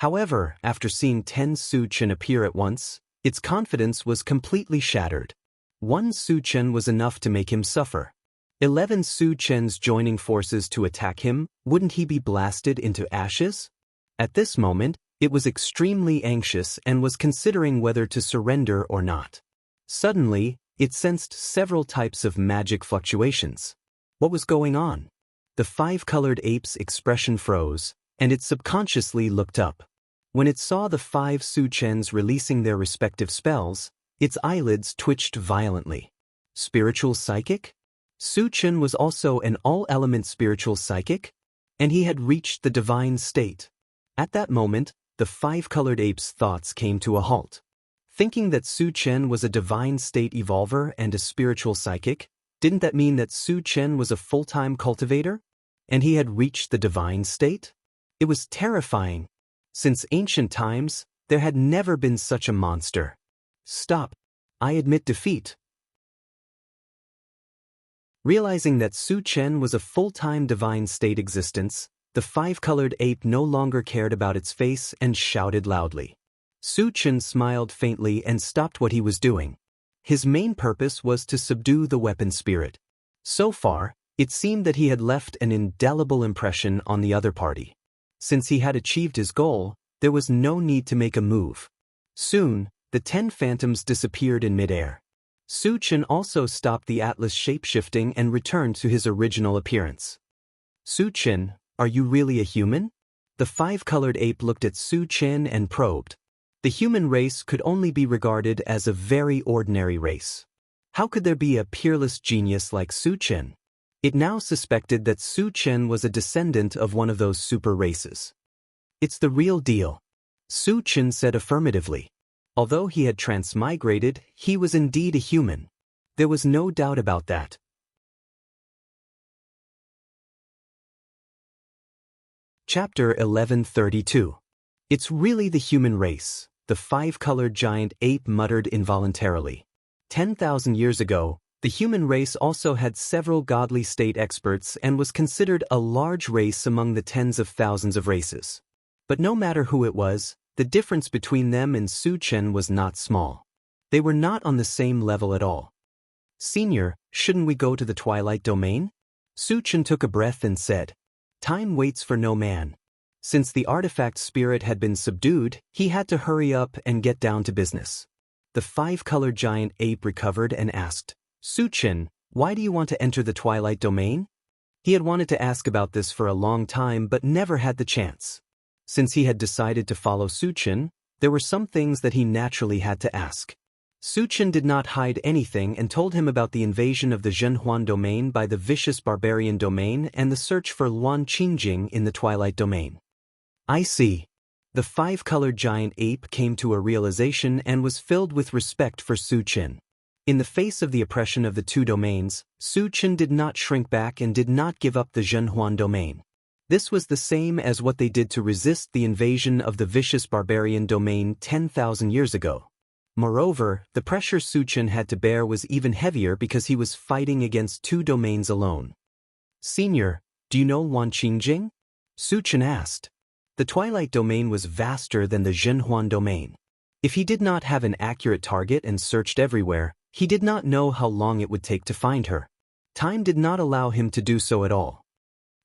However, after seeing 10 Su Chen appear at once, its confidence was completely shattered. 1 Su Chen was enough to make him suffer. 11 Su Chens joining forces to attack him, wouldn't he be blasted into ashes? At this moment, it was extremely anxious and was considering whether to surrender or not. Suddenly, it sensed several types of magic fluctuations. What was going on? The five-colored ape's expression froze, and it subconsciously looked up. When it saw the 5 Su Chens releasing their respective spells, its eyelids twitched violently. Spiritual psychic? Su Chen was also an all-element spiritual psychic, and he had reached the divine state. At that moment, the five-colored ape's thoughts came to a halt. Thinking that Su Chen was a divine state evolver and a spiritual psychic, didn't that mean that Su Chen was a full-time cultivator? And he had reached the divine state? It was terrifying. Since ancient times, There had never been such a monster. Stop. I admit defeat. Realizing that Su Chen was a full-time divine state existence, the five-colored ape no longer cared about its face and shouted loudly. Su Chen smiled faintly and stopped what he was doing. His main purpose was to subdue the weapon spirit. So far, it seemed that he had left an indelible impression on the other party. Since he had achieved his goal, there was no need to make a move. Soon, the 10 phantoms disappeared in midair. Su Chen also stopped the atlas shape-shifting and returned to his original appearance. Su Chen, are you really a human? The five-colored ape looked at Su Chen and probed. The human race could only be regarded as a very ordinary race. How could there be a peerless genius like Su Chen? It now suspected that Su Chen was a descendant of one of those super races. It's the real deal. Su Chen said affirmatively. Although he had transmigrated, he was indeed a human. There was no doubt about that. Chapter 1132. It's really the human race, the five-colored giant ape muttered involuntarily. 10,000 years ago, the human race also had several godly state experts and was considered a large race among the tens of thousands of races. But no matter who it was, the difference between them and Su Chen was not small. They were not on the same level at all. Senior, shouldn't we go to the Twilight Domain? Su Chen took a breath and said. Time waits for no man. Since the artifact spirit had been subdued, he had to hurry up and get down to business. The five-colored giant ape recovered and asked, Su Chen, why do you want to enter the Twilight Domain? He had wanted to ask about this for a long time but never had the chance. Since he had decided to follow Su Chen, there were some things that he naturally had to ask. Su Chen did not hide anything and told him about the invasion of the Zhenhuan domain by the vicious barbarian domain and the search for Luan Qingjing in the Twilight Domain. I see. The five-colored giant ape came to a realization and was filled with respect for Su Chen. In the face of the oppression of the two domains, Su Chen did not shrink back and did not give up the Zhenhuan domain. This was the same as what they did to resist the invasion of the vicious barbarian domain 10,000 years ago. Moreover, the pressure Su Chen had to bear was even heavier because he was fighting against two domains alone. Senior, do you know Luan Qingjing? Su Chen asked. The Twilight Domain was vaster than the Zhenhuan domain. If he did not have an accurate target and searched everywhere, he did not know how long it would take to find her. Time did not allow him to do so at all.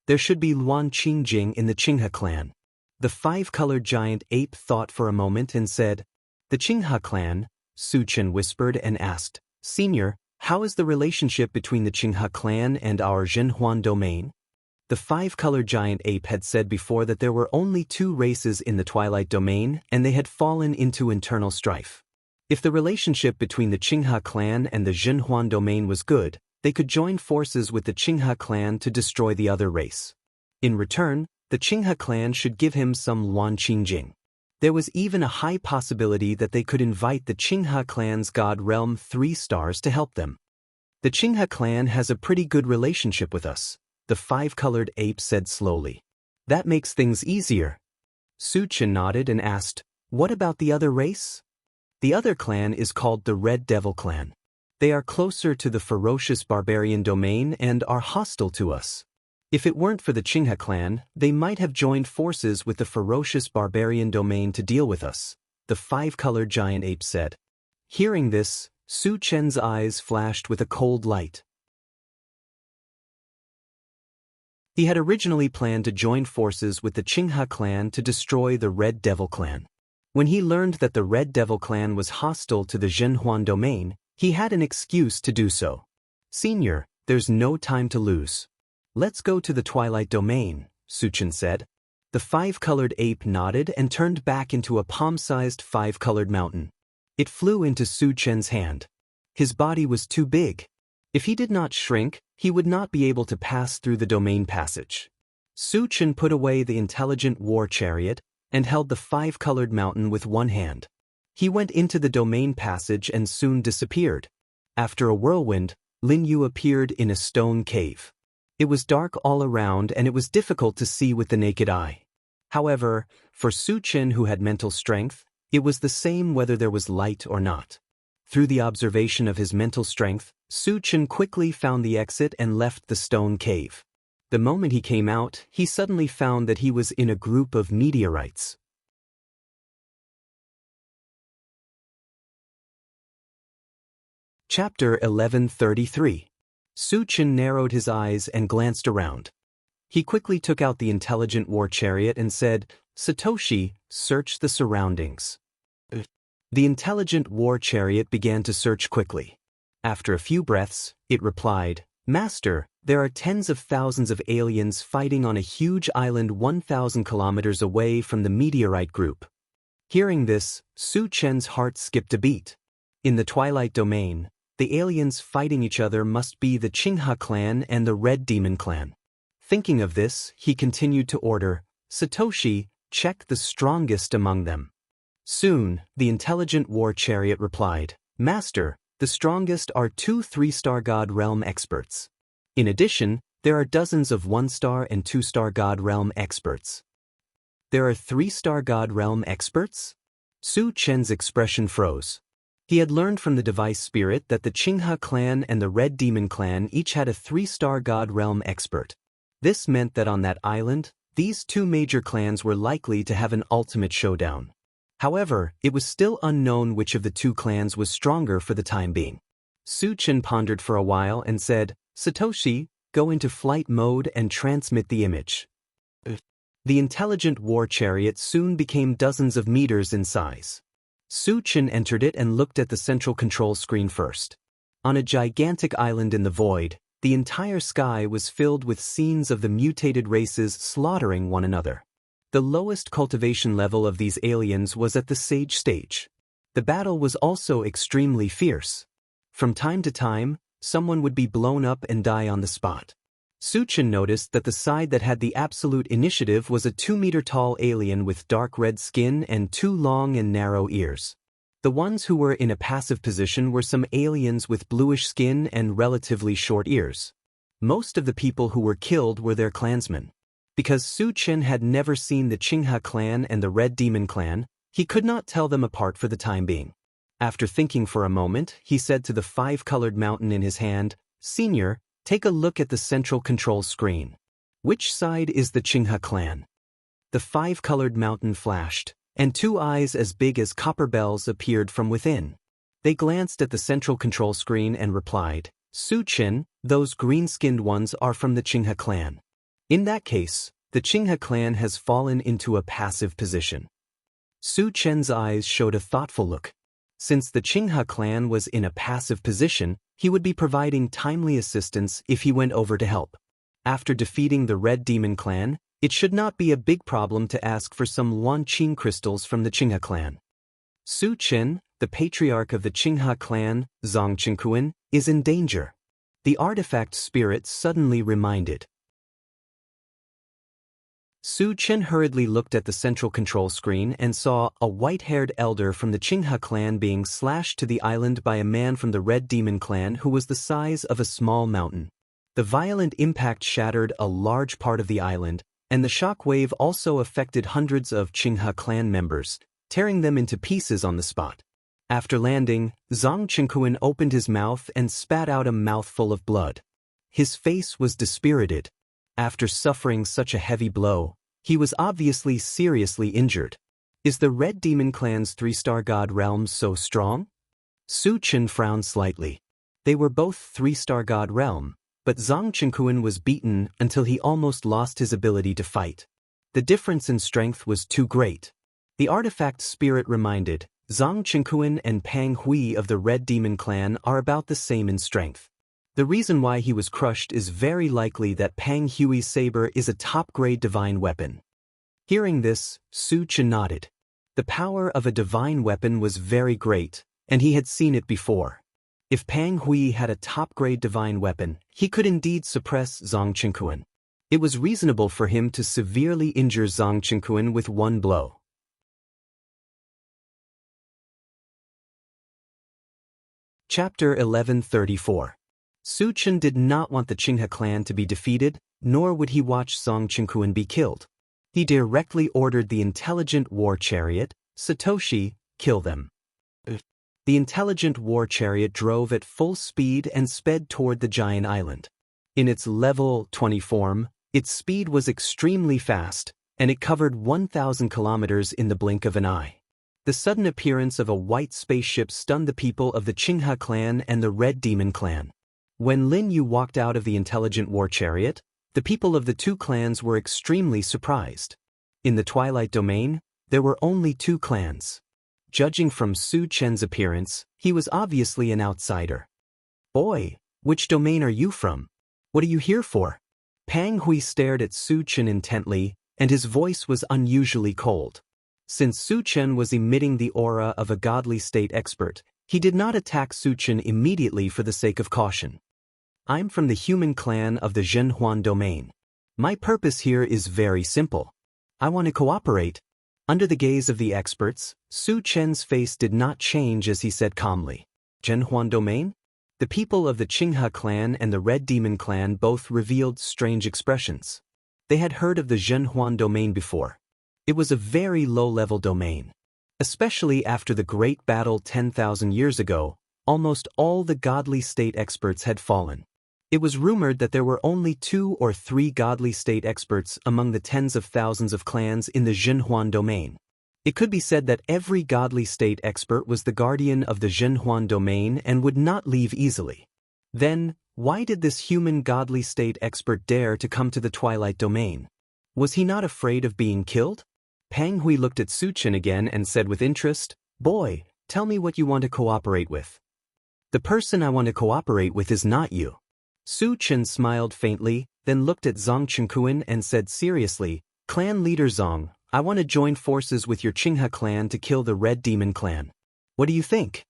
There should be Luan Qingjing in the Qinghe clan. The five-colored giant ape thought for a moment and said, The Qinghe clan, Su Chen whispered and asked, Senior, how is the relationship between the Qinghe clan and our Zhenhuan domain? The five-colored giant ape had said before that there were only two races in the Twilight Domain and they had fallen into internal strife. If the relationship between the Qinghe clan and the Zhenhuan domain was good, they could join forces with the Qinghe clan to destroy the other race. In return, the Qinghe clan should give him some Luan Qingjing. There was even a high possibility that they could invite the Qinghe clan's god realm 3 stars to help them. The Qinghe clan has a pretty good relationship with us, the five-colored ape said slowly. That makes things easier. Su Chen nodded and asked, What about the other race? The other clan is called the Red Devil clan. They are closer to the ferocious barbarian domain and are hostile to us. If it weren't for the Qinghe clan, they might have joined forces with the ferocious barbarian domain to deal with us, the five-colored giant ape said. Hearing this, Su Chen's eyes flashed with a cold light. He had originally planned to join forces with the Qinghe clan to destroy the Red Devil clan. When he learned that the Red Devil clan was hostile to the Zhenhuan domain, he had an excuse to do so. Senior, there's no time to lose. Let's go to the Twilight Domain, Su Chen said. The five-colored ape nodded and turned back into a palm-sized five-colored mountain. It flew into Su Chen's hand. His body was too big. If he did not shrink, he would not be able to pass through the domain passage. Su Chen put away the intelligent war chariot and held the five-colored mountain with one hand. He went into the domain passage and soon disappeared. After a whirlwind, Lin Yu appeared in a stone cave. It was dark all around and it was difficult to see with the naked eye. However, for Su Chen who had mental strength, It was the same whether there was light or not. Through the observation of his mental strength, Su Chen quickly found the exit and left the stone cave. The moment he came out, he suddenly found that he was in a group of meteorites. Chapter 1133. Su Chen narrowed his eyes and glanced around. He quickly took out the intelligent war chariot and said, "Satoshi, search the surroundings." The intelligent war chariot began to search quickly. After a few breaths, it replied, "Master, there are tens of thousands of aliens fighting on a huge island 1,000 kilometers away from the meteorite group." Hearing this, Su Chen's heart skipped a beat. In the Twilight Domain, the aliens fighting each other must be the Qinghe clan and the Red Demon clan. Thinking of this, he continued to order, "Satoshi, check the strongest among them." Soon, the intelligent war chariot replied, "Master, the strongest are 2 3-star God Realm experts. In addition, there are dozens of 1-star and 2-star God Realm experts." "There are 3-star God Realm experts?" Su Chen's expression froze. He had learned from the device spirit that the Qinghe clan and the Red Demon clan each had a 3-star God Realm expert. This meant that on that island, these 2 major clans were likely to have an ultimate showdown. However, it was still unknown which of the 2 clans was stronger for the time being. Su Chen pondered for a while and said, "Satoshi, go into flight mode and transmit the image." The intelligent war chariot soon became dozens of meters in size. Su Chen entered it and looked at the central control screen first. On a gigantic island in the void, the entire sky was filled with scenes of the mutated races slaughtering one another. The lowest cultivation level of these aliens was at the Sage stage. The battle was also extremely fierce. From time to time, someone would be blown up and die on the spot. Su Chen noticed that the side that had the absolute initiative was a 2-meter-tall alien with dark red skin and 2 long and narrow ears. The ones who were in a passive position were some aliens with bluish skin and relatively short ears. Most of the people who were killed were their clansmen. Because Su Chen had never seen the Qinghe clan and the Red Demon clan, he could not tell them apart for the time being. After thinking for a moment, he said to the 5-colored mountain in his hand, "Senior, take a look at the central control screen. Which side is the Qinghe clan?" The 5-colored mountain flashed, and 2 eyes as big as copper bells appeared from within. They glanced at the central control screen and replied, "Su Chen, those green-skinned ones are from the Qinghe clan. In that case, the Qinghe clan has fallen into a passive position." Su Chen's eyes showed a thoughtful look. Since the Qinghe clan was in a passive position, he would be providing timely assistance if he went over to help. After defeating the Red Demon clan, it should not be a big problem to ask for some Wanqing crystals from the Qinghe clan. Su Chen, the patriarch of the Qinghe clan, Zhang Qingquan, is in danger. The artifact spirit suddenly reminded. Su Chen hurriedly looked at the central control screen and saw a white-haired elder from the Qinghe clan being slashed to the island by a man from the Red Demon clan who was the size of a small mountain. The violent impact shattered a large part of the island, and the shock wave also affected hundreds of Qinghe clan members, tearing them into pieces on the spot. After landing, Zhang Qingquan opened his mouth and spat out a mouthful of blood. His face was dispirited. After suffering such a heavy blow, he was obviously seriously injured. Is the Red Demon clan's 3-star God Realm so strong? Su Chen frowned slightly. They were both 3-star God Realm, but Zhang Qingquan was beaten until he almost lost his ability to fight. The difference in strength was too great. The artifact spirit reminded, Zhang Qingquan and Pang Hui of the Red Demon clan are about the same in strength. The reason why he was crushed is very likely that Pang Hui's saber is a top-grade divine weapon. Hearing this, Su Chen nodded. The power of a divine weapon was very great, and he had seen it before. If Pang Hui had a top-grade divine weapon, he could indeed suppress Zhang Qingquan. It was reasonable for him to severely injure Zhang Qingquan with one blow. Chapter 1134. Su Chen did not want the Qinghe clan to be defeated, nor would he watch Zhang Qingquan be killed. He directly ordered the intelligent war chariot, "Satoshi, kill them. The intelligent war chariot drove at full speed and sped toward the giant island. In its level 20 form, its speed was extremely fast, and it covered 1,000 kilometers in the blink of an eye. The sudden appearance of a white spaceship stunned the people of the Qinghe clan and the Red Demon clan. When Lin Yu walked out of the intelligent war chariot, the people of the two clans were extremely surprised. In the Twilight Domain, there were only two clans. Judging from Su Chen's appearance, he was obviously an outsider. "Boy, which domain are you from? What are you here for?" Pang Hui stared at Su Chen intently, and his voice was unusually cold. Since Su Chen was emitting the aura of a godly state expert, he did not attack Su Chen immediately for the sake of caution. "I'm from the human clan of the Zhenhuan domain. My purpose here is very simple. I want to cooperate." Under the gaze of the experts, Su Chen's face did not change as he said calmly, "Zhenhuan domain?" The people of the Qinghe clan and the Red Demon clan both revealed strange expressions. They had heard of the Zhenhuan domain before. It was a very low-level domain. Especially after the great battle 10,000 years ago, almost all the godly state experts had fallen. It was rumored that there were only 2 or 3 godly state experts among the tens of thousands of clans in the Zhenhuan domain. It could be said that every godly state expert was the guardian of the Zhenhuan domain and would not leave easily. Then, why did this human godly state expert dare to come to the Twilight domain? Was he not afraid of being killed? Pang Hui looked at Su Chen again and said with interest, "Boy, tell me what you want to cooperate with." "The person I want to cooperate with is not you." Su Chen smiled faintly, then looked at Zhang Chengkuan and said seriously, "Clan leader Zhang, I want to join forces with your Qinghe clan to kill the Red Demon clan. What do you think?"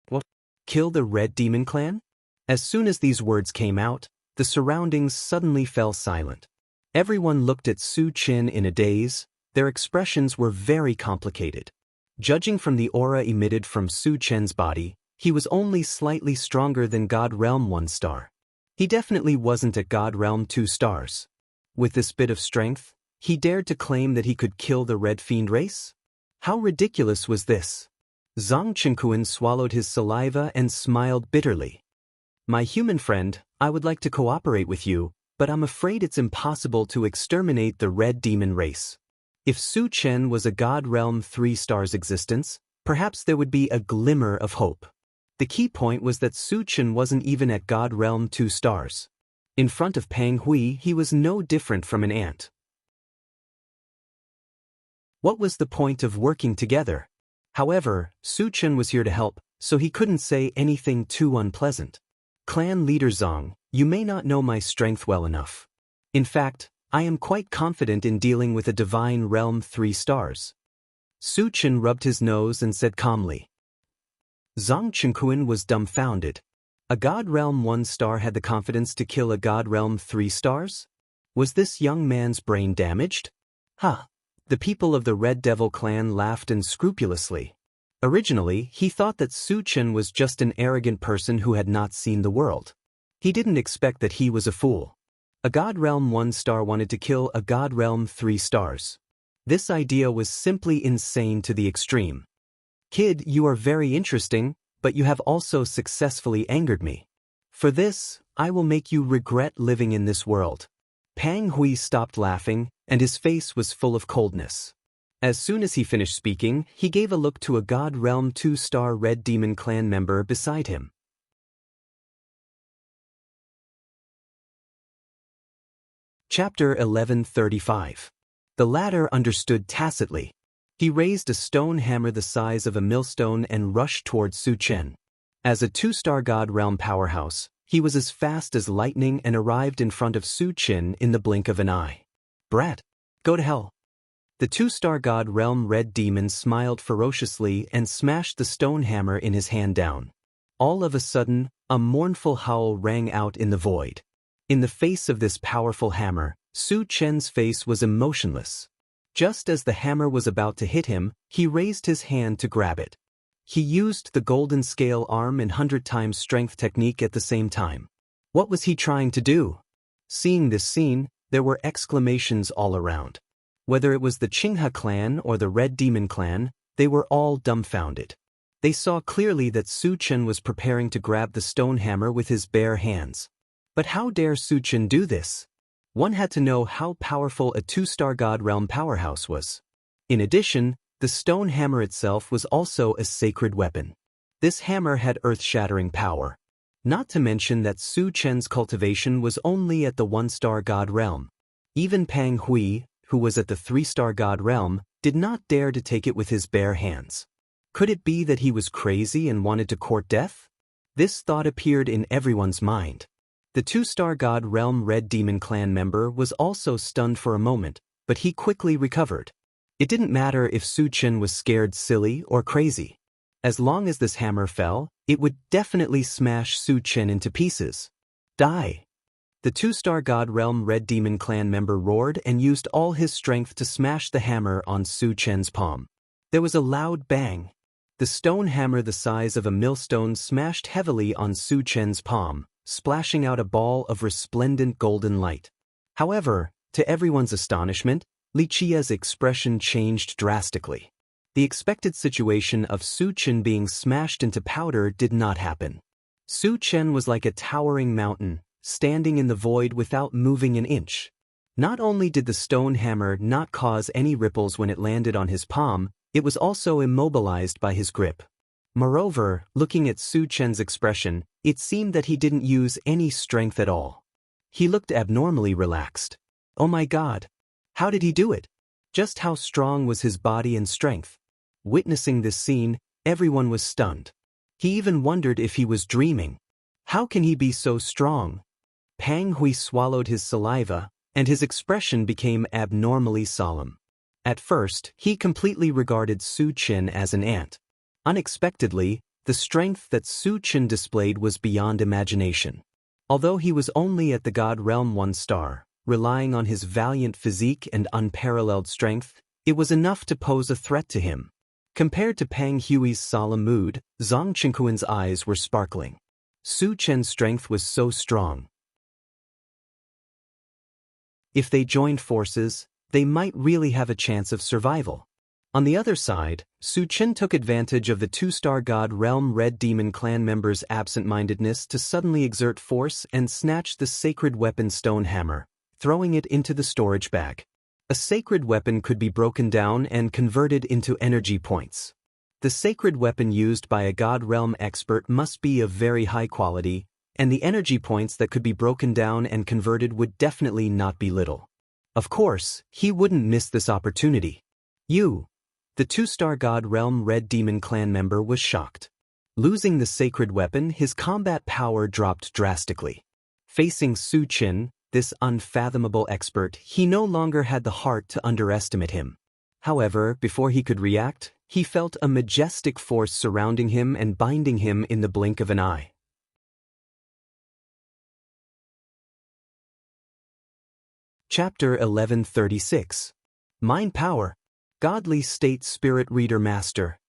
"What? Kill the Red Demon clan?" As soon as these words came out, the surroundings suddenly fell silent. Everyone looked at Su Chen in a daze. Their expressions were very complicated. Judging from the aura emitted from Su Chen's body, he was only slightly stronger than God Realm 1 star. He definitely wasn't at God Realm 2 stars. With this bit of strength, he dared to claim that he could kill the Red Fiend race? How ridiculous was this? Zhang Chengkuan swallowed his saliva and smiled bitterly. "My human friend, I would like to cooperate with you, but I'm afraid it's impossible to exterminate the Red Demon race." If Su Chen was a God Realm 3 stars existence, perhaps there would be a glimmer of hope. The key point was that Su Chen wasn't even at God Realm 2 stars. In front of Pang Hui, he was no different from an ant. What was the point of working together? However, Su Chen was here to help, so he couldn't say anything too unpleasant. "Clan leader Zhang, you may not know my strength well enough. In fact, I am quite confident in dealing with a Divine Realm 3 stars." Su Chen rubbed his nose and said calmly. Zhang Chengkuan was dumbfounded. A God Realm 1 star had the confidence to kill a God Realm 3 stars? Was this young man's brain damaged? "Huh." The people of the Red Devil clan laughed unscrupulously. Originally, he thought that Su Chen was just an arrogant person who had not seen the world. He didn't expect that he was a fool. A God Realm 1 star wanted to kill a God Realm 3 stars. This idea was simply insane to the extreme. "Kid, you are very interesting, but you have also successfully angered me. For this, I will make you regret living in this world." Pang Hui stopped laughing, and his face was full of coldness. As soon as he finished speaking, he gave a look to a God Realm 2 star Red Demon clan member beside him. Chapter 1135. The latter understood tacitly. He raised a stone hammer the size of a millstone and rushed towards Su Chen. As a 2-star God Realm powerhouse, he was as fast as lightning and arrived in front of Su Chen in the blink of an eye. "Brat, go to hell." The 2-star God Realm Red Demon smiled ferociously and smashed the stone hammer in his hand down. All of a sudden, a mournful howl rang out in the void. In the face of this powerful hammer, Su Chen's face was emotionless. Just as the hammer was about to hit him, he raised his hand to grab it. He used the golden scale arm and 100 times strength technique at the same time. What was he trying to do? Seeing this scene, there were exclamations all around. Whether it was the Qinghe clan or the Red Demon clan, They were all dumbfounded. They saw clearly that Su Chen was preparing to grab the stone hammer with his bare hands. But how dare Su Chen do this? One had to know how powerful a two-star God Realm powerhouse was. In addition, the stone hammer itself was also a sacred weapon. This hammer had earth-shattering power. Not to mention that Su Chen's cultivation was only at the one-star God Realm. Even Pang Hui, who was at the three-star God Realm, did not dare to take it with his bare hands. Could it be that he was crazy and wanted to court death? This thought appeared in everyone's mind. The two-star God Realm Red Demon Clan member was also stunned for a moment, but he quickly recovered. It didn't matter if Su Chen was scared silly or crazy. As long as this hammer fell, it would definitely smash Su Chen into pieces. Die! The two-star God Realm Red Demon Clan member roared and used all his strength to smash the hammer on Su Chen's palm. There was a loud bang. The stone hammer the size of a millstone smashed heavily on Su Chen's palm, splashing out a ball of resplendent golden light. However, to everyone's astonishment, Li Qia's expression changed drastically. The expected situation of Su Chen being smashed into powder did not happen. Su Chen was like a towering mountain, standing in the void without moving an inch. Not only did the stone hammer not cause any ripples when it landed on his palm, it was also immobilized by his grip. Moreover, looking at Su Chen's expression, it seemed that he didn't use any strength at all. He looked abnormally relaxed. Oh my God! How did he do it? Just how strong was his body and strength? Witnessing this scene, everyone was stunned. He even wondered if he was dreaming. How can he be so strong? Pang Hui swallowed his saliva, and his expression became abnormally solemn. At first, he completely regarded Su Chen as an ant. Unexpectedly, the strength that Su Chen displayed was beyond imagination. Although he was only at the God Realm 1-star, relying on his valiant physique and unparalleled strength, it was enough to pose a threat to him. Compared to Pang Hui's solemn mood, Zhang Qingquan's eyes were sparkling. Su Chen's strength was so strong. If they joined forces, they might really have a chance of survival. On the other side, Su Chen took advantage of the two-star God Realm Red Demon Clan members' absent-mindedness to suddenly exert force and snatch the sacred weapon stone hammer, throwing it into the storage bag. A sacred weapon could be broken down and converted into energy points. The sacred weapon used by a God Realm expert must be of very high quality, and the energy points that could be broken down and converted would definitely not be little. Of course, he wouldn't miss this opportunity. The two-star God Realm Red Demon Clan member was shocked. Losing the sacred weapon, his combat power dropped drastically. Facing Su Chen, this unfathomable expert, he no longer had the heart to underestimate him. However, before he could react, he felt a majestic force surrounding him and binding him in the blink of an eye. Chapter 1136. Mind Power. Godly State Spirit Reader Master.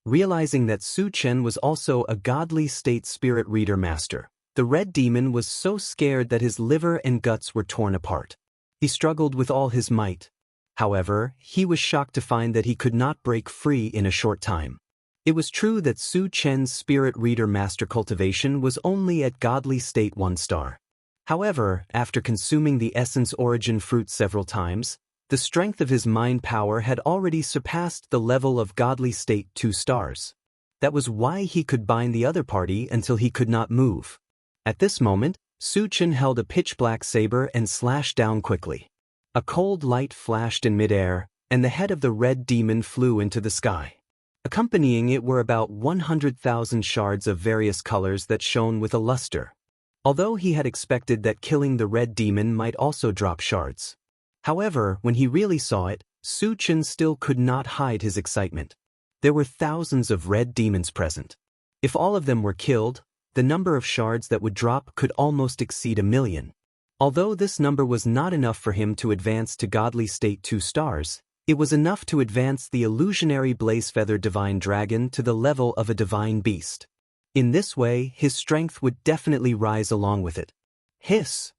Realizing that Su Chen was also a Godly State Spirit Reader Master, the Red Demon was so scared that his liver and guts were torn apart. He struggled with all his might. However, he was shocked to find that he could not break free in a short time. It was true that Su Chen's Spirit Reader Master cultivation was only at Godly State 1-star. However, after consuming the Essence Origin fruit several times, the strength of his mind power had already surpassed the level of Godly State 2 stars. That was why he could bind the other party until he could not move. At this moment, Su Chen held a pitch-black saber and slashed down quickly. A cold light flashed in midair, and the head of the Red Demon flew into the sky. Accompanying it were about 100,000 shards of various colors that shone with a luster. Although he had expected that killing the Red Demon might also drop shards. However, when he really saw it, Su Chen still could not hide his excitement. There were thousands of Red Demons present. If all of them were killed, the number of shards that would drop could almost exceed 1,000,000. Although this number was not enough for him to advance to Godly State 2 stars, it was enough to advance the illusionary Blazefeather Divine Dragon to the level of a divine beast. In this way, his strength would definitely rise along with it. Hiss!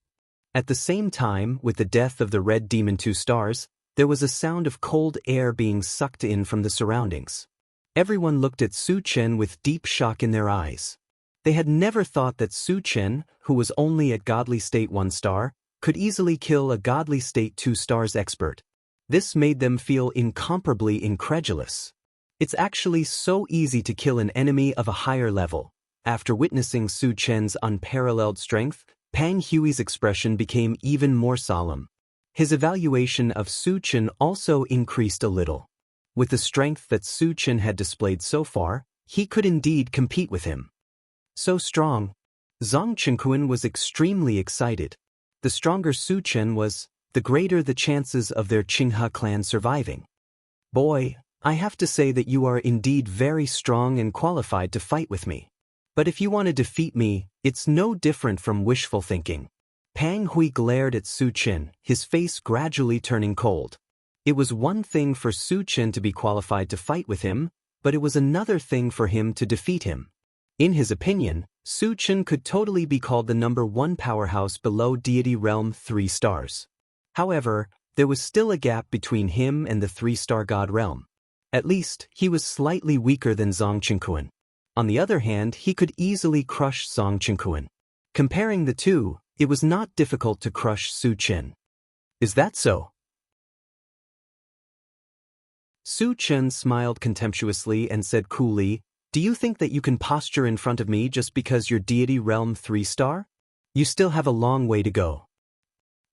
At the same time, with the death of the Red Demon 2 stars, There was a sound of cold air being sucked in from the surroundings. Everyone looked at Su Chen with deep shock in their eyes. They had never thought that Su Chen, who was only at Godly State 1 star, could easily kill a Godly State 2 stars expert. This made them feel incomparably incredulous. It's actually so easy to kill an enemy of a higher level. After witnessing Su Chen's unparalleled strength, Pang Hui's expression became even more solemn. His evaluation of Su Chen also increased a little. With the strength that Su Chen had displayed so far, he could indeed compete with him. So strong. Zhang Qingquan was extremely excited. The stronger Su Chen was, the greater the chances of their Qinghe clan surviving. Boy, I have to say that you are indeed very strong and qualified to fight with me. But if you want to defeat me, it's no different from wishful thinking. Pang Hui glared at Su Chen, his face gradually turning cold. It was one thing for Su Chen to be qualified to fight with him, but it was another thing for him to defeat him. In his opinion, Su Chen could totally be called the #1 powerhouse below Deity Realm 3 stars. However, there was still a gap between him and the 3-star God Realm. At least, he was slightly weaker than Zhang Qingquan. On the other hand, he could easily crush Zhang Qingquan. Comparing the two, it was not difficult to crush Su Chen. Is that so? Su Chen smiled contemptuously and said coolly, "Do you think that you can posture in front of me just because you're Deity Realm 3 star? You still have a long way to go.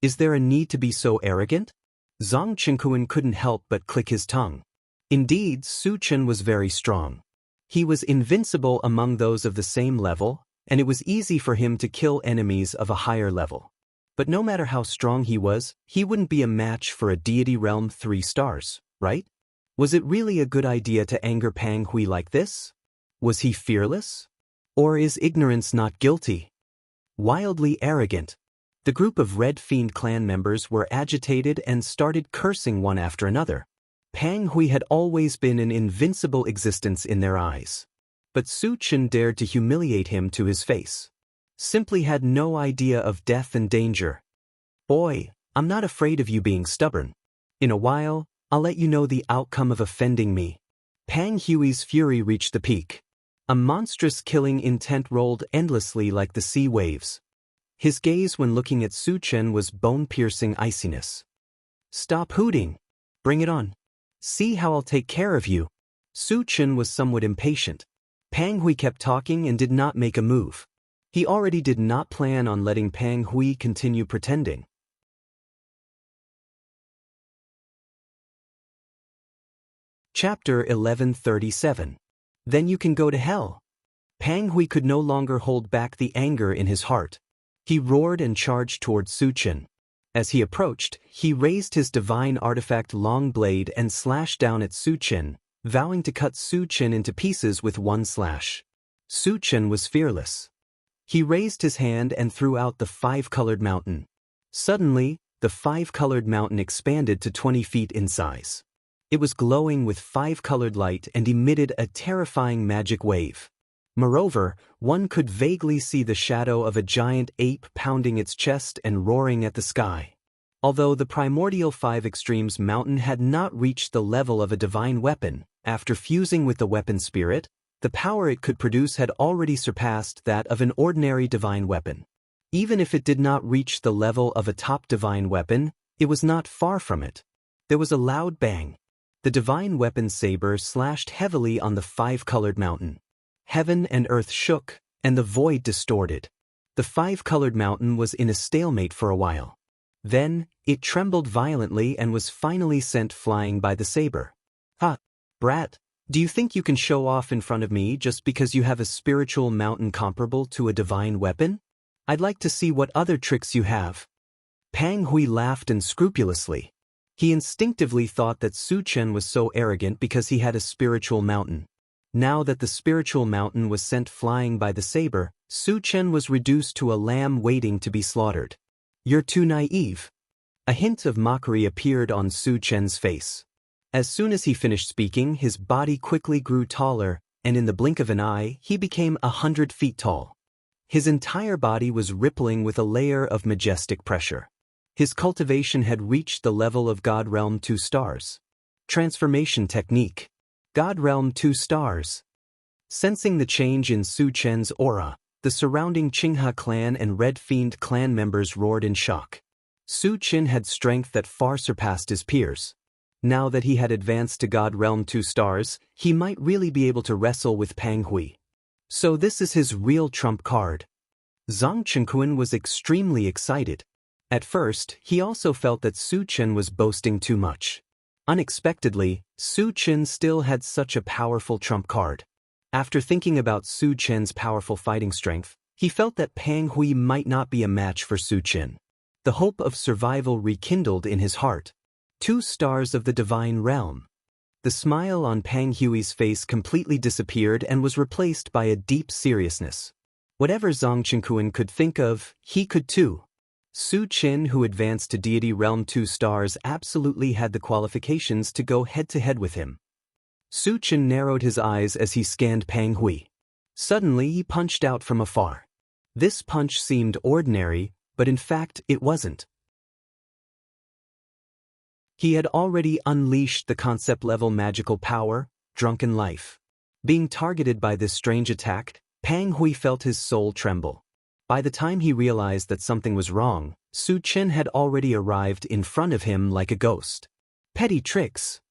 Is there a need to be so arrogant?" Zhang Qingquan couldn't help but click his tongue. Indeed, Su Chen was very strong. He was invincible among those of the same level, and it was easy for him to kill enemies of a higher level. But no matter how strong he was, he wouldn't be a match for a Deity Realm 3 stars, right? Was it really a good idea to anger Pang Hui like this? Was he fearless? Or is ignorance not guilty? Wildly arrogant. The group of Red Fiend clan members were agitated and started cursing one after another. Pang Hui had always been an invincible existence in their eyes. But Su Chen dared to humiliate him to his face. Simply had no idea of death and danger. "Boy, I'm not afraid of you being stubborn. In a while, I'll let you know the outcome of offending me." Pang Hui's fury reached the peak. A monstrous killing intent rolled endlessly like the sea waves. His gaze when looking at Su Chen was bone-piercing iciness. "Stop hooting. Bring it on. See how I'll take care of you." Su Chen was somewhat impatient. Pang Hui kept talking and did not make a move. He already did not plan on letting Pang Hui continue pretending. Chapter 1137. Then you can go to hell. Pang Hui could no longer hold back the anger in his heart. He roared and charged toward Su Chen. As he approached, he raised his divine artifact long blade and slashed down at Su Chen, vowing to cut Su Chen into pieces with one slash. Su Chen was fearless. He raised his hand and threw out the 5-colored mountain. Suddenly, the 5-colored mountain expanded to 20 feet in size. It was glowing with 5-colored light and emitted a terrifying magic wave. Moreover, one could vaguely see the shadow of a giant ape pounding its chest and roaring at the sky. Although the primordial 5 Extremes mountain had not reached the level of a divine weapon, after fusing with the weapon spirit, the power it could produce had already surpassed that of an ordinary divine weapon. Even if it did not reach the level of a top divine weapon, it was not far from it. There was a loud bang. The divine weapon saber slashed heavily on the 5-colored mountain. Heaven and earth shook, and the void distorted. The 5-colored mountain was in a stalemate for a while. Then, it trembled violently and was finally sent flying by the saber. "Ha, brat, do you think you can show off in front of me just because you have a spiritual mountain comparable to a divine weapon? I'd like to see what other tricks you have." Pang Hui laughed unscrupulously. He instinctively thought that Su Chen was so arrogant because he had a spiritual mountain. Now that the spiritual mountain was sent flying by the saber, Su Chen was reduced to a lamb waiting to be slaughtered. "You're too naive." A hint of mockery appeared on Su Chen's face. As soon as he finished speaking, his body quickly grew taller, and in the blink of an eye, he became 100 feet tall. His entire body was rippling with a layer of majestic pressure. His cultivation had reached the level of God Realm 2 stars. Transformation technique. God Realm 2 stars. Sensing the change in Su Chen's aura, the surrounding Qinghe clan and Red Fiend clan members roared in shock. Su Chen had strength that far surpassed his peers. Now that he had advanced to God Realm 2 stars, he might really be able to wrestle with Pang Hui. So this is his real trump card. Zhang Chenkuan was extremely excited. At first, he also felt that Su Chen was boasting too much. Unexpectedly, Su Chen still had such a powerful trump card. After thinking about Su Chen's powerful fighting strength, he felt that Pang Hui might not be a match for Su Chen. The hope of survival rekindled in his heart. 2 stars of the divine realm. The smile on Pang Hui's face completely disappeared and was replaced by a deep seriousness. Whatever Zhang Chenkuan could think of, he could too. Su Chen, who advanced to Deity Realm 2 stars, absolutely had the qualifications to go head-to-head with him. Su Chen narrowed his eyes as he scanned Pang Hui. Suddenly he punched out from afar. This punch seemed ordinary, but in fact it wasn't. He had already unleashed the concept-level magical power, Drunken Life. Being targeted by this strange attack, Pang Hui felt his soul tremble. By the time he realized that something was wrong, Su Chen had already arrived in front of him like a ghost. Petty tricks.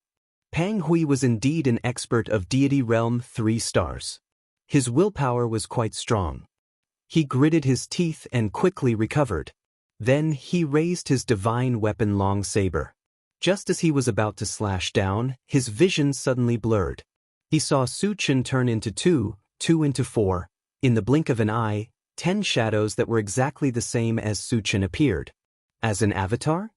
Pang Hui was indeed an expert of Deity Realm 3 stars. His willpower was quite strong. He gritted his teeth and quickly recovered. Then he raised his divine weapon long saber. Just as he was about to slash down, his vision suddenly blurred. He saw Su Chen turn into 2 into 4. In the blink of an eye, 10 shadows that were exactly the same as Su Chen appeared. As an avatar?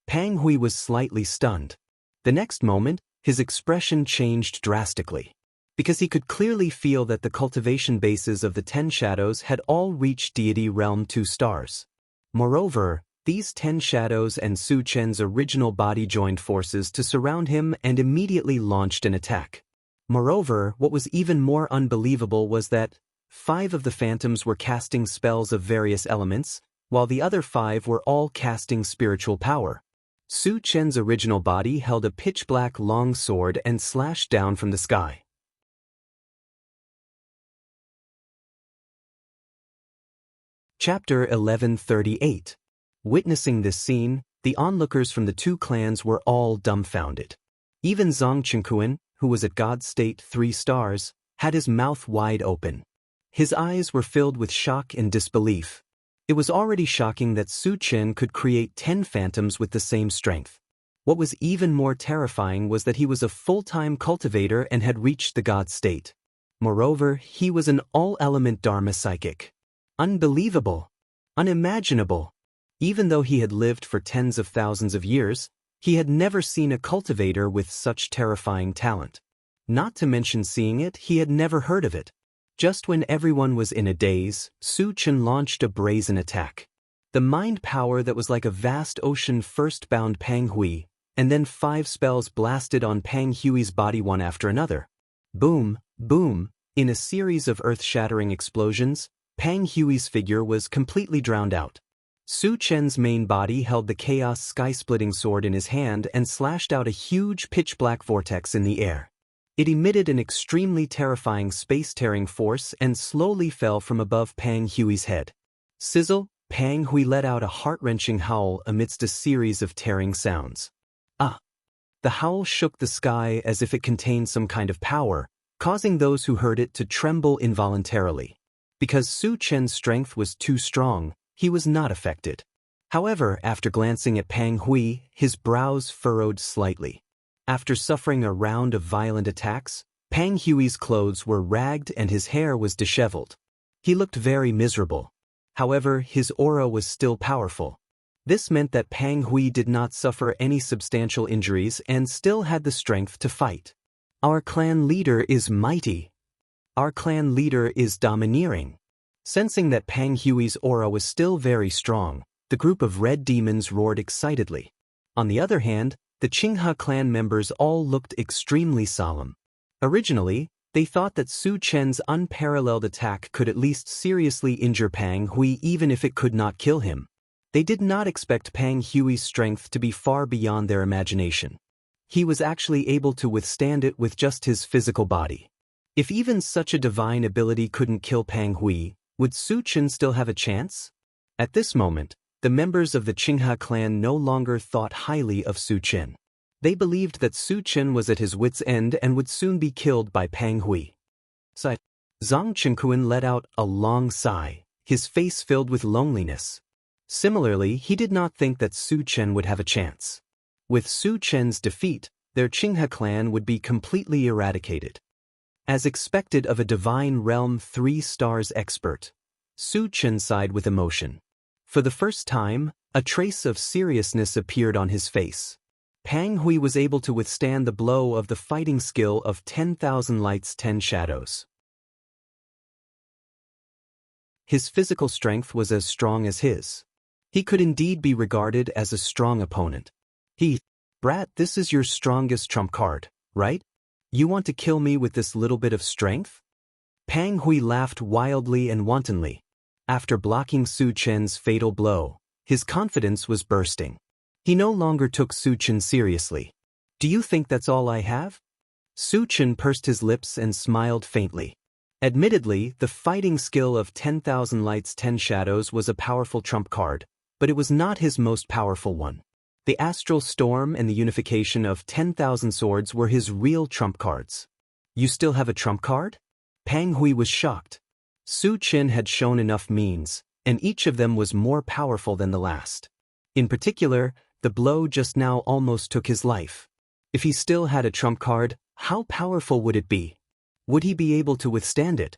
Pang Hui was slightly stunned. The next moment, his expression changed drastically. Because he could clearly feel that the cultivation bases of the 10 shadows had all reached Deity Realm 2 stars. Moreover, these 10 shadows and Su Chen's original body joined forces to surround him and immediately launched an attack. Moreover, what was even more unbelievable was that 5 of the phantoms were casting spells of various elements, while the other 5 were all casting spiritual power. Su Chen's original body held a pitch-black long sword and slashed down from the sky. Chapter 1138. Witnessing this scene, the onlookers from the 2 clans were all dumbfounded. Even Zhang Chenkuan, who was at God State 3 stars, had his mouth wide open. His eyes were filled with shock and disbelief. It was already shocking that Su Chen could create 10 phantoms with the same strength. What was even more terrifying was that he was a full-time cultivator and had reached the God State. Moreover, he was an all-element Dharma psychic. Unbelievable. Unimaginable. Even though he had lived for tens of thousands of years, he had never seen a cultivator with such terrifying talent. Not to mention seeing it, he had never heard of it. Just when everyone was in a daze, Su Chen launched a brazen attack. The mind power that was like a vast ocean first bound Pang Hui, and then 5 spells blasted on Pang Hui's body one after another. Boom, boom, in a series of earth-shattering explosions, Pang Hui's figure was completely drowned out. Su Chen's main body held the chaos sky-splitting sword in his hand and slashed out a huge pitch-black vortex in the air. It emitted an extremely terrifying space-tearing force and slowly fell from above Pang Hui's head. Sizzle, Pang Hui let out a heart-wrenching howl amidst a series of tearing sounds. Ah! The howl shook the sky as if it contained some kind of power, causing those who heard it to tremble involuntarily. Because Su Chen's strength was too strong, he was not affected. However, after glancing at Pang Hui, his brows furrowed slightly. After suffering a round of violent attacks, Pang Hui's clothes were ragged and his hair was disheveled. He looked very miserable. However, his aura was still powerful. This meant that Pang Hui did not suffer any substantial injuries and still had the strength to fight. Our clan leader is mighty. Our clan leader is domineering. Sensing that Pang Hui's aura was still very strong, the group of red demons roared excitedly. On the other hand, the Qinghe clan members all looked extremely solemn. Originally, they thought that Su Chen's unparalleled attack could at least seriously injure Pang Hui even if it could not kill him. They did not expect Pang Hui's strength to be far beyond their imagination. He was actually able to withstand it with just his physical body. If even such a divine ability couldn't kill Pang Hui, would Su Chen still have a chance? At this moment, the members of the Qinghe clan no longer thought highly of Su Chen. They believed that Su Chen was at his wit's end and would soon be killed by Pang Hui. Sigh. Zhang Chenkuan let out a long sigh, his face filled with loneliness. Similarly, he did not think that Su Chen would have a chance. With Su Chen's defeat, their Qinghe clan would be completely eradicated. As expected of a Divine Realm 3 stars expert, Su Chen sighed with emotion. For the first time, a trace of seriousness appeared on his face. Pang Hui was able to withstand the blow of the fighting skill of 10,000 lights 10 shadows. His physical strength was as strong as his. He could indeed be regarded as a strong opponent. Brat, this is your strongest trump card, right? You want to kill me with this little bit of strength? Pang Hui laughed wildly and wantonly. After blocking Su Chen's fatal blow, his confidence was bursting. He no longer took Su Chen seriously. Do you think that's all I have? Su Chen pursed his lips and smiled faintly. Admittedly, the fighting skill of 10,000 lights 10 shadows was a powerful trump card, but it was not his most powerful one. The astral storm and the unification of 10,000 swords were his real trump cards. You still have a trump card? Pang Hui was shocked. Su Chen had shown enough means, and each of them was more powerful than the last. In particular, the blow just now almost took his life. If he still had a trump card, how powerful would it be? Would he be able to withstand it?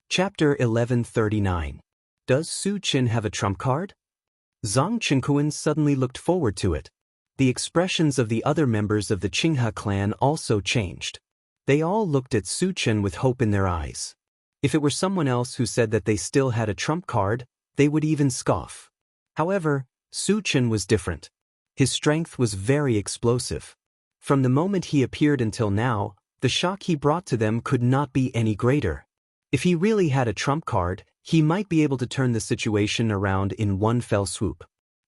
Chapter 1139. Does Su Chen have a trump card? Zhang Chenkuan suddenly looked forward to it. The expressions of the other members of the Qinghe clan also changed. They all looked at Su Chen with hope in their eyes. If it were someone else who said that they still had a trump card, they would even scoff. However, Su Chen was different. His strength was very explosive. From the moment he appeared until now, the shock he brought to them could not be any greater. If he really had a trump card, he might be able to turn the situation around in one fell swoop.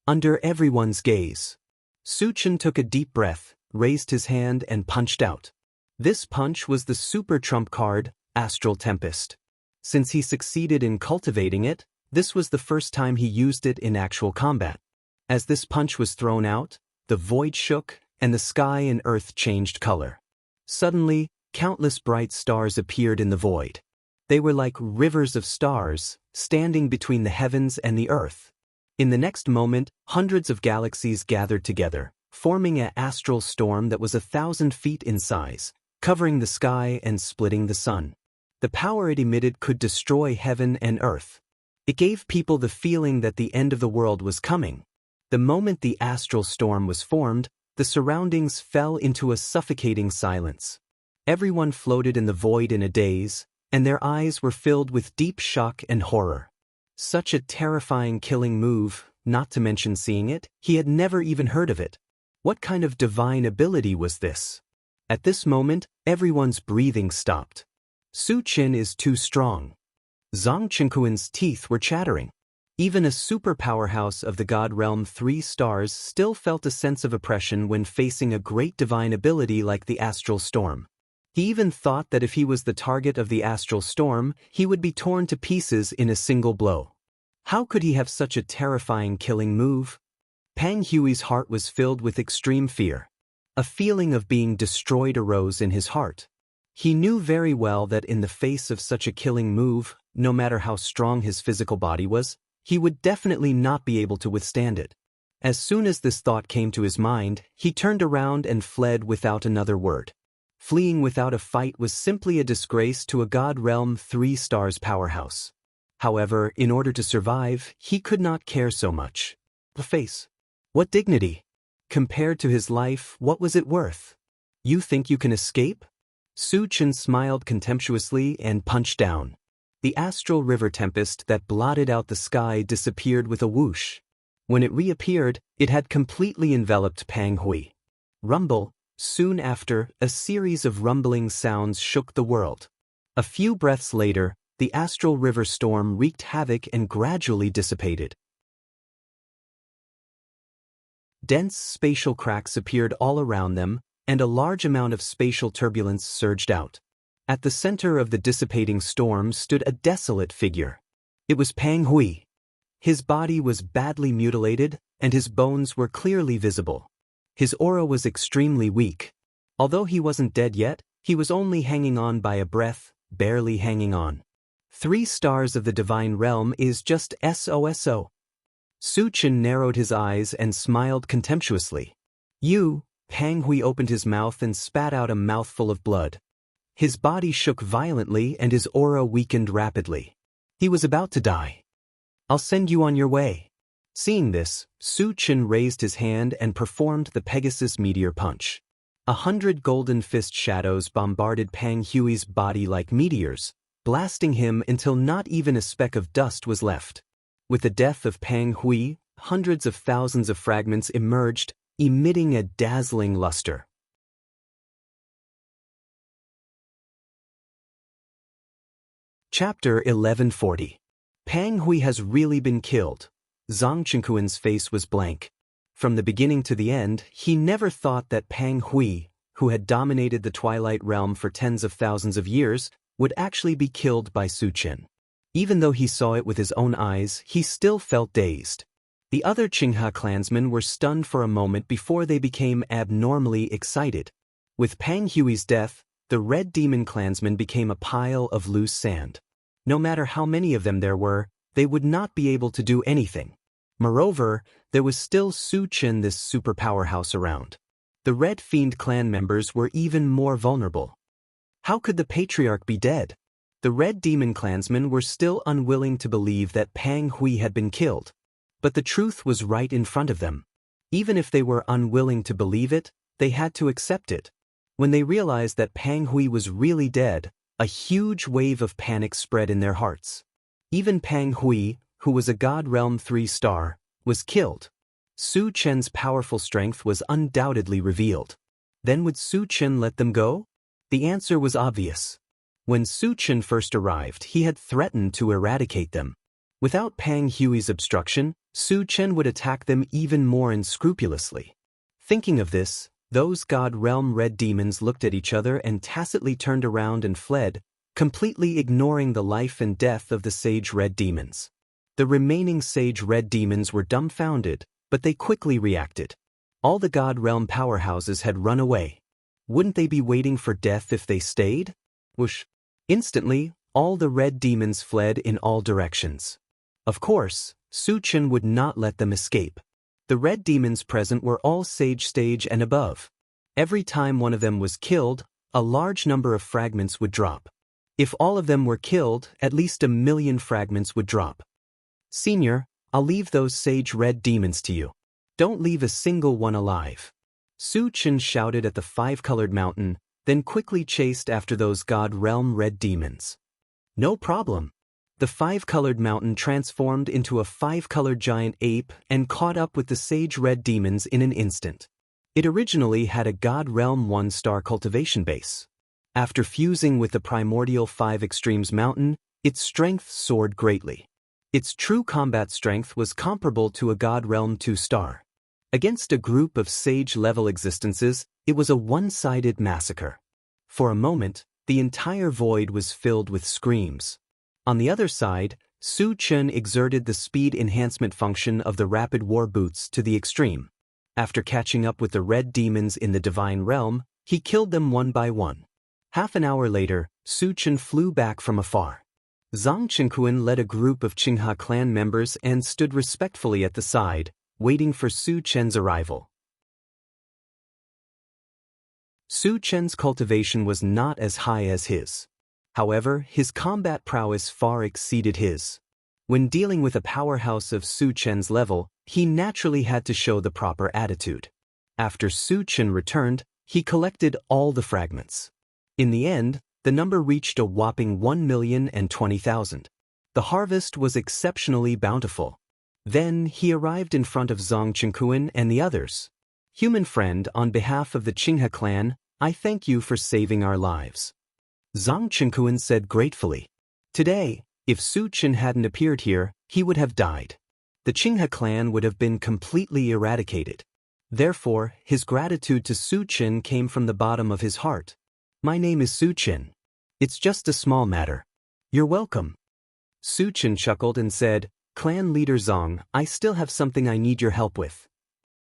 Under everyone's gaze, Su Chen took a deep breath, raised his hand and punched out. This punch was the super trump card, Astral Tempest. Since he succeeded in cultivating it, this was the first time he used it in actual combat. As this punch was thrown out, the void shook, and the sky and earth changed color. Suddenly, countless bright stars appeared in the void. They were like rivers of stars, standing between the heavens and the earth. In the next moment, hundreds of galaxies gathered together, forming an astral storm that was 1,000 feet in size, covering the sky and splitting the sun. The power it emitted could destroy heaven and earth. It gave people the feeling that the end of the world was coming. The moment the astral storm was formed, the surroundings fell into a suffocating silence. Everyone floated in the void in a daze, and their eyes were filled with deep shock and horror. Such a terrifying killing move, not to mention seeing it, he had never even heard of it. What kind of divine ability was this? At this moment, everyone's breathing stopped. Su Chen is too strong. Zhang Chenkuan's teeth were chattering. Even a super powerhouse of the God Realm 3 stars still felt a sense of oppression when facing a great divine ability like the Astral Storm. He even thought that if he was the target of the Astral Storm, he would be torn to pieces in a single blow. How could he have such a terrifying killing move? Pang Hui's heart was filled with extreme fear. A feeling of being destroyed arose in his heart. He knew very well that in the face of such a killing move, no matter how strong his physical body was, he would definitely not be able to withstand it. As soon as this thought came to his mind, he turned around and fled without another word. Fleeing without a fight was simply a disgrace to a God Realm 3 stars powerhouse. However, in order to survive, he could not care so much. The face. What dignity? Compared to his life, what was it worth? You think you can escape? Su Chen smiled contemptuously and punched down. The astral river tempest that blotted out the sky disappeared with a whoosh. When it reappeared, it had completely enveloped Pang Hui. Rumble. Soon after, a series of rumbling sounds shook the world. A few breaths later, the astral river storm wreaked havoc and gradually dissipated. Dense spatial cracks appeared all around them, and a large amount of spatial turbulence surged out. At the center of the dissipating storm stood a desolate figure. It was Pang Hui. His body was badly mutilated, and his bones were clearly visible. His aura was extremely weak. Although he wasn't dead yet, he was only hanging on by a breath, barely hanging on. 3 stars of the divine realm is just SOSO. Su Chen narrowed his eyes and smiled contemptuously. You, Pang Hui opened his mouth and spat out a mouthful of blood. His body shook violently and his aura weakened rapidly. He was about to die. I'll send you on your way. Seeing this, Su Chen raised his hand and performed the Pegasus meteor punch. 100 golden fist shadows bombarded Pang Hui's body like meteors, blasting him until not even a speck of dust was left. With the death of Pang Hui, hundreds of thousands of fragments emerged, emitting a dazzling luster. Chapter 1140. Pang Hui has really been killed. Zhang Chenkuan's face was blank. From the beginning to the end, he never thought that Pang Hui, who had dominated the Twilight Realm for tens of thousands of years, would actually be killed by Su Chen. Even though he saw it with his own eyes, he still felt dazed. The other Qinghe clansmen were stunned for a moment before they became abnormally excited. With Pang Hui's death, the Red Demon clansmen became a pile of loose sand. No matter how many of them there were, they would not be able to do anything. Moreover, there was still Su Chen, this super powerhouse, around. The Red Fiend clan members were even more vulnerable. How could the Patriarch be dead? The Red Demon clansmen were still unwilling to believe that Pang Hui had been killed. But the truth was right in front of them. Even if they were unwilling to believe it, they had to accept it. When they realized that Pang Hui was really dead, a huge wave of panic spread in their hearts. Even Pang Hui, who was a God Realm 3-star, was killed. Su Chen's powerful strength was undoubtedly revealed. Then would Su Chen let them go? The answer was obvious. When Su Chen first arrived, he had threatened to eradicate them. Without Pang Hui's obstruction, Su Chen would attack them even more unscrupulously. Thinking of this, those God Realm Red Demons looked at each other and tacitly turned around and fled, completely ignoring the life and death of the Sage Red Demons. The remaining Sage Red Demons were dumbfounded, but they quickly reacted. All the God Realm powerhouses had run away. Wouldn't they be waiting for death if they stayed? Whoosh! Instantly, all the Red Demons fled in all directions. Of course, Su Chen would not let them escape. The Red Demons present were all Sage stage and above. Every time one of them was killed, a large number of fragments would drop. If all of them were killed, at least 1 million fragments would drop. Senior, I'll leave those Sage Red Demons to you. Don't leave a single one alive. Su Chen shouted at the 5-colored mountain, then quickly chased after those God Realm Red Demons. No problem. The 5-colored mountain transformed into a 5-colored giant ape and caught up with the Sage Red Demons in an instant. It originally had a God Realm 1-star cultivation base. After fusing with the primordial 5 Extremes mountain, its strength soared greatly. Its true combat strength was comparable to a God Realm 2-star. Against a group of Sage-level existences, it was a one-sided massacre. For a moment, the entire void was filled with screams. On the other side, Su Chen exerted the speed enhancement function of the rapid war boots to the extreme. After catching up with the Red Demons in the Divine Realm, he killed them one by one. Half an hour later, Su Chen flew back from afar. Zhang Chenkuan led a group of Qinghe clan members and stood respectfully at the side, waiting for Su Chen's arrival. Su Chen's cultivation was not as high as his. However, his combat prowess far exceeded his. When dealing with a powerhouse of Su Chen's level, he naturally had to show the proper attitude. After Su Chen returned, he collected all the fragments. In the end, the number reached a whopping 1,020,000. The harvest was exceptionally bountiful. Then he arrived in front of Zhang Chenkuan and the others. Human friend, on behalf of the Qinghe clan, I thank you for saving our lives. Zhang Chenkuan said gratefully. Today, if Su Chen hadn't appeared here, he would have died. The Qinghe clan would have been completely eradicated. Therefore, his gratitude to Su Chen came from the bottom of his heart. My name is Su Chen. It's just a small matter. You're welcome. Su Chen chuckled and said, Clan leader Zong, I still have something I need your help with.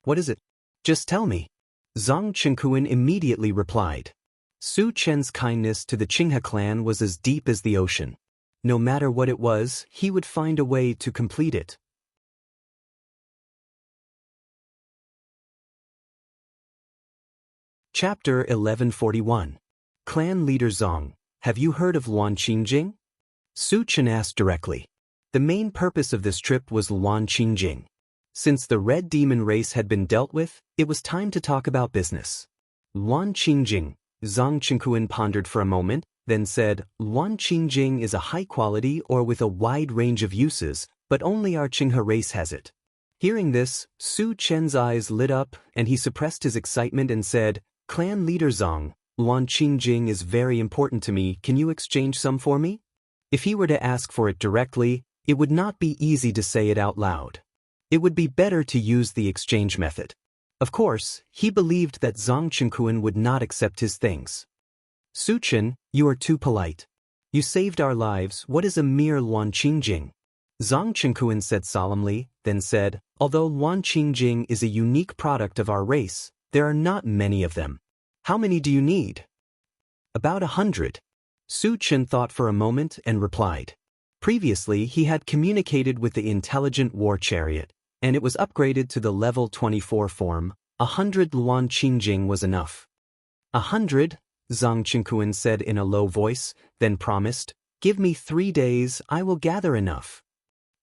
What is it? Just tell me. Zong Chenkuan immediately replied. Su Chen's kindness to the Qinghe clan was as deep as the ocean. No matter what it was, he would find a way to complete it. Chapter 1141. Clan leader Zong, have you heard of Luan Qingjing? Su Chen asked directly. The main purpose of this trip was Luan Qingjing. Since the Red Demon race had been dealt with, it was time to talk about business. Luan Qingjing, Zong Chenkuan pondered for a moment, then said, Luan Qingjing is a high-quality or with a wide range of uses, but only our Qinghe race has it. Hearing this, Su Chen's eyes lit up and he suppressed his excitement and said, Clan leader Zong, Luan Qingjing is very important to me, can you exchange some for me? If he were to ask for it directly, it would not be easy to say it out loud. It would be better to use the exchange method. Of course, he believed that Zong Chenkuan would not accept his things. Su Chen, you are too polite. You saved our lives, what is a mere Luan Qingjing? Zong Chenkuan said solemnly, then said, although Luan Qingjing is a unique product of our race, there are not many of them. How many do you need? About 100. Su Chen thought for a moment and replied. Previously, he had communicated with the intelligent war chariot, and it was upgraded to the level 24 form. 100 Luan Qingjing was enough. 100, Zong Chenkuan said in a low voice, then promised, give me 3 days, I will gather enough.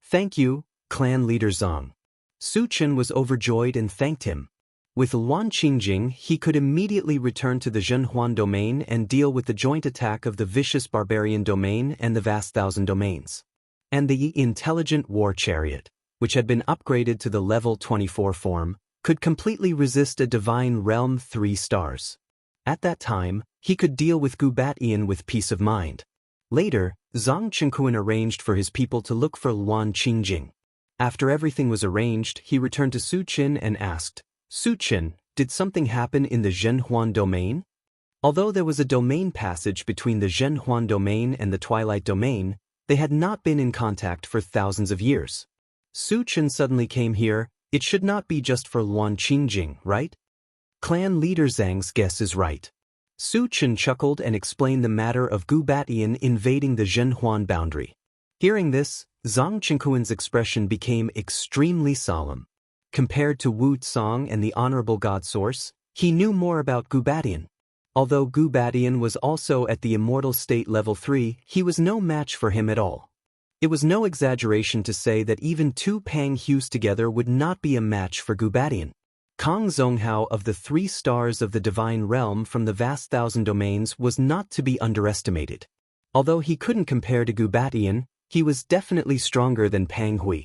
Thank you, clan leader Zong. Su Chen was overjoyed and thanked him. With Luan Qingjing, he could immediately return to the Zhenhuan domain and deal with the joint attack of the vicious barbarian domain and the vast thousand domains. And the intelligent war chariot, which had been upgraded to the level 24 form, could completely resist a divine realm 3 stars. At that time, he could deal with Gubatian with peace of mind. Later, Zong Chenkuan arranged for his people to look for Luan Qingjing. After everything was arranged, he returned to Su Chen and asked, Su Chen, did something happen in the Zhenhuan domain? Although there was a domain passage between the Zhenhuan domain and the Twilight domain, they had not been in contact for thousands of years. Su Chen suddenly came here, it should not be just for Luan Qingjing, right? Clan leader Zhang's guess is right. Su Chen chuckled and explained the matter of Gubatian invading the Zhenhuan boundary. Hearing this, Zong Chenkuan's expression became extremely solemn. Compared to Wu Tsong and the Honorable God Source, he knew more about Gubatian. Although Gubatian was also at the Immortal state level 3, he was no match for him at all. It was no exaggeration to say that even 2 Pang Hues together would not be a match for Gubatian. Kong Zonghao of the 3 stars of the Divine Realm from the vast thousand domains was not to be underestimated. Although he couldn't compare to Gubatian, he was definitely stronger than Pang Hui.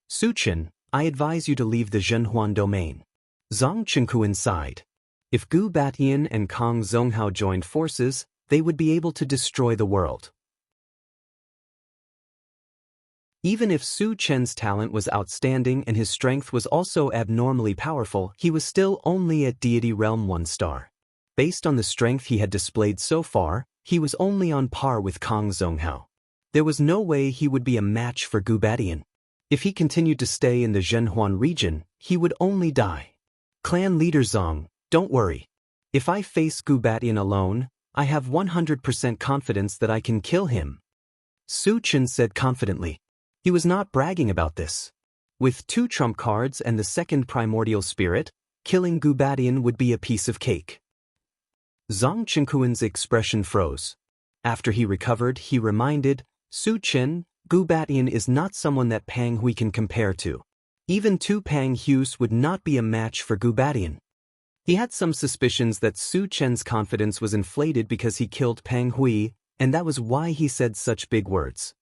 Su Chen, I advise you to leave the Zhenhuan domain. Zong Chenkuan sighed. If Gubatian and Kong Zonghao joined forces, they would be able to destroy the world. Even if Su Chen's talent was outstanding and his strength was also abnormally powerful, he was still only at Deity Realm 1 star. Based on the strength he had displayed so far, he was only on par with Kong Zonghao. There was no way he would be a match for Gubatian. If he continued to stay in the Zhenhuan region, he would only die. Clan leader Zong, don't worry. If I face Gubatian alone, I have 100% confidence that I can kill him. Su Chen said confidently. He was not bragging about this. With 2 trump cards and the 2nd primordial spirit, killing Gubatian would be a piece of cake. Zong Chenkuan's expression froze. After he recovered, he reminded, Su Chen, Gubatian is not someone that Pang Hui can compare to. Even 2 Pang Hues would not be a match for Gubatian. He had some suspicions that Su Chen's confidence was inflated because he killed Pang Hui, and that was why he said such big words.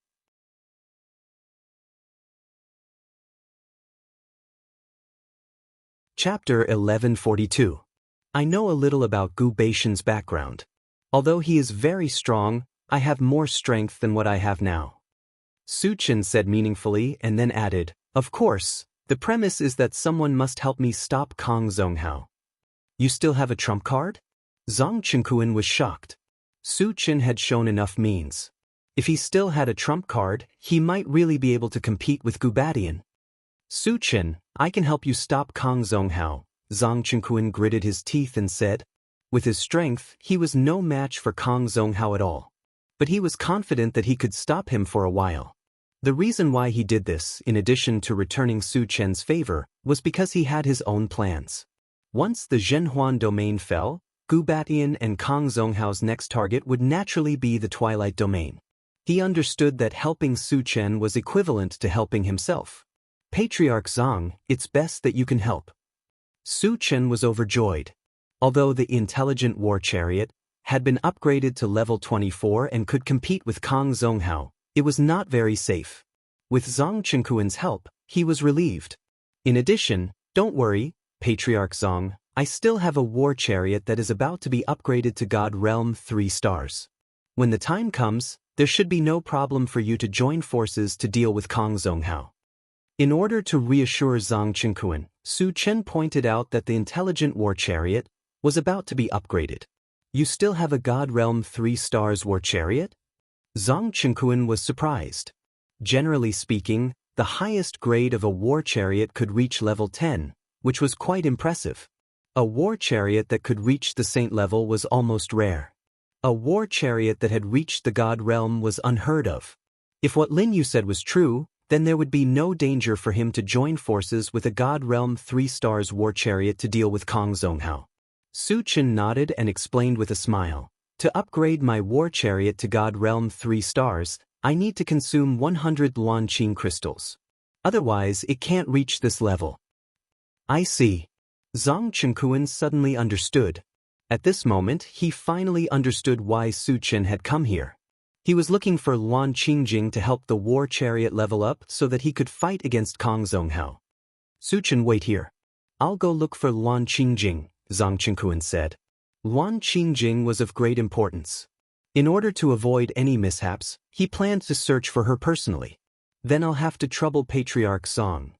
Chapter 1142. I know a little about Gu Baishan's background. Although he is very strong, I have more strength than what I have now. Su Chen said meaningfully and then added, of course, the premise is that someone must help me stop Kang Zonghao. You still have a trump card? Zhang Chenkuan was shocked. Su Chen had shown enough means. If he still had a trump card, he might really be able to compete with Gubatian. Su Chen, I can help you stop Kang Zonghao, Zhang Chenkuan gritted his teeth and said. With his strength, he was no match for Kang Zonghao at all. But he was confident that he could stop him for a while. The reason why he did this, in addition to returning Su Chen's favor, was because he had his own plans. Once the Zhenhuan domain fell, Gubatian and Kang Zonghao's next target would naturally be the Twilight domain. He understood that helping Su Chen was equivalent to helping himself. Patriarch Zhang, it's best that you can help. Su Chen was overjoyed. Although the intelligent war chariot had been upgraded to level 24 and could compete with Kang Zonghao, it was not very safe. With Zhang Chenkuan's help, he was relieved. In addition, don't worry, Patriarch Zhang, I still have a war chariot that is about to be upgraded to God Realm 3 stars. When the time comes, there should be no problem for you to join forces to deal with Kang Zonghao. In order to reassure Zhang Chenkuan, Su Chen pointed out that the intelligent war chariot was about to be upgraded. You still have a God Realm 3 stars war chariot? Zhang Chenkuan was surprised. Generally speaking, the highest grade of a war chariot could reach level 10, which was quite impressive. A war chariot that could reach the saint level was almost rare. A war chariot that had reached the God Realm was unheard of. If what Lin Yu said was true, then there would be no danger for him to join forces with a God Realm 3 stars war chariot to deal with Kang Zonghao. Su Chen nodded and explained with a smile. To upgrade my war chariot to God Realm 3 stars, I need to consume 100 Luanqing crystals. Otherwise, it can't reach this level. I see. Zhang Chenkuan suddenly understood. At this moment, he finally understood why Su Chen had come here. He was looking for Luan Qingjing to help the war chariot level up so that he could fight against Kang Zonghao. Su Chen, wait here. I'll go look for Luan Qingjing, Zhang Chenkuan said. Luan Qingjing was of great importance. In order to avoid any mishaps, he planned to search for her personally. Then I'll have to trouble Patriarch Zhang.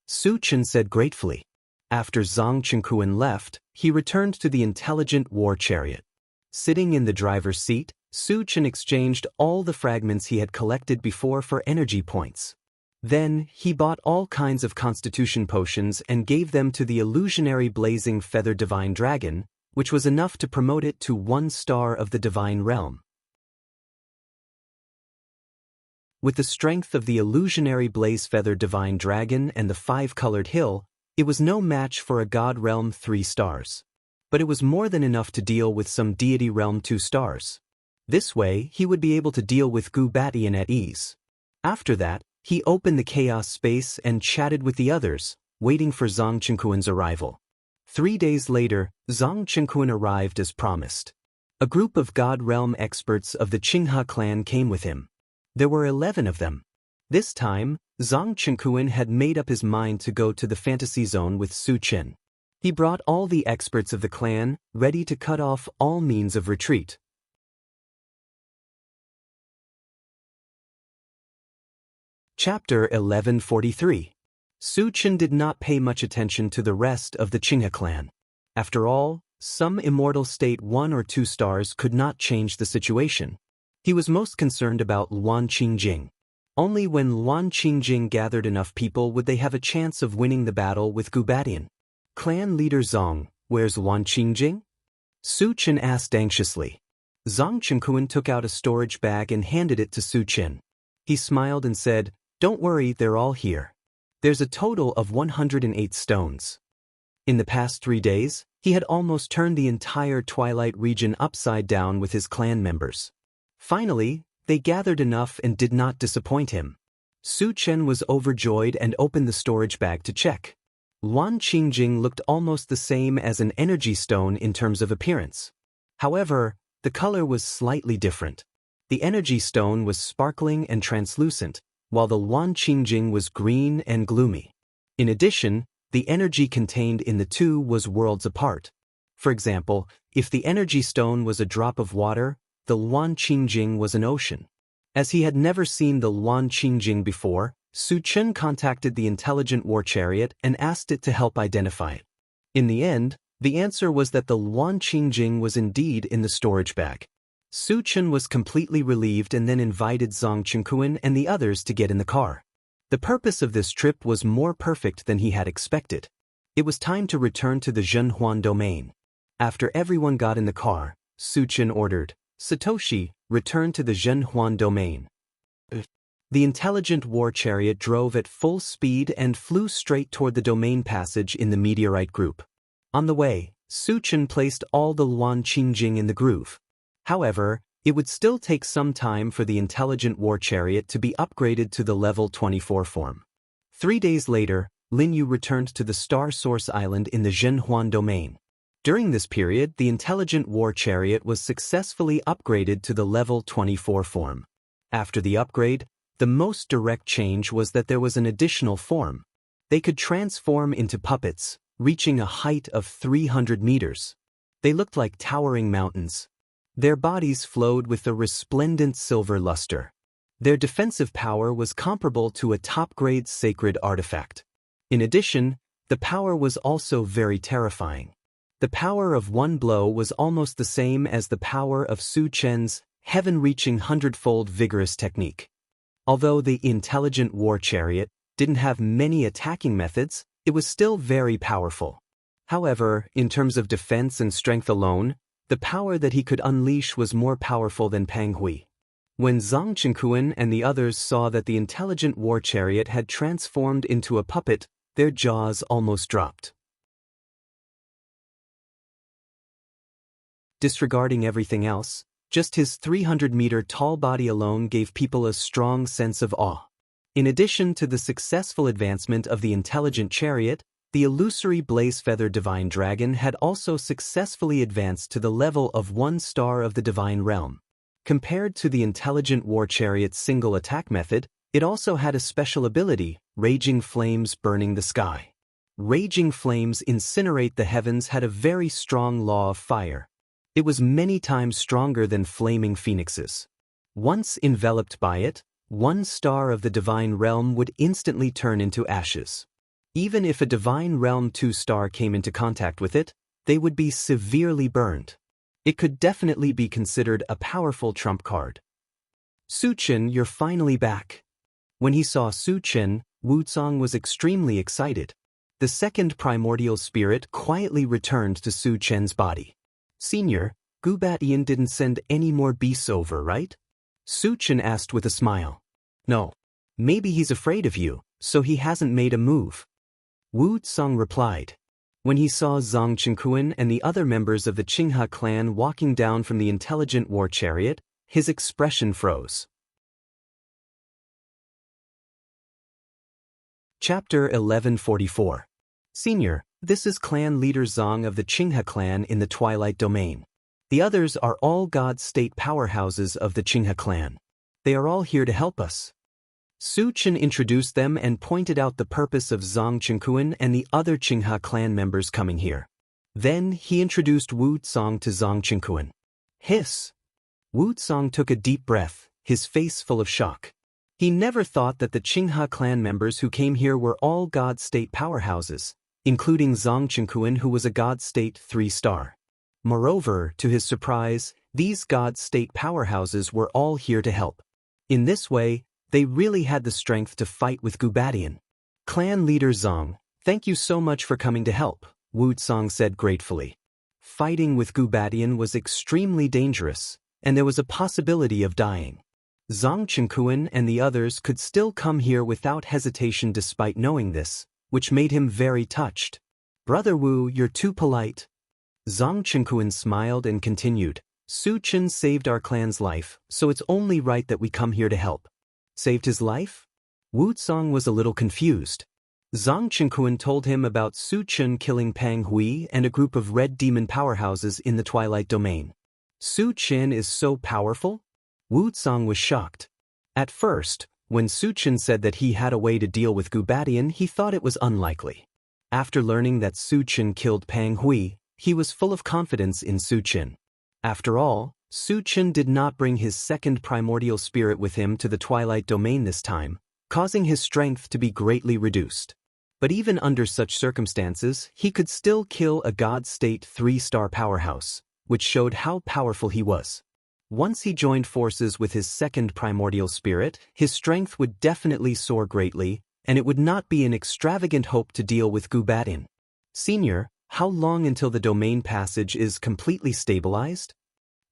Su Chen said gratefully. After Zhang Chenkuan left, he returned to the intelligent war chariot. Sitting in the driver's seat, Su Chen exchanged all the fragments he had collected before for energy points. Then, he bought all kinds of constitution potions and gave them to the illusionary blazing feather divine dragon, which was enough to promote it to 1 star of the divine realm. With the strength of the illusionary blaze feather divine dragon and the 5-colored hill, it was no match for a God Realm 3 stars. But it was more than enough to deal with some Deity Realm 2 stars. This way, he would be able to deal with Gubatian at ease. After that, he opened the chaos space and chatted with the others, waiting for Zhang Chenkuan's arrival. 3 days later, Zhang Chenkuan arrived as promised. A group of God Realm experts of the Qinghe clan came with him. There were 11 of them. This time, Zhang Chenkuan had made up his mind to go to the fantasy zone with Su Chen. He brought all the experts of the clan, ready to cut off all means of retreat. Chapter 1143. Su Chen did not pay much attention to the rest of the Qinghe clan. After all, some immortal state 1 or 2 stars could not change the situation. He was most concerned about Luan Qingjing. Only when Luan Qingjing gathered enough people would they have a chance of winning the battle with Gubatian. Clan leader Zhang, where's Luan Qingjing? Su Chen asked anxiously. Zhang Chenkuan took out a storage bag and handed it to Su Chen. He smiled and said, "Don't worry, they're all here. There's a total of 108 stones." In the past 3 days, he had almost turned the entire Twilight region upside down with his clan members. Finally, they gathered enough and did not disappoint him. Su Chen was overjoyed and opened the storage bag to check. Luan Qingjing looked almost the same as an energy stone in terms of appearance. However, the color was slightly different. The energy stone was sparkling and translucent, while the Luan Qingjing was green and gloomy. In addition, the energy contained in the two was worlds apart. For example, if the energy stone was a drop of water, the Luan Qingjing was an ocean. As he had never seen the Luan Qingjing before, Su Chen contacted the intelligent war chariot and asked it to help identify it. In the end, the answer was that the Luan Qingjing was indeed in the storage bag. Su Chen was completely relieved and then invited Zhang Qingquan and the others to get in the car. The purpose of this trip was more perfect than he had expected. It was time to return to the Zhenhuan domain. After everyone got in the car, Su Chen ordered, "Satoshi, return to the Zhenhuan domain." The intelligent war chariot drove at full speed and flew straight toward the domain passage in the meteorite group. On the way, Su Chen placed all the Luan Qingjing in the groove. However, it would still take some time for the intelligent war chariot to be upgraded to the level 24 form. 3 days later, Lin Yu returned to the Star Source Island in the Zhenhuan domain. During this period, the intelligent war chariot was successfully upgraded to the level 24 form. After the upgrade, the most direct change was that there was an additional form. They could transform into puppets, reaching a height of 300 meters. They looked like towering mountains. Their bodies flowed with a resplendent silver luster. Their defensive power was comparable to a top-grade sacred artifact. In addition, the power was also very terrifying. The power of one blow was almost the same as the power of Su Chen's heaven-reaching hundredfold vigorous technique. Although the intelligent war chariot didn't have many attacking methods, it was still very powerful. However, in terms of defense and strength alone, the power that he could unleash was more powerful than Pang Hui. When Zhang Qingquan and the others saw that the intelligent war chariot had transformed into a puppet, their jaws almost dropped. Disregarding everything else, just his 300-meter tall body alone gave people a strong sense of awe. In addition to the successful advancement of the intelligent chariot, the illusory blaze-feather divine dragon had also successfully advanced to the level of 1 star of the divine realm. Compared to the intelligent war chariot's single attack method, it also had a special ability, raging flames burning the sky. Raging flames incinerate the heavens had a very strong law of fire. It was many times stronger than flaming phoenixes. Once enveloped by it, 1 star of the divine realm would instantly turn into ashes. Even if a divine realm 2-star came into contact with it, they would be severely burned. It could definitely be considered a powerful trump card. "Su Chen, you're finally back." When he saw Su Chen, Wucong was extremely excited. The second primordial spirit quietly returned to Su Chen's body. "Senior, Gubatian didn't send any more beasts over, right?" Su Chen asked with a smile. "No. Maybe he's afraid of you, so he hasn't made a move." Wu Tsang replied. When he saw Zhang Qingquan and the other members of the Qinghe clan walking down from the intelligent war chariot, his expression froze. Chapter 1144. Senior, this is clan leader Zhang of the Qinghe clan in the Twilight Domain. The others are all God state powerhouses of the Qinghe clan. They are all here to help us. Su Chen introduced them and pointed out the purpose of Zhang Qingquan and the other Qinghe clan members coming here. Then he introduced Wu Tsang to Zhang Qingquan. Hiss! Wu Tsang took a deep breath, his face full of shock. He never thought that the Qinghe clan members who came here were all God state powerhouses, including Zhang Qingquan, who was a God state 3-star. Moreover, to his surprise, these God state powerhouses were all here to help. In this way, they really had the strength to fight with Gubatian. Clan leader Zhang, thank you so much for coming to help, Wu Tsang said gratefully. Fighting with Gubatian was extremely dangerous, and there was a possibility of dying. Zhang Qingquan and the others could still come here without hesitation despite knowing this, which made him very touched. Brother Wu, you're too polite. Zhang Qingquan smiled and continued, Su Chen saved our clan's life, so it's only right that we come here to help. Saved his life? Wu Tsang was a little confused. Zhang Qingquan told him about Su Chen killing Pang Hui and a group of red demon powerhouses in the Twilight Domain. Su Chen is so powerful? Wu Tsang was shocked. At first, when Su Chen said that he had a way to deal with Gubatian, he thought it was unlikely. After learning that Su Chen killed Pang Hui, he was full of confidence in Su Chen. After all, Su Chen did not bring his second primordial spirit with him to the Twilight Domain this time, causing his strength to be greatly reduced. But even under such circumstances, he could still kill a God-state 3-star powerhouse, which showed how powerful he was. Once he joined forces with his second primordial spirit, his strength would definitely soar greatly, and it would not be an extravagant hope to deal with Gubatin. Senior, how long until the domain passage is completely stabilized?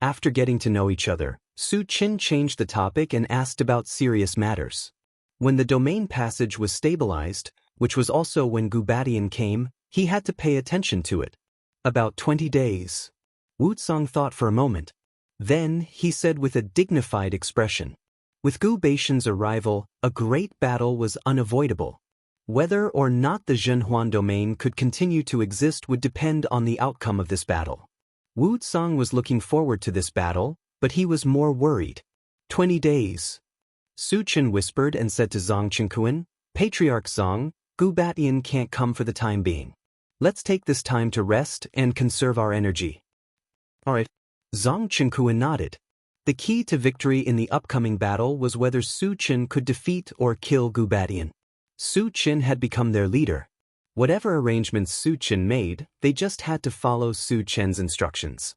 After getting to know each other, Su Chen changed the topic and asked about serious matters. When the domain passage was stabilized, which was also when Gubatin came, he had to pay attention to it. About 20 days. Wuxia thought for a moment. Then, he said with a dignified expression. With Gubatin's arrival, a great battle was unavoidable. Whether or not the Zhenhuan domain could continue to exist would depend on the outcome of this battle. Wuxia was looking forward to this battle, but he was more worried. 20 days. Su Chen whispered and said to Zhang Chenkuan, Patriarch Zhang, Gubatin can't come for the time being. Let's take this time to rest and conserve our energy. Alright. Zhang Chenkuan nodded. The key to victory in the upcoming battle was whether Su Chen could defeat or kill Gubatin. Su Chen had become their leader. Whatever arrangements Su Chen made, they just had to follow Su Chen's instructions.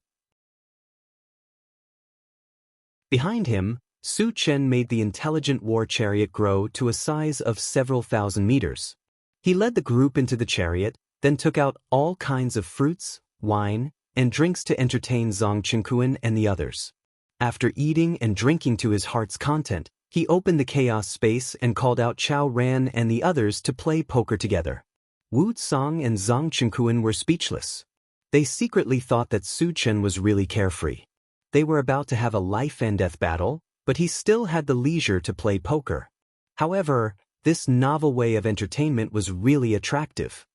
Behind him, Su Chen made the intelligent war chariot grow to a size of several thousand meters. He led the group into the chariot, then took out all kinds of fruits, wine, and drinks to entertain Zhang Chenkuan and the others. After eating and drinking to his heart's content, he opened the chaos space and called out Chao Ran and the others to play poker together. Wuxia and Zhang Chenkuan were speechless. They secretly thought that Su Chen was really carefree. They were about to have a life-and-death battle, but he still had the leisure to play poker. However, this novel way of entertainment was really attractive.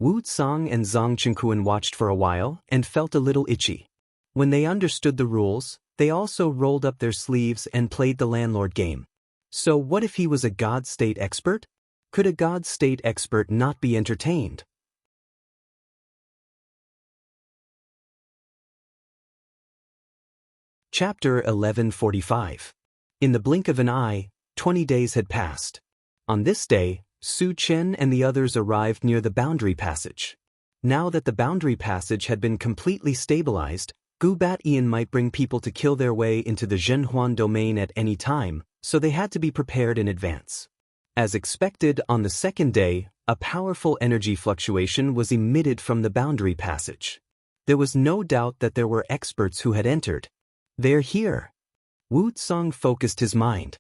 Wuxia and Zhang Chenkuan watched for a while and felt a little itchy. When they understood the rules, they also rolled up their sleeves and played the landlord game. So what if he was a God-state expert? Could a God-state expert not be entertained? Chapter 1145. In the blink of an eye, 20 days had passed. On this day, Su Chen and the others arrived near the boundary passage. Now that the boundary passage had been completely stabilized, Gubatin might bring people to kill their way into the Zhenhuan domain at any time, so they had to be prepared in advance. As expected, on the second day, a powerful energy fluctuation was emitted from the boundary passage. There was no doubt that there were experts who had entered. They're here. Wuxia focused his mind.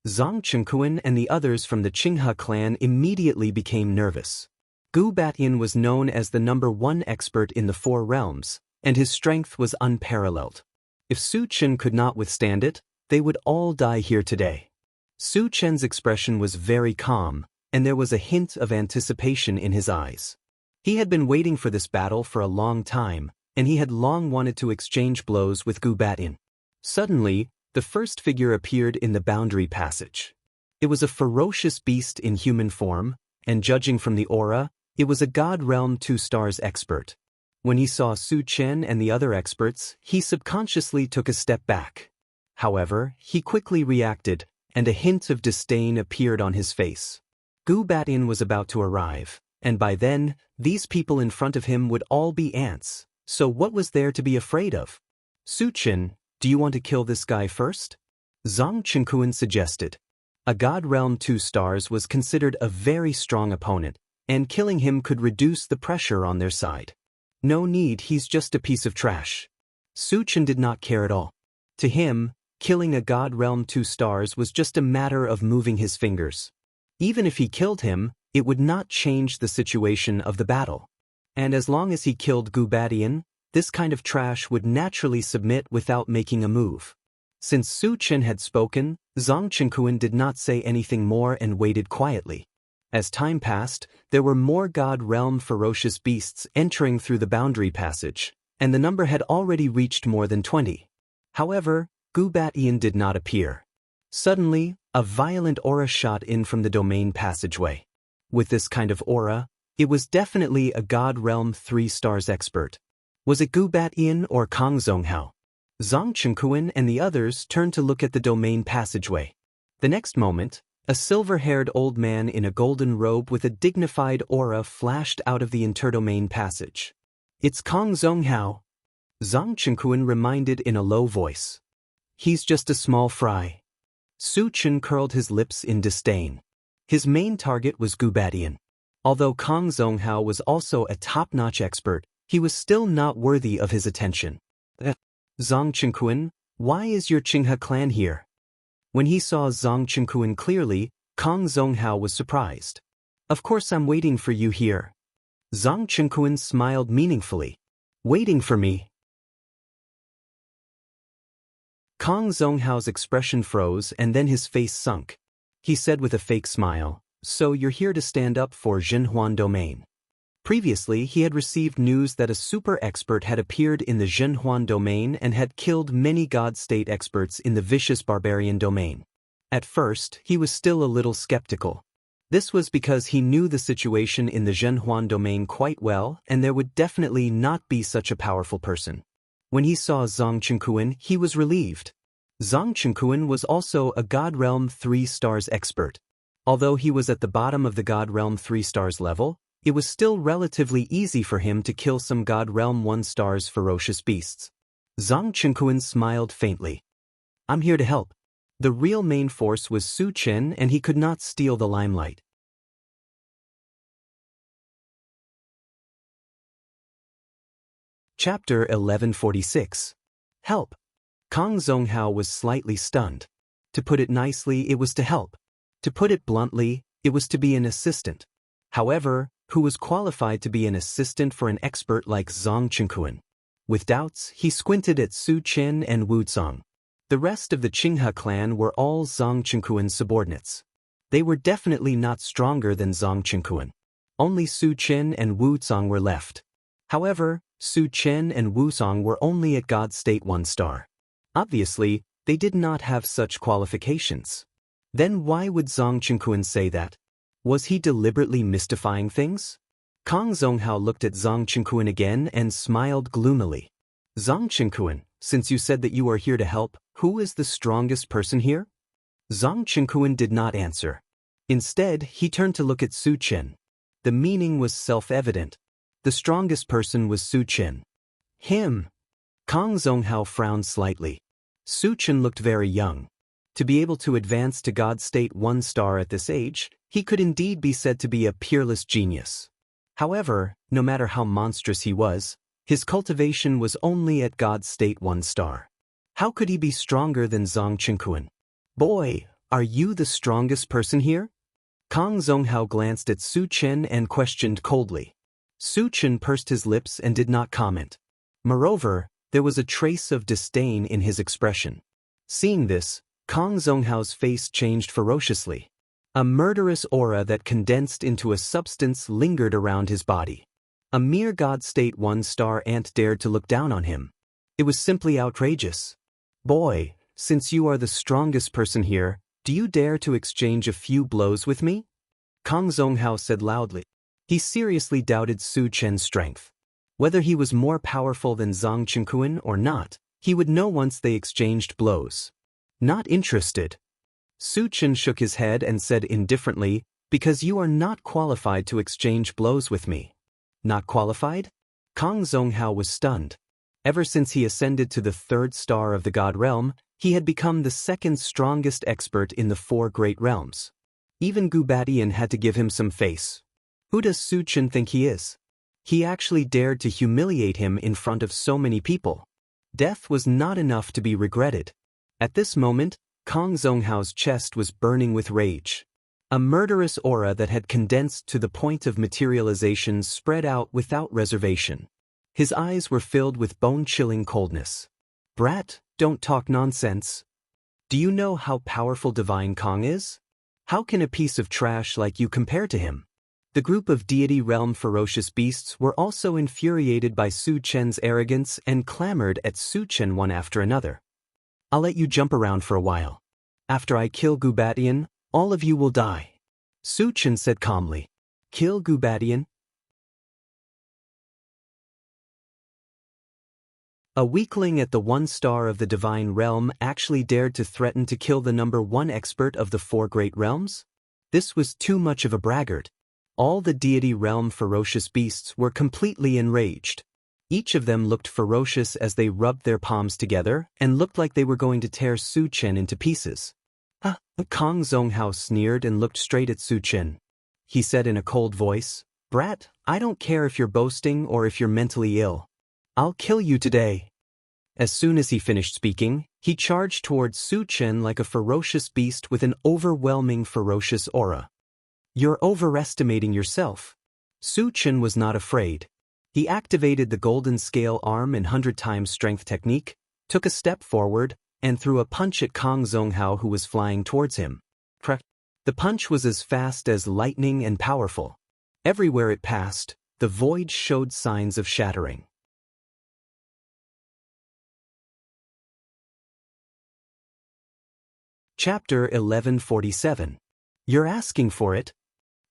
Zhang Chenkuan and the others from the Qinghe clan immediately became nervous. Gubatin was known as the #1 expert in the 4 realms, and his strength was unparalleled. If Su Chen could not withstand it, they would all die here today. Su Chen's expression was very calm, and there was a hint of anticipation in his eyes. He had been waiting for this battle for a long time, and he had long wanted to exchange blows with Gubatin. Suddenly, the first figure appeared in the boundary passage. It was a ferocious beast in human form, and judging from the aura, it was a God Realm 2 stars expert. When he saw Su Chen and the other experts, he subconsciously took a step back. However, he quickly reacted, and a hint of disdain appeared on his face. Gubatin was about to arrive, and by then, these people in front of him would all be ants, so what was there to be afraid of? Su Chen, do you want to kill this guy first? Zhang Chenkuan suggested. A God Realm 2 stars was considered a very strong opponent, and killing him could reduce the pressure on their side. No need, he's just a piece of trash. Su Chen did not care at all. To him, killing a God Realm 2 stars was just a matter of moving his fingers. Even if he killed him, it would not change the situation of the battle. And as long as he killed Gubatin, this kind of trash would naturally submit without making a move. Since Su Chen had spoken, Zhang Chenkuan did not say anything more and waited quietly. As time passed, there were more God Realm ferocious beasts entering through the boundary passage, and the number had already reached more than 20. However, Gubatin did not appear. Suddenly, a violent aura shot in from the domain passageway. With this kind of aura, it was definitely a God Realm 3 stars expert. Was it Gubatin or Kang Zonghao? Zhang Chengquan and the others turned to look at the domain passageway. The next moment, a silver-haired old man in a golden robe with a dignified aura flashed out of the interdomain passage. "It's Kong Zonghao," Zhang Chengquan reminded in a low voice. "He's just a small fry." Su Chen curled his lips in disdain. His main target was Gubadian. Although Kong Zonghao was also a top-notch expert, he was still not worthy of his attention. "Zhang Chengquan, why is your Qinghe clan here?" When he saw Zhang Chengquan clearly, Kong Zonghao was surprised. "Of course I'm waiting for you here." Zhang Chengquan smiled meaningfully. "Waiting for me?" Kong Zonghao's expression froze and then his face sunk. He said with a fake smile, "So you're here to stand up for Zhenhuan domain." Previously, he had received news that a super expert had appeared in the Zhenhuan domain and had killed many God-state experts in the vicious barbarian domain. At first, he was still a little skeptical. This was because he knew the situation in the Zhenhuan domain quite well, and there would definitely not be such a powerful person. When he saw Zhang Chengquan, he was relieved. Zhang Chengquan was also a God Realm 3 stars expert. Although he was at the bottom of the God Realm 3 stars level, it was still relatively easy for him to kill some God Realm 1 stars ferocious beasts. Zhang Chengquan smiled faintly. "I'm here to help." The real main force was Su Chen, and he could not steal the limelight. Chapter 1146. Help. Kong Zonghao was slightly stunned. To put it nicely, it was to help. To put it bluntly, it was to be an assistant. However, who was qualified to be an assistant for an expert like Zhang Chengquan? With doubts, he squinted at Su Chen and Wu Zong. The rest of the Qinghe clan were all Zhang Chengquan's subordinates. They were definitely not stronger than Zhang Chengquan. Only Su Chen and Wu Zong were left. However, Su Chen and Wu Zong were only at God State 1 star. Obviously, they did not have such qualifications. Then why would Zhang Chengquan say that? Was he deliberately mystifying things? Kong Zonghao looked at Zhang Chengquan again and smiled gloomily. "Zhang Chengquan, since you said that you are here to help, who is the strongest person here?" Zhang Chengquan did not answer. Instead, he turned to look at Su Chen. The meaning was self-evident. The strongest person was Su Chen. Him. Kong Zonghao frowned slightly. Su Chen looked very young. To be able to advance to God State 1 star at this age, he could indeed be said to be a peerless genius. However, no matter how monstrous he was, his cultivation was only at God State 1 star. How could he be stronger than Zhang Chengquan? "Boy, are you the strongest person here?" Kong Zonghao glanced at Su Chen and questioned coldly. Su Chen pursed his lips and did not comment. Moreover, there was a trace of disdain in his expression. Seeing this, Kong Zonghao's face changed ferociously. A murderous aura that condensed into a substance lingered around his body. A mere God State 1 star ant dared to look down on him. It was simply outrageous. "Boy, since you are the strongest person here, do you dare to exchange a few blows with me?" Kong Zonghao said loudly. He seriously doubted Su Chen's strength. Whether he was more powerful than Zhang Chengquan or not, he would know once they exchanged blows. "Not interested." Su Chen shook his head and said indifferently, "Because you are not qualified to exchange blows with me." Not qualified? Kong Zonghao was stunned. Ever since he ascended to the 3rd star of the God Realm, he had become the 2nd strongest expert in the 4 great realms. Even Gubadian had to give him some face. Who does Su Chen think he is? He actually dared to humiliate him in front of so many people. Death was not enough to be regretted. At this moment, Kong Zonghao's chest was burning with rage. A murderous aura that had condensed to the point of materialization spread out without reservation. His eyes were filled with bone-chilling coldness. "Brat, don't talk nonsense. Do you know how powerful Divine Kong is? How can a piece of trash like you compare to him?" The group of deity realm ferocious beasts were also infuriated by Su Chen's arrogance and clamored at Su Chen one after another. "I'll let you jump around for a while. After I kill Gubadian, all of you will die," Su Chen said calmly. "Kill Gubadian?" A weakling at the 1 star of the divine realm actually dared to threaten to kill the #1 expert of the 4 great realms? This was too much of a braggart. All the deity realm ferocious beasts were completely enraged. Each of them looked ferocious as they rubbed their palms together and looked like they were going to tear Su Chen into pieces. Kang Zonghao sneered and looked straight at Su Chen. He said in a cold voice, "Brat, I don't care if you're boasting or if you're mentally ill. I'll kill you today." As soon as he finished speaking, he charged towards Su Chen like a ferocious beast with an overwhelming ferocious aura. "You're overestimating yourself." Su Chen was not afraid. He activated the golden scale arm and 100 times strength technique, took a step forward, and threw a punch at Kang Zonghao who was flying towards him. The punch was as fast as lightning and powerful. Everywhere it passed, the void showed signs of shattering. Chapter 1147. You're asking for it?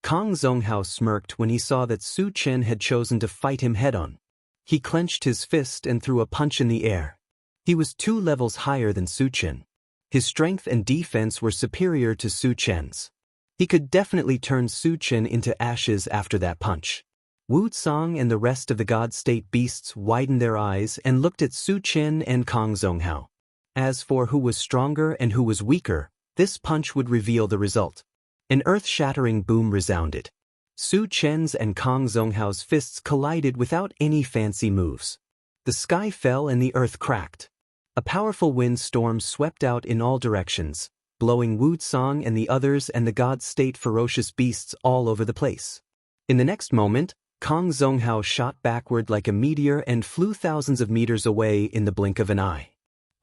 Kang Zonghao smirked when he saw that Su Chen had chosen to fight him head-on. He clenched his fist and threw a punch in the air. He was 2 levels higher than Su Chen. His strength and defense were superior to Su Chen's. He could definitely turn Su Chen into ashes after that punch. Wuxia and the rest of the God State beasts widened their eyes and looked at Su Chen and Kang Zonghao. As for who was stronger and who was weaker, this punch would reveal the result. An earth-shattering boom resounded. Su Chen's and Kang Zonghao's fists collided without any fancy moves. The sky fell and the earth cracked. A powerful wind storm swept out in all directions, blowing Wuxia and the others and the God State ferocious beasts all over the place. In the next moment, Kang Zonghao shot backward like a meteor and flew thousands of meters away in the blink of an eye.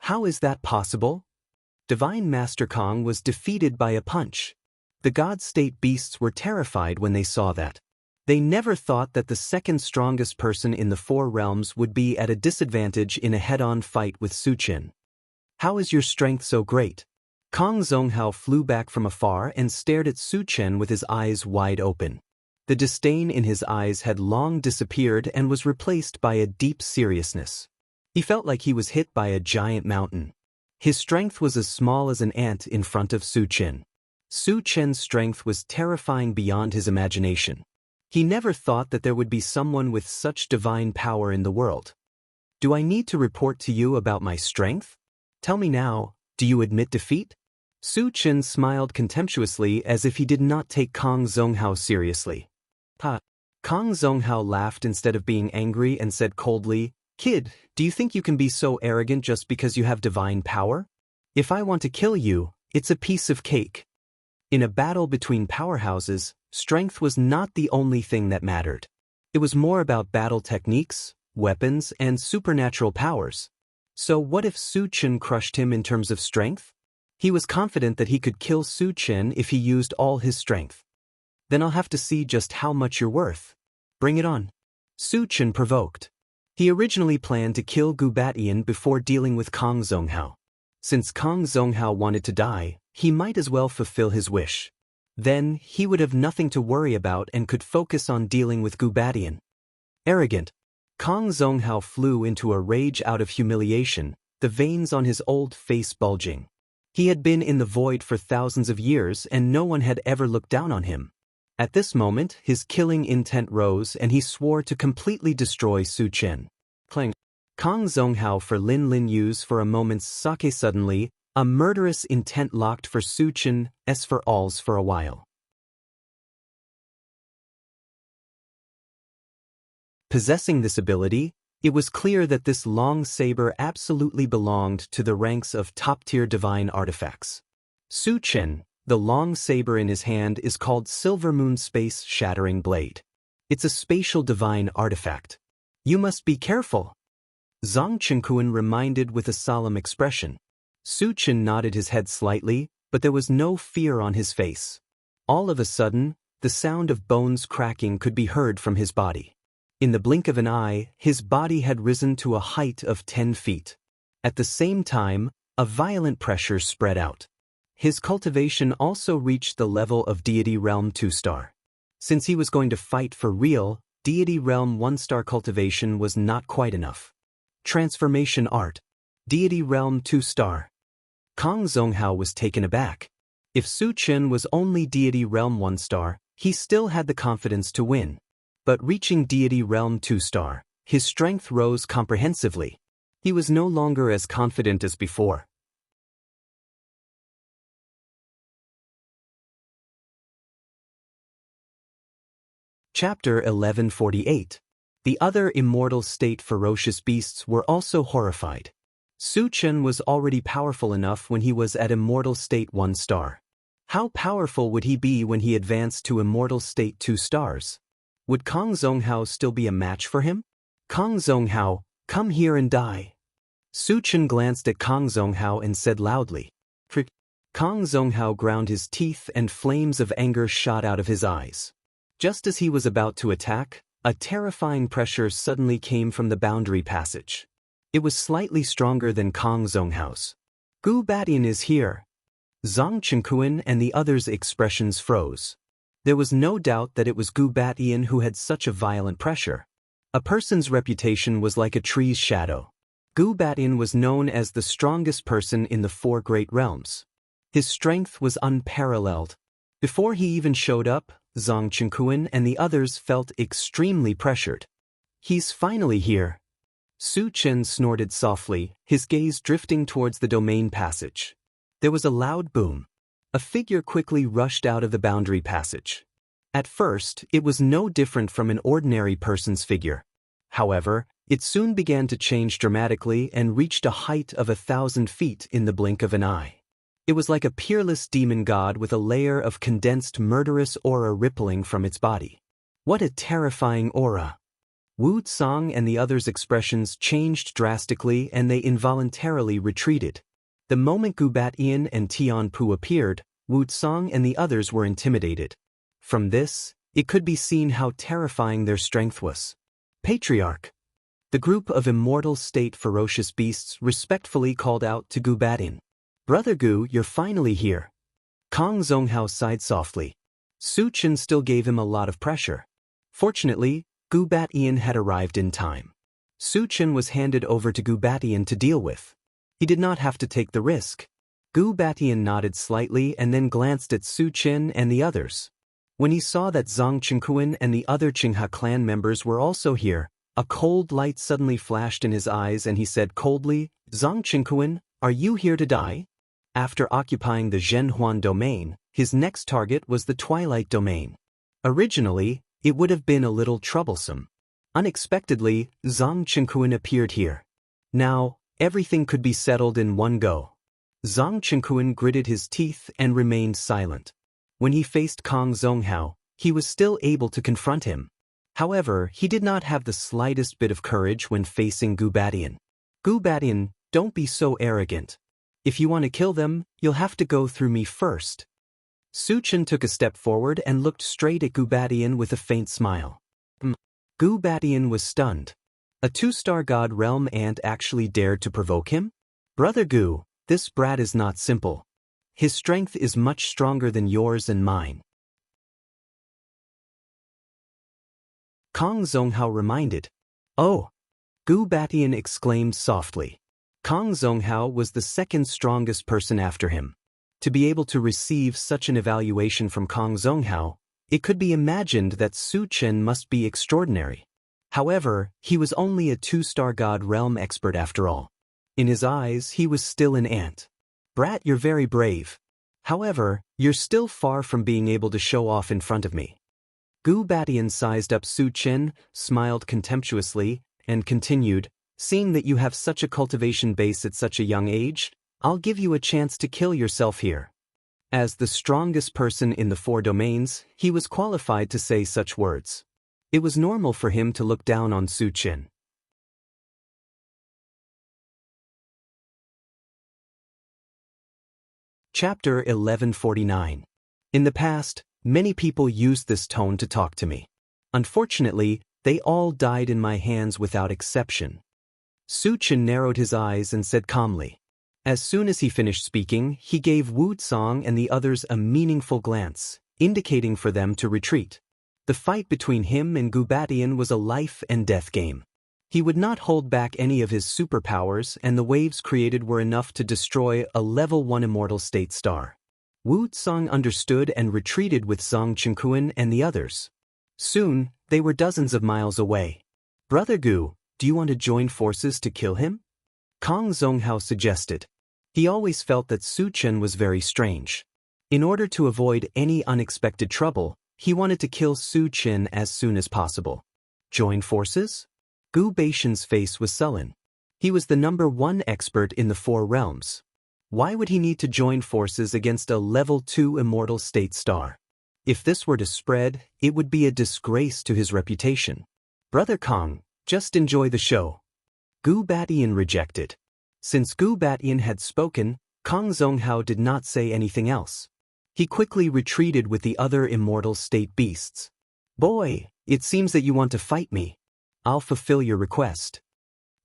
How is that possible? Divine Master Kang was defeated by a punch. The God State beasts were terrified when they saw that. They never thought that the second strongest person in the 4 realms would be at a disadvantage in a head-on fight with Su Chen. How is your strength so great? Kang Zonghao flew back from afar and stared at Su Chen with his eyes wide open. The disdain in his eyes had long disappeared and was replaced by a deep seriousness. He felt like he was hit by a giant mountain. His strength was as small as an ant in front of Su Chen. Su Chen's strength was terrifying beyond his imagination. He never thought that there would be someone with such divine power in the world. Do I need to report to you about my strength? Tell me now, do you admit defeat? Su Chen smiled contemptuously as if he did not take Kang Zonghao seriously. Kang Zonghao laughed instead of being angry and said coldly, "Kid, do you think you can be so arrogant just because you have divine power? If I want to kill you, it's a piece of cake." In a battle between powerhouses, strength was not the only thing that mattered. It was more about battle techniques, weapons, and supernatural powers. So what if Su Chen crushed him in terms of strength? He was confident that he could kill Su Chen if he used all his strength. Then I'll have to see just how much you're worth. Bring it on. Su Chen provoked. He originally planned to kill Gubatian before dealing with Kang Zonghao. Since Kang Zonghao wanted to die, he might as well fulfill his wish. Then, he would have nothing to worry about and could focus on dealing with Gubatian. Arrogant. Kang Zonghao flew into a rage out of humiliation, the veins on his old face bulging. He had been in the void for thousands of years and no one had ever looked down on him. At this moment, his killing intent rose and he swore to completely destroy Su Chen. Clang. Kang Zonghao for Lin Lin Yu's for a moment's sake suddenly, a murderous intent locked for Su Chen, s for alls for a while. Possessing this ability, it was clear that this long saber absolutely belonged to the ranks of top-tier divine artifacts. Su Chen, the long saber in his hand is called Silver Moon Space Shattering Blade. It's a spatial divine artifact. You must be careful. Zhang Chenkuan reminded with a solemn expression. Su Chen nodded his head slightly, but there was no fear on his face. All of a sudden, the sound of bones cracking could be heard from his body. In the blink of an eye, his body had risen to a height of 10 feet. At the same time, a violent pressure spread out. His cultivation also reached the level of Deity Realm 2-star. Since he was going to fight for real, Deity Realm 1-star cultivation was not quite enough. Transformation Art. Deity Realm 2-star. Kang Zonghao was taken aback. If Su Chen was only Deity Realm 1-star, he still had the confidence to win. But reaching Deity Realm 2-star, his strength rose comprehensively. He was no longer as confident as before. Chapter 1148. The other immortal state ferocious beasts were also horrified. Su Chen was already powerful enough when he was at immortal state 1-star. How powerful would he be when he advanced to immortal state 2 stars? Would Kang Zonghao still be a match for him? Kang Zonghao, come here and die. Su Chen glanced at Kang Zonghao and said loudly. Kang Zonghao ground his teeth and flames of anger shot out of his eyes. Just as he was about to attack, a terrifying pressure suddenly came from the boundary passage. It was slightly stronger than Kang Zonghao's. Gu Batian is here. Zhang Chenkuan and the others' expressions froze. There was no doubt that it was Gu Batian who had such a violent pressure. A person's reputation was like a tree's shadow. Gu Batian was known as the strongest person in the 4 great realms. His strength was unparalleled. Before he even showed up, Zhang Chenkuan and the others felt extremely pressured. He's finally here. Su Chen snorted softly, his gaze drifting towards the domain passage. There was a loud boom. A figure quickly rushed out of the boundary passage. At first, it was no different from an ordinary person's figure. However, it soon began to change dramatically and reached a height of 1,000 feet in the blink of an eye. It was like a peerless demon god with a layer of condensed murderous aura rippling from its body. What a terrifying aura! Wu Tsang and the others' expressions changed drastically and they involuntarily retreated. The moment Gu Batian and Tian Pu appeared, Wu Tsang and the others were intimidated. From this, it could be seen how terrifying their strength was. Patriarch. The group of immortal state ferocious beasts respectfully called out to Gu Batian. Brother Gu, you're finally here. Kang Zonghao sighed softly. Su Chen still gave him a lot of pressure. Fortunately, Gu Batian had arrived in time. Su Chen was handed over to Gu Batian to deal with. He did not have to take the risk. Gu Batian nodded slightly and then glanced at Su Chen and the others. When he saw that Zhang Chenkuan and the other Qinghe clan members were also here, a cold light suddenly flashed in his eyes and he said coldly, Zhang Chenkuan, are you here to die? After occupying the Zhenhuan domain, his next target was the Twilight domain. Originally, it would have been a little troublesome. Unexpectedly, Zhang Chenkuan appeared here. Now, everything could be settled in one go. Zhang Chenkuan gritted his teeth and remained silent. When he faced Kang Zonghao, he was still able to confront him. However, he did not have the slightest bit of courage when facing Gu Batian. Gu Batian, don't be so arrogant. If you want to kill them, you'll have to go through me first. Su Chen took a step forward and looked straight at Gu Batian with a faint smile. Gu Batian was stunned. A 2-star god realm ant actually dared to provoke him? Brother Gu, this brat is not simple. His strength is much stronger than yours and mine. Kang Zonghao reminded. Oh! Gu Batian exclaimed softly. Kang Zonghao was the second strongest person after him. To be able to receive such an evaluation from Kang Zonghao, it could be imagined that Su Chen must be extraordinary. However, he was only a 2-star god realm expert after all. In his eyes, he was still an ant. Brat, you're very brave. However, you're still far from being able to show off in front of me. Gu Batian sized up Su Chen, smiled contemptuously, and continued, seeing that you have such a cultivation base at such a young age, I'll give you a chance to kill yourself here. As the strongest person in the 4 domains, he was qualified to say such words. It was normal for him to look down on Su Chen. Chapter 1149. In the past, many people used this tone to talk to me. Unfortunately, they all died in my hands without exception. Su Chen narrowed his eyes and said calmly. As soon as he finished speaking, he gave Wu Tsang and the others a meaningful glance, indicating for them to retreat. The fight between him and Gu Batian was a life and death game. He would not hold back any of his superpowers, and the waves created were enough to destroy a level 1 immortal state star. Wuxia understood and retreated with Zhang Chenkuan and the others. Soon, they were dozens of miles away. "Brother Gu, do you want to join forces to kill him?" Kang Zonghao suggested. He always felt that Su Chen was very strange. In order to avoid any unexpected trouble, he wanted to kill Su Chen as soon as possible. Join forces? Gu Baishan's face was sullen. He was the #1 expert in the 4 realms. Why would he need to join forces against a level 2 immortal state star? If this were to spread, it would be a disgrace to his reputation. "Brother Kang, just enjoy the show." Gu Batian rejected. Since Gu Batian had spoken, Kang Zonghao did not say anything else. He quickly retreated with the other immortal state beasts. "Boy, it seems that you want to fight me. I'll fulfill your request."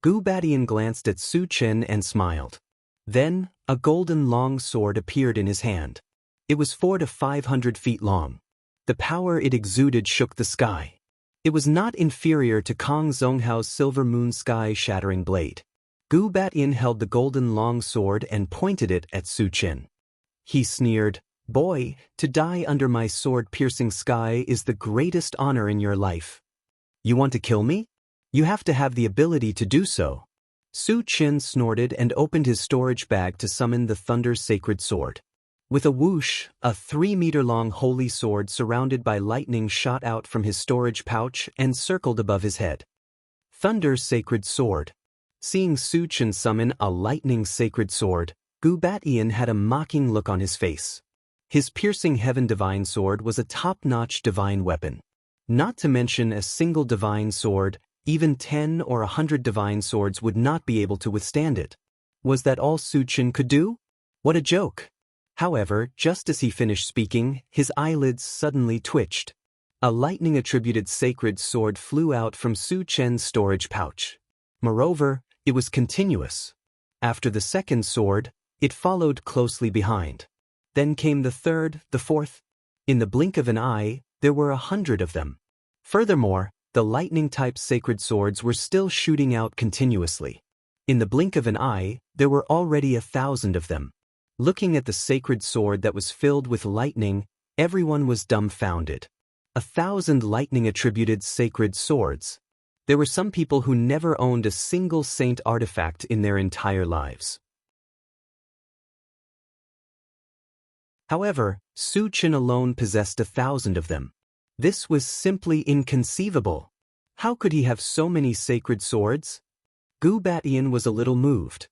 Gu Batian glanced at Su Chen and smiled. Then, a golden long sword appeared in his hand. It was 400 to 500 feet long. The power it exuded shook the sky. It was not inferior to Kang Zonghao's silver moon sky-shattering blade. Gu Batian held the golden long sword and pointed it at Su Chen. He sneered, "Boy, to die under my sword-piercing sky is the greatest honor in your life. You want to kill me? You have to have the ability to do so." Su Chen snorted and opened his storage bag to summon the Thunder's sacred sword. With a whoosh, a 3-meter-long holy sword surrounded by lightning shot out from his storage pouch and circled above his head. Thunder's sacred sword. Seeing Su Chen summon a lightning sacred sword, Gu Batian had a mocking look on his face. His piercing heaven divine sword was a top-notch divine weapon. Not to mention a single divine sword, even 10 or 100 divine swords would not be able to withstand it. Was that all Su Chen could do? What a joke! However, just as he finished speaking, his eyelids suddenly twitched. A lightning-attributed sacred sword flew out from Su Chen's storage pouch. Moreover, it was continuous. After the second sword, it followed closely behind. Then came the third, the fourth. In the blink of an eye, there were 100 of them. Furthermore, the lightning-type sacred swords were still shooting out continuously. In the blink of an eye, there were already 1,000 of them. Looking at the sacred sword that was filled with lightning, everyone was dumbfounded. 1,000 lightning-attributed sacred swords. There were some people who never owned a single saint artifact in their entire lives. However, Su Chen alone possessed 1,000 of them. This was simply inconceivable. How could he have so many sacred swords? Gu Batian was a little moved.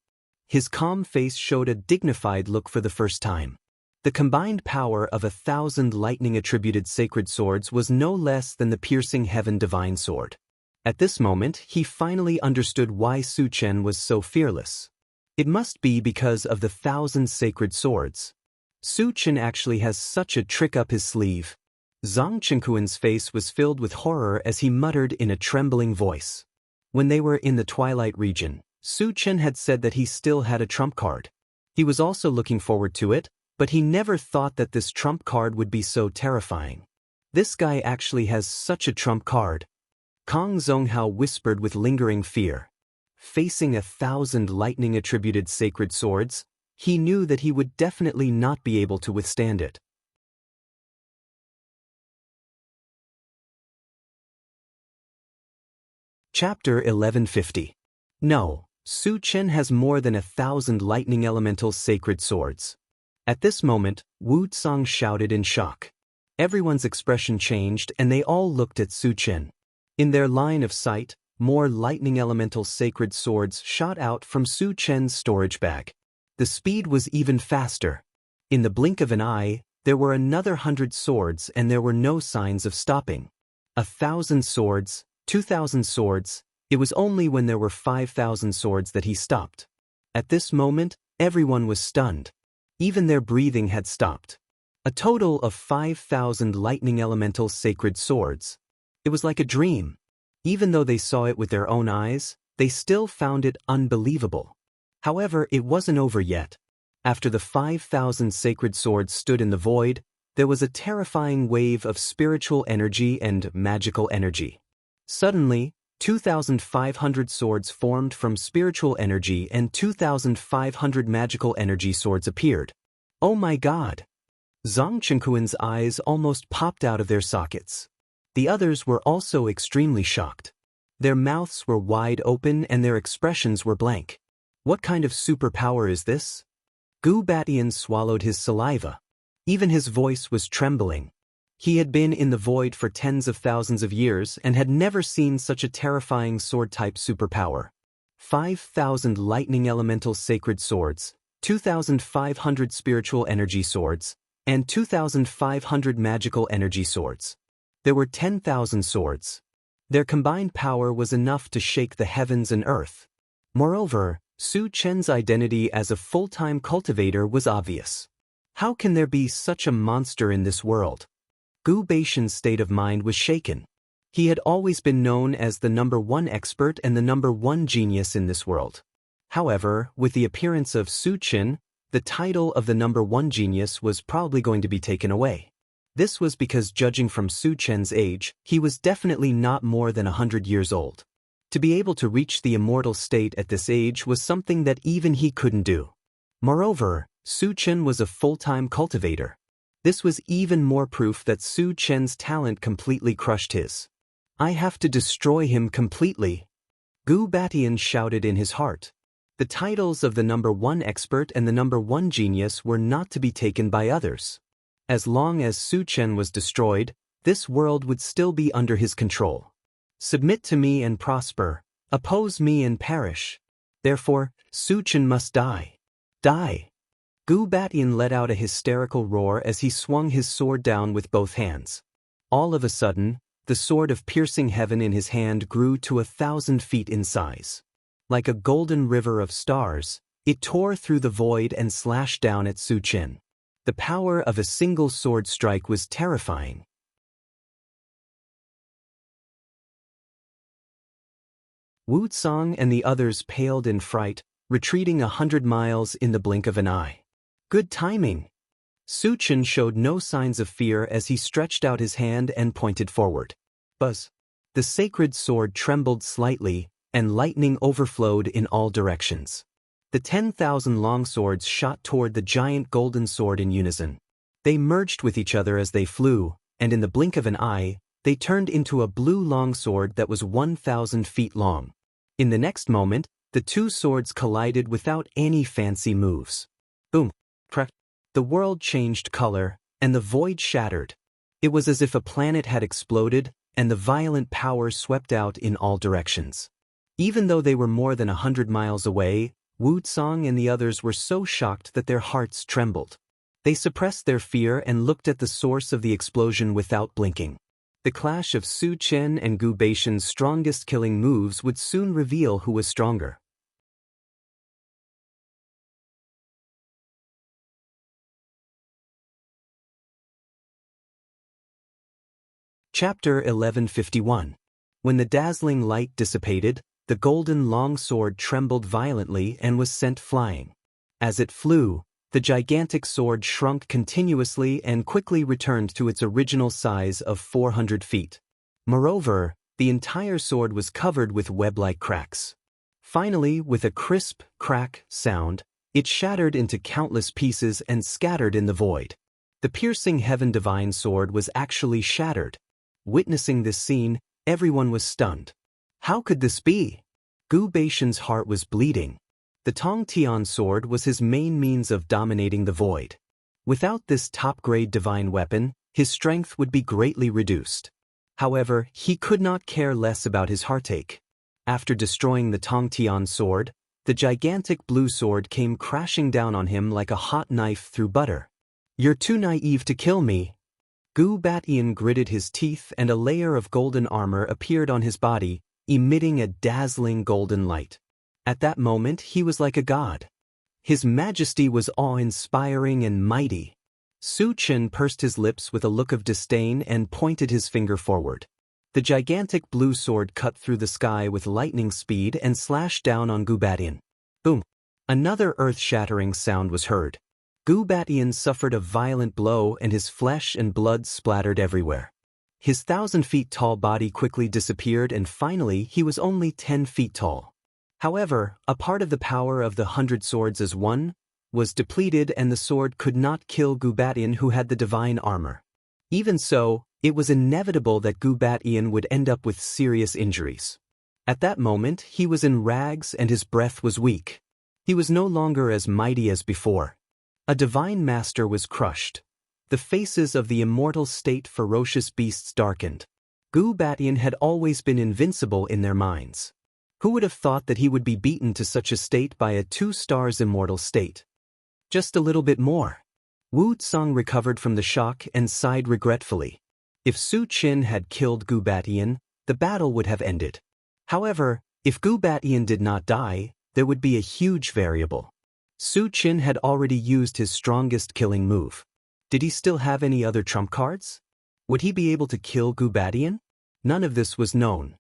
His calm face showed a dignified look for the first time. The combined power of 1,000 lightning-attributed sacred swords was no less than the piercing heaven divine sword. At this moment, he finally understood why Su Chen was so fearless. It must be because of the 1,000 sacred swords. Su Chen actually has such a trick up his sleeve. Zhang Chenkuan's face was filled with horror as he muttered in a trembling voice. When they were in the Twilight region, Su Chen had said that he still had a trump card. He was also looking forward to it, but he never thought that this trump card would be so terrifying. This guy actually has such a trump card. Kang Zonghao whispered with lingering fear. Facing 1,000 lightning-attributed sacred swords, he knew that he would definitely not be able to withstand it. Chapter 1150. No, Su Chen has more than 1,000 lightning elemental sacred swords. At this moment, Wu Tsang shouted in shock. Everyone's expression changed and they all looked at Su Chen. In their line of sight, more lightning elemental sacred swords shot out from Su Chen's storage bag. The speed was even faster. In the blink of an eye, there were another 100 swords and there were no signs of stopping. 1,000 swords, 2,000 swords, it was only when there were 5,000 swords that he stopped. At this moment, everyone was stunned. Even their breathing had stopped. A total of 5,000 lightning elemental sacred swords. It was like a dream. Even though they saw it with their own eyes, they still found it unbelievable. However, it wasn't over yet. After the 5,000 sacred swords stood in the void, there was a terrifying wave of spiritual energy and magical energy. Suddenly, 2,500 swords formed from spiritual energy and 2,500 magical energy swords appeared. Oh my god! Zhang Chenkuan's eyes almost popped out of their sockets. The others were also extremely shocked. Their mouths were wide open and their expressions were blank. What kind of superpower is this? Gu Batian swallowed his saliva. Even his voice was trembling. He had been in the void for tens of thousands of years and had never seen such a terrifying sword-type superpower. 5,000 lightning elemental sacred swords, 2,500 spiritual energy swords, and 2,500 magical energy swords. There were 10,000 swords. Their combined power was enough to shake the heavens and earth. Moreover, Su Chen's identity as a full-time cultivator was obvious. How can there be such a monster in this world? Gu Baishan's state of mind was shaken. He had always been known as the #1 expert and the #1 genius in this world. However, with the appearance of Su Chen, the title of the #1 genius was probably going to be taken away. This was because, judging from Su Chen's age, he was definitely not more than 100 years old. To be able to reach the immortal state at this age was something that even he couldn't do. Moreover, Su Chen was a full-time cultivator. This was even more proof that Su Chen's talent completely crushed his. I have to destroy him completely. Gu Batian shouted in his heart. The titles of the #1 expert and the #1 genius were not to be taken by others. As long as Su Chen was destroyed, this world would still be under his control. Submit to me and prosper, oppose me and perish. Therefore, Su Chen must die. Die! Gu Batian let out a hysterical roar as he swung his sword down with both hands. All of a sudden, the sword of piercing heaven in his hand grew to 1,000 feet in size. Like a golden river of stars, it tore through the void and slashed down at Su Chen. The power of a single sword strike was terrifying. Wu Cong and the others paled in fright, retreating 100 miles in the blink of an eye. Good timing! Su Chen showed no signs of fear as he stretched out his hand and pointed forward. Buzz! The sacred sword trembled slightly, and lightning overflowed in all directions. The 10,000 longswords shot toward the giant golden sword in unison. They merged with each other as they flew, and in the blink of an eye, they turned into a blue longsword that was 1,000 feet long. In the next moment, the two swords collided without any fancy moves. Boom! Crack! The world changed color, and the void shattered. It was as if a planet had exploded, and the violent power swept out in all directions. Even though they were more than 100 miles away, Wu Cong and the others were so shocked that their hearts trembled. They suppressed their fear and looked at the source of the explosion without blinking. The clash of Su Chen and Gu Baishan's strongest killing moves would soon reveal who was stronger. Chapter 1151. When the dazzling light dissipated, the golden long sword trembled violently and was sent flying. As it flew, the gigantic sword shrunk continuously and quickly returned to its original size of 400 feet. Moreover, the entire sword was covered with web-like cracks. Finally, with a crisp, crack sound, it shattered into countless pieces and scattered in the void. The piercing heaven divine sword was actually shattered. Witnessing this scene, everyone was stunned. How could this be? Gu Baishan's heart was bleeding. The Tong Tian sword was his main means of dominating the void. Without this top-grade divine weapon, his strength would be greatly reduced. However, he could not care less about his heartache. After destroying the Tong Tian sword, the gigantic blue sword came crashing down on him like a hot knife through butter. You're too naive to kill me. Gu Batian gritted his teeth and a layer of golden armor appeared on his body, emitting a dazzling golden light. At that moment he was like a god. His majesty was awe-inspiring and mighty. Su Chen pursed his lips with a look of disdain and pointed his finger forward. The gigantic blue sword cut through the sky with lightning speed and slashed down on Gu Batian. Boom! Another earth-shattering sound was heard. Gu Batian suffered a violent blow and his flesh and blood splattered everywhere. his 1,000 feet tall body quickly disappeared and finally he was only 10 feet tall. However, a part of the power of the 100 swords as one was depleted and the sword could not kill Gubatian, who had the divine armor. Even so, it was inevitable that Gubatian would end up with serious injuries. At that moment, he was in rags and his breath was weak. He was no longer as mighty as before. A divine master was crushed. The faces of the immortal state ferocious beasts darkened. Gubatian had always been invincible in their minds. Who would have thought that he would be beaten to such a state by a 2 stars immortal state? Just a little bit more. Wuxia recovered from the shock and sighed regretfully. If Su Qin had killed Gubatian, the battle would have ended. However, if Gubatian did not die, there would be a huge variable. Su Qin had already used his strongest killing move. Did he still have any other trump cards? Would he be able to kill Gubatian? None of this was known.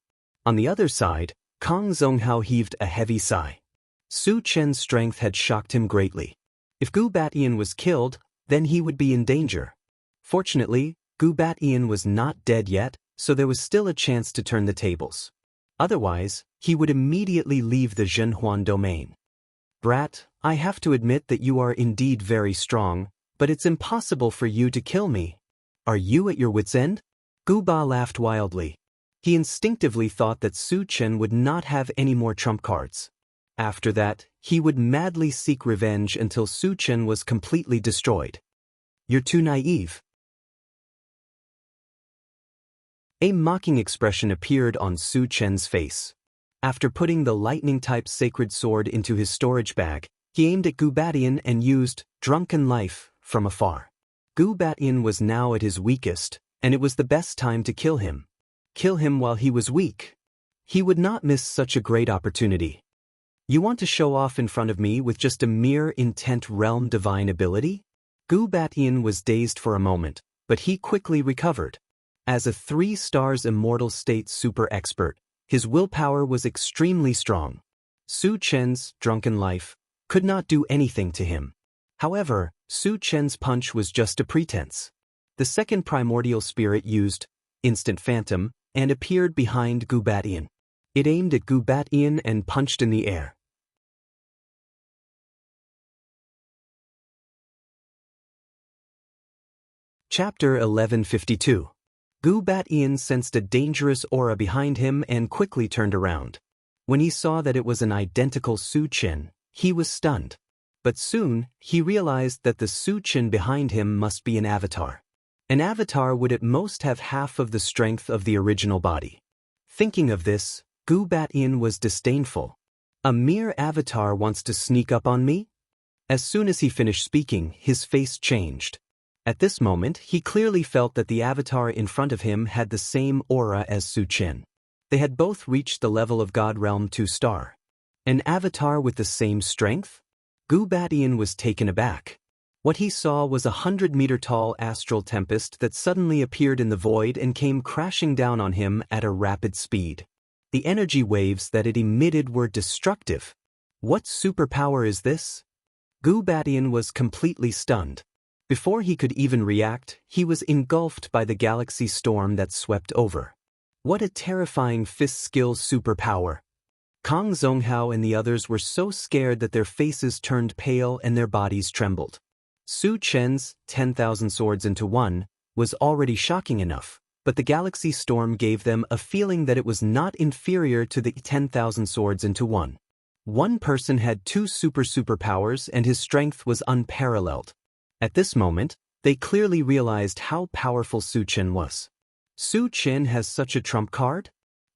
On the other side, Kang Zonghao heaved a heavy sigh. Su Qian's strength had shocked him greatly. If Gubatian was killed, then he would be in danger. Fortunately, Gubatian was not dead yet, so there was still a chance to turn the tables. Otherwise, he would immediately leave the Zhenhuan domain. Brat, I have to admit that you are indeed very strong, but it's impossible for you to kill me. Are you at your wits' end? Guba laughed wildly. He instinctively thought that Su Qian would not have any more trump cards. After that, he would madly seek revenge until Su Qian was completely destroyed. You're too naive. A mocking expression appeared on Su Qian's face. After putting the lightning-type sacred sword into his storage bag, he aimed at Gubatian and used Drunken Life from afar. Gubatian was now at his weakest, and it was the best time to kill him. Kill him while he was weak. He would not miss such a great opportunity. You want to show off in front of me with just a mere intent realm divine ability? Gubatian was dazed for a moment, but he quickly recovered. As a 3 stars immortal state super expert, his willpower was extremely strong. Su Qian's Drunken Life could not do anything to him. However, Su Qian's punch was just a pretense. The second primordial spirit used Instant Phantom and appeared behind Gubatian. It aimed at Gubatian and punched in the air. Chapter 1152. Gubatian sensed a dangerous aura behind him and quickly turned around. When he saw that it was an identical Su Qian, he was stunned. But soon, he realized that the Su Qian behind him must be an avatar. An avatar would at most have half of the strength of the original body. Thinking of this, Gubatian was disdainful. A mere avatar wants to sneak up on me? As soon as he finished speaking, his face changed. At this moment, he clearly felt that the avatar in front of him had the same aura as Su Qian. They had both reached the level of God Realm 2-star. An avatar with the same strength? Gubatian was taken aback. What he saw was a 100-meter-tall astral tempest that suddenly appeared in the void and came crashing down on him at a rapid speed. The energy waves that it emitted were destructive. What superpower is this? Gubatian was completely stunned. Before he could even react, he was engulfed by the galaxy storm that swept over. What a terrifying fist-skill superpower! Kang Zonghao and the others were so scared that their faces turned pale and their bodies trembled. Su Qian's 10,000 swords into one was already shocking enough, but the galaxy storm gave them a feeling that it was not inferior to the 10,000 swords into one. One person had 2 superpowers and his strength was unparalleled. At this moment, they clearly realized how powerful Su Qian was. Su Qian has such a trump card?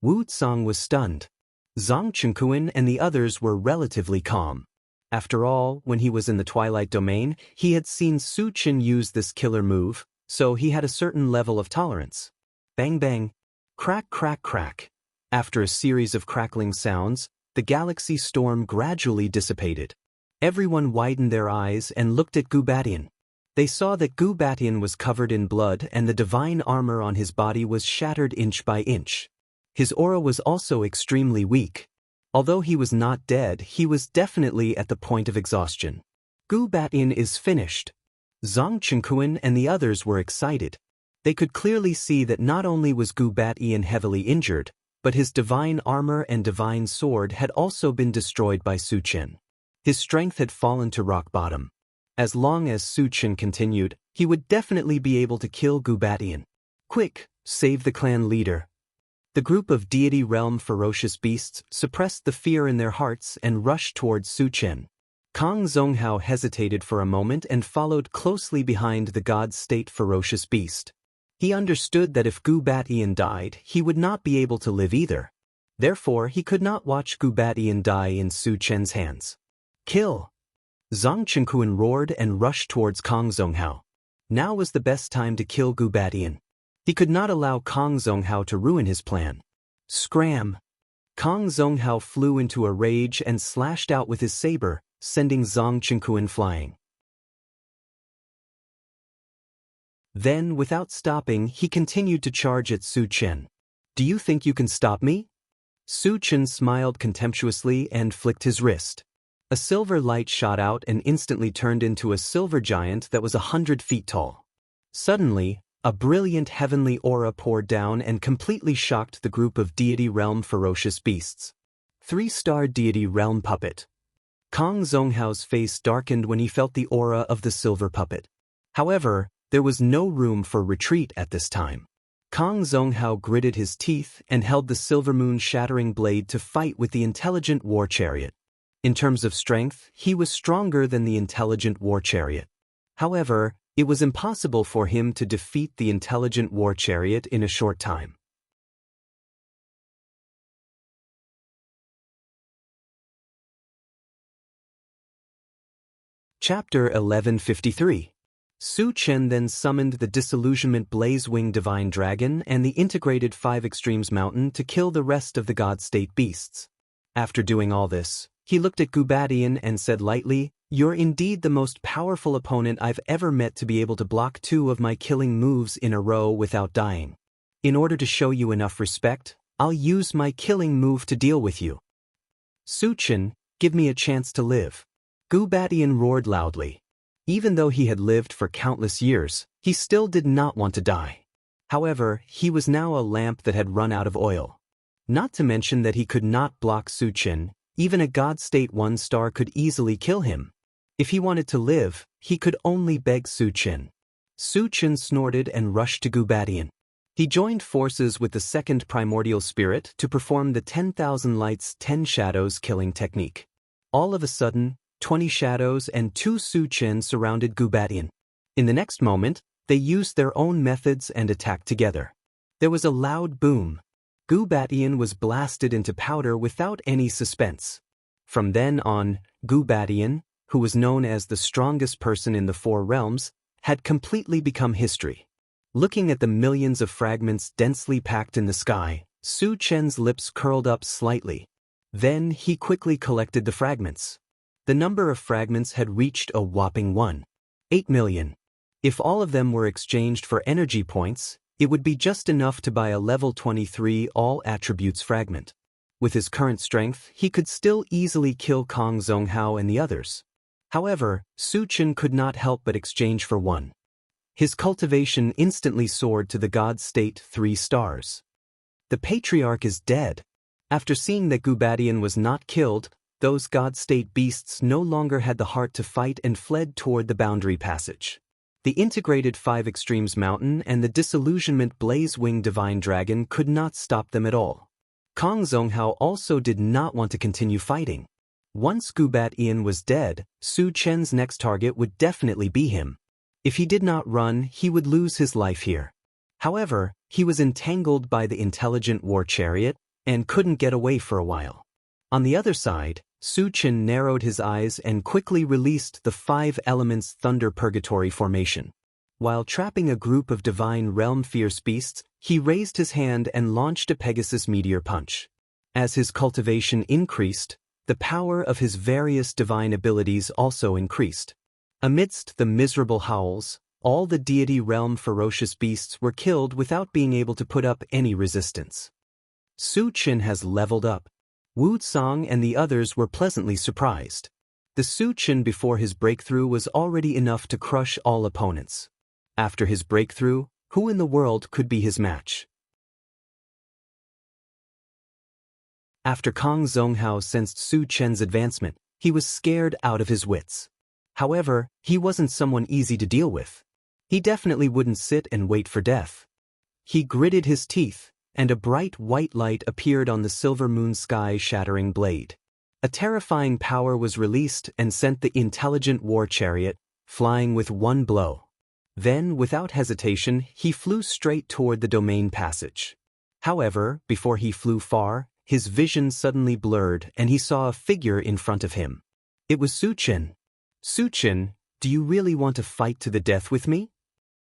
Wuxia was stunned. Zhang Chengkuan and the others were relatively calm. After all, when he was in the Twilight Domain, he had seen Su Qian use this killer move, so he had a certain level of tolerance. Bang bang. Crack crack crack. After a series of crackling sounds, the galaxy storm gradually dissipated. Everyone widened their eyes and looked at Gubatian. They saw that Gubatian was covered in blood and the divine armor on his body was shattered inch by inch. His aura was also extremely weak. Although he was not dead, he was definitely at the point of exhaustion. Gubatian is finished. Zhang Chengkuan and the others were excited. They could clearly see that not only was Gu Batian heavily injured, but his divine armor and divine sword had also been destroyed by Su Chen. His strength had fallen to rock bottom. As long as Su Chen continued, he would definitely be able to kill Gu Batian. Quick, save the clan leader. The group of deity realm ferocious beasts suppressed the fear in their hearts and rushed towards Su Chen. Kang Zonghao hesitated for a moment and followed closely behind the god state ferocious beast. He understood that if Gu Batian died, he would not be able to live either. Therefore, he could not watch Gu Batian die in Su Chen's hands. Kill! Zhang Chenkuan roared and rushed towards Kang Zonghao. Now was the best time to kill Gu Batian. He could not allow Kang Zonghao to ruin his plan. Scram! Kang Zonghao flew into a rage and slashed out with his saber, sending Zhang Chenkuan flying. Then, without stopping, he continued to charge at Su Chen. Do you think you can stop me? Su Chen smiled contemptuously and flicked his wrist. A silver light shot out and instantly turned into a silver giant that was 100 feet tall. Suddenly, a brilliant heavenly aura poured down and completely shocked the group of deity realm ferocious beasts. 3-star deity realm puppet. Kang Zonghao's face darkened when he felt the aura of the silver puppet. However, there was no room for retreat at this time. Kang Zonghao gritted his teeth and held the silver moon shattering blade to fight with the intelligent war chariot. In terms of strength, he was stronger than the intelligent war chariot. However, it was impossible for him to defeat the intelligent war chariot in a short time. Chapter 1153. Su Chen then summoned the Disillusionment Blaze-Wing Divine Dragon and the integrated 5 Extremes Mountain to kill the rest of the God-State beasts. After doing all this, he looked at Gu Batian and said lightly, "You're indeed the most powerful opponent I've ever met to be able to block 2 of my killing moves in a row without dying. In order to show you enough respect, I'll use my killing move to deal with you. Su Chen, give me a chance to live." Gu Batian roared loudly. Even though he had lived for countless years, he still did not want to die. However, he was now a lamp that had run out of oil. Not to mention that he could not block Su Chen. Even a God State 1-star could easily kill him. If he wanted to live, he could only beg Su Chen. Su Chen snorted and rushed to Gu Batian. He joined forces with the second primordial spirit to perform the 10,000 lights 10 shadows killing technique. All of a sudden, 20 shadows and 2 Su Chen surrounded Gu Batian. In the next moment, they used their own methods and attacked together. There was a loud boom. Gu Batian was blasted into powder without any suspense. From then on, Gu Batian, who was known as the strongest person in the 4 realms, had completely become history. Looking at the millions of fragments densely packed in the sky, Su Chen's lips curled up slightly. Then he quickly collected the fragments. The number of fragments had reached a whopping 1.8 million. If all of them were exchanged for energy points, it would be just enough to buy a level 23 all attributes fragment. With his current strength, he could still easily kill Kang Zonghao and the others. However, Su Chen could not help but exchange for 1. His cultivation instantly soared to the God State 3 stars. The Patriarch is dead. After seeing that Gu Batian was not killed, those God State beasts no longer had the heart to fight and fled toward the boundary passage. The integrated 5 Extremes Mountain and the Disillusionment Blaze-Wing Divine Dragon could not stop them at all. Kang Zonghao also did not want to continue fighting. Once Gu Batian was dead, Su Chen's next target would definitely be him. If he did not run, he would lose his life here. However, he was entangled by the intelligent war chariot and couldn't get away for a while. On the other side, Su Chen narrowed his eyes and quickly released the 5 elements Thunder Purgatory formation. While trapping a group of divine realm fierce beasts, he raised his hand and launched a Pegasus meteor punch. As his cultivation increased, the power of his various divine abilities also increased. Amidst the miserable howls, all the deity realm ferocious beasts were killed without being able to put up any resistance. Su Chen has leveled up. Wu Cang and the others were pleasantly surprised. The Su Chen before his breakthrough was already enough to crush all opponents. After his breakthrough, Who in the world could be his match? After Kang Zonghao sensed Su Chen's advancement, he was scared out of his wits. However, he wasn't someone easy to deal with. He definitely wouldn't sit and wait for death. He gritted his teeth, and a bright white light appeared on the silver moon sky-shattering blade. A terrifying power was released and sent the intelligent war chariot flying with one blow. Then, without hesitation, he flew straight toward the domain passage. However, before he flew far, his vision suddenly blurred and he saw a figure in front of him. It was Su Chen. Su Chen, do you really want to fight to the death with me?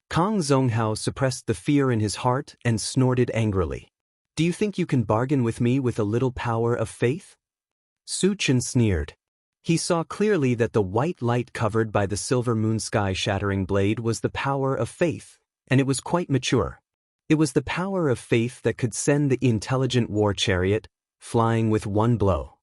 Kang Zonghao suppressed the fear in his heart and snorted angrily. Do you think you can bargain with me with a little power of faith? Su Chen sneered. He saw clearly that the white light covered by the silver moon sky-shattering blade was the power of faith, and it was quite mature. It was the power of faith that could send the intelligent war chariot flying with one blow.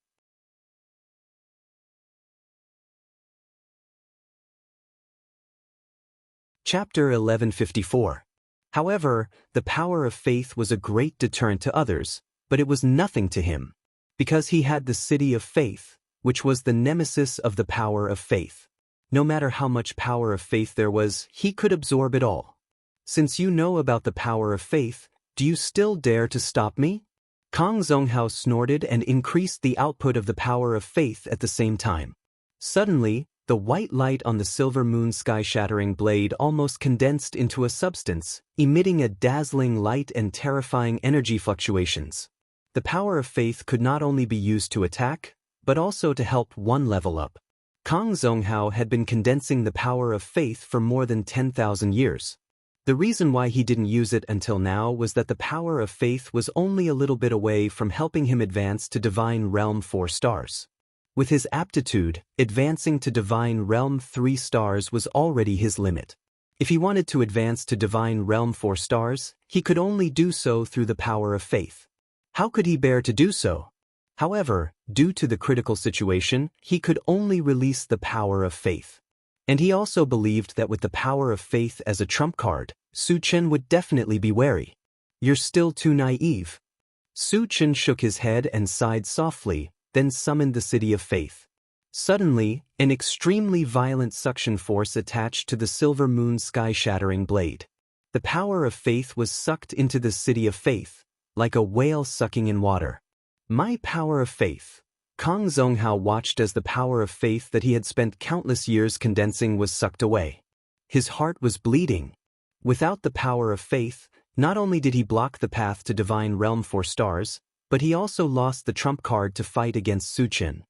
Chapter 1154. However, the power of faith was a great deterrent to others, but it was nothing to him, because he had the city of faith, which was the nemesis of the power of faith. No matter how much power of faith there was, he could absorb it all. Since you know about the power of faith, do you still dare to stop me? Kang Zonghao snorted and increased the output of the power of faith at the same time. Suddenly, the white light on the silver moon sky-shattering blade almost condensed into a substance, emitting a dazzling light and terrifying energy fluctuations. The power of faith could not only be used to attack, but also to help one level up. Kang Zonghao had been condensing the power of faith for more than 10,000 years. The reason why he didn't use it until now was that the power of faith was only a little bit away from helping him advance to Divine Realm 4 stars. With his aptitude, advancing to Divine Realm 3 stars was already his limit. If he wanted to advance to Divine Realm 4 stars, he could only do so through the power of faith. How could he bear to do so? However, due to the critical situation, he could only release the power of faith. And he also believed that with the power of faith as a trump card, Su Chen would definitely be wary. You're still too naive. Su Chen shook his head and sighed softly, then summoned the city of faith. Suddenly, an extremely violent suction force attached to the silver moon sky-shattering blade. The power of faith was sucked into the city of faith, like a whale sucking in water. My power of faith. Kang Zonghao watched as the power of faith that he had spent countless years condensing was sucked away. His heart was bleeding. Without the power of faith, not only did he block the path to Divine Realm 4 stars, but he also lost the trump card to fight against Su Chen.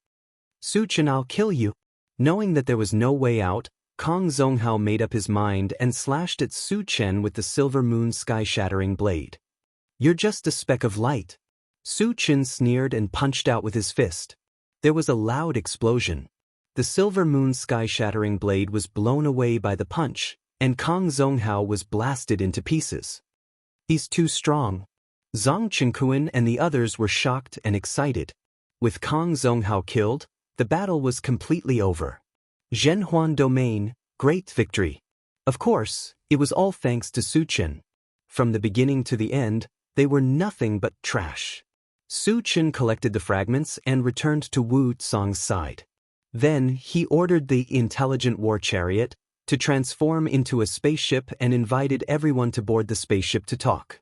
Su Chen, I'll kill you. Knowing that there was no way out, Kang Zonghao made up his mind and slashed at Su Chen with the silver moon sky-shattering blade. You're just a speck of light. Su Chen sneered and punched out with his fist. There was a loud explosion. The silver moon sky-shattering blade was blown away by the punch, and Kang Zonghao was blasted into pieces. He's too strong. Zhang Qingquan and the others were shocked and excited. With Kang Zonghao killed, the battle was completely over. Zhenhuan Domain, great victory. Of course, it was all thanks to Su Chen. From the beginning to the end, they were nothing but trash. Su Chen collected the fragments and returned to Wu Tsong's side. Then he ordered the intelligent war chariot to transform into a spaceship and invited everyone to board the spaceship to talk.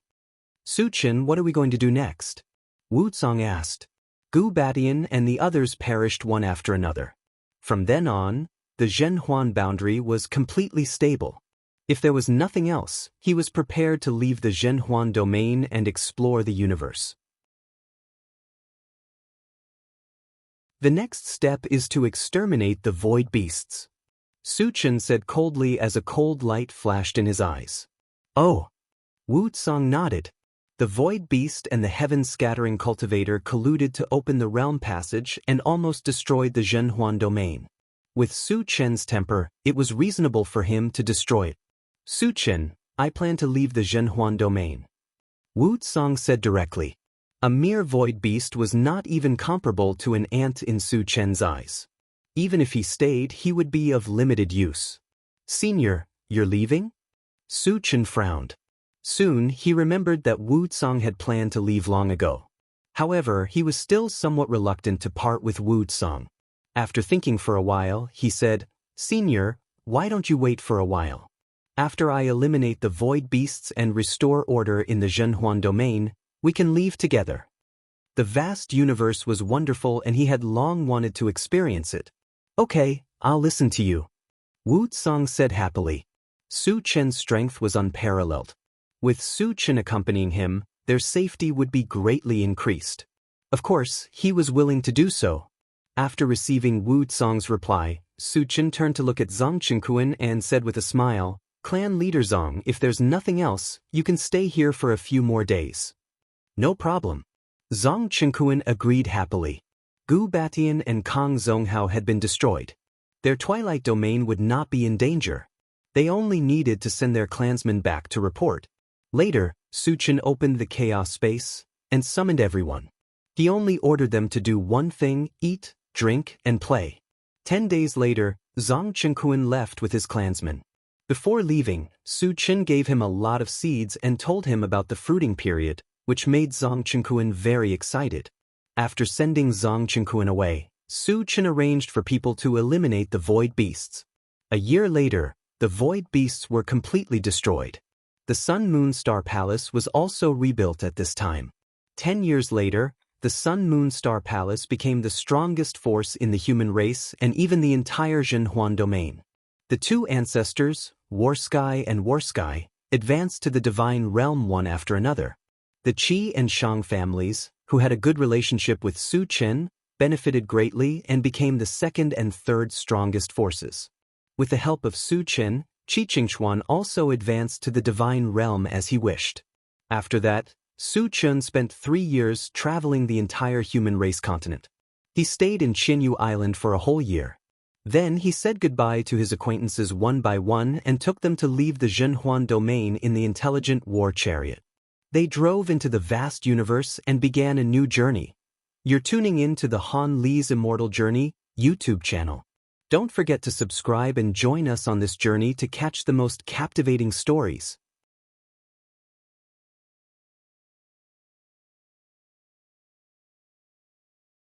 Su Chen, what are we going to do next? Wu Tsong asked. Gu Batian and the others perished one after another. From then on, the Zhenhuan boundary was completely stable. If there was nothing else, he was prepared to leave the Zhenhuan domain and explore the universe. The next step is to exterminate the void beasts. Su Chen said coldly as a cold light flashed in his eyes. Oh! Wu Tsong nodded. The void beast and the heaven-scattering cultivator colluded to open the realm passage and almost destroyed the Zhenhuan domain. With Su Chen's temper, it was reasonable for him to destroy it. Su Chen, I plan to leave the Zhenhuan domain. Wu Tsong said directly. A mere void beast was not even comparable to an ant in Su Chen's eyes. Even if he stayed, he would be of limited use. Senior, you're leaving? Su Chen frowned. Soon, he remembered that Wucang had planned to leave long ago. However, he was still somewhat reluctant to part with Wucang. After thinking for a while, he said, "Senior, why don't you wait for a while? After I eliminate the void beasts and restore order in the Zhenhuan domain, we can leave together." The vast universe was wonderful and he had long wanted to experience it. "Okay, I'll listen to you," Wucang said happily. Su Chen's strength was unparalleled. With Su Chen accompanying him, their safety would be greatly increased. Of course, he was willing to do so. After receiving Wucang's reply, Su Chen turned to look at Zhang Qingquan and said with a smile, "Clan leader Zhang, if there's nothing else, you can stay here for a few more days." "No problem." Zhang Qingquan agreed happily. Gu Batian and Kang Zonghao had been destroyed. Their twilight domain would not be in danger. They only needed to send their clansmen back to report. Later, Su Chen opened the chaos space and summoned everyone. He only ordered them to do one thing: eat, drink, and play. 10 days later, Zhang Qingquan left with his clansmen. Before leaving, Su Chen gave him a lot of seeds and told him about the fruiting period, which made Zhang Qingquan very excited. After sending Zhang Qingquan away, Su Chen arranged for people to eliminate the void beasts. A year later, the void beasts were completely destroyed. The Sun Moon Star Palace was also rebuilt at this time. 10 years later, the Sun Moon Star Palace became the strongest force in the human race and even the entire Zhenhuan domain. The two ancestors, Warsky and Warsky, advanced to the divine realm one after another. The Qi and Shang families, who had a good relationship with Su Chen, benefited greatly and became the second and third strongest forces. With the help of Su Chen, Qi Qingchuan also advanced to the divine realm as he wished. After that, Su Chen spent 3 years traveling the entire human race continent. He stayed in Qinyu Island for a whole year. Then he said goodbye to his acquaintances one by one and took them to leave the Zhenhuan domain in the intelligent war chariot. They drove into the vast universe and began a new journey. You're tuning in to the Han Li's Immortal Journey YouTube channel. Don't forget to subscribe and join us on this journey to catch the most captivating stories.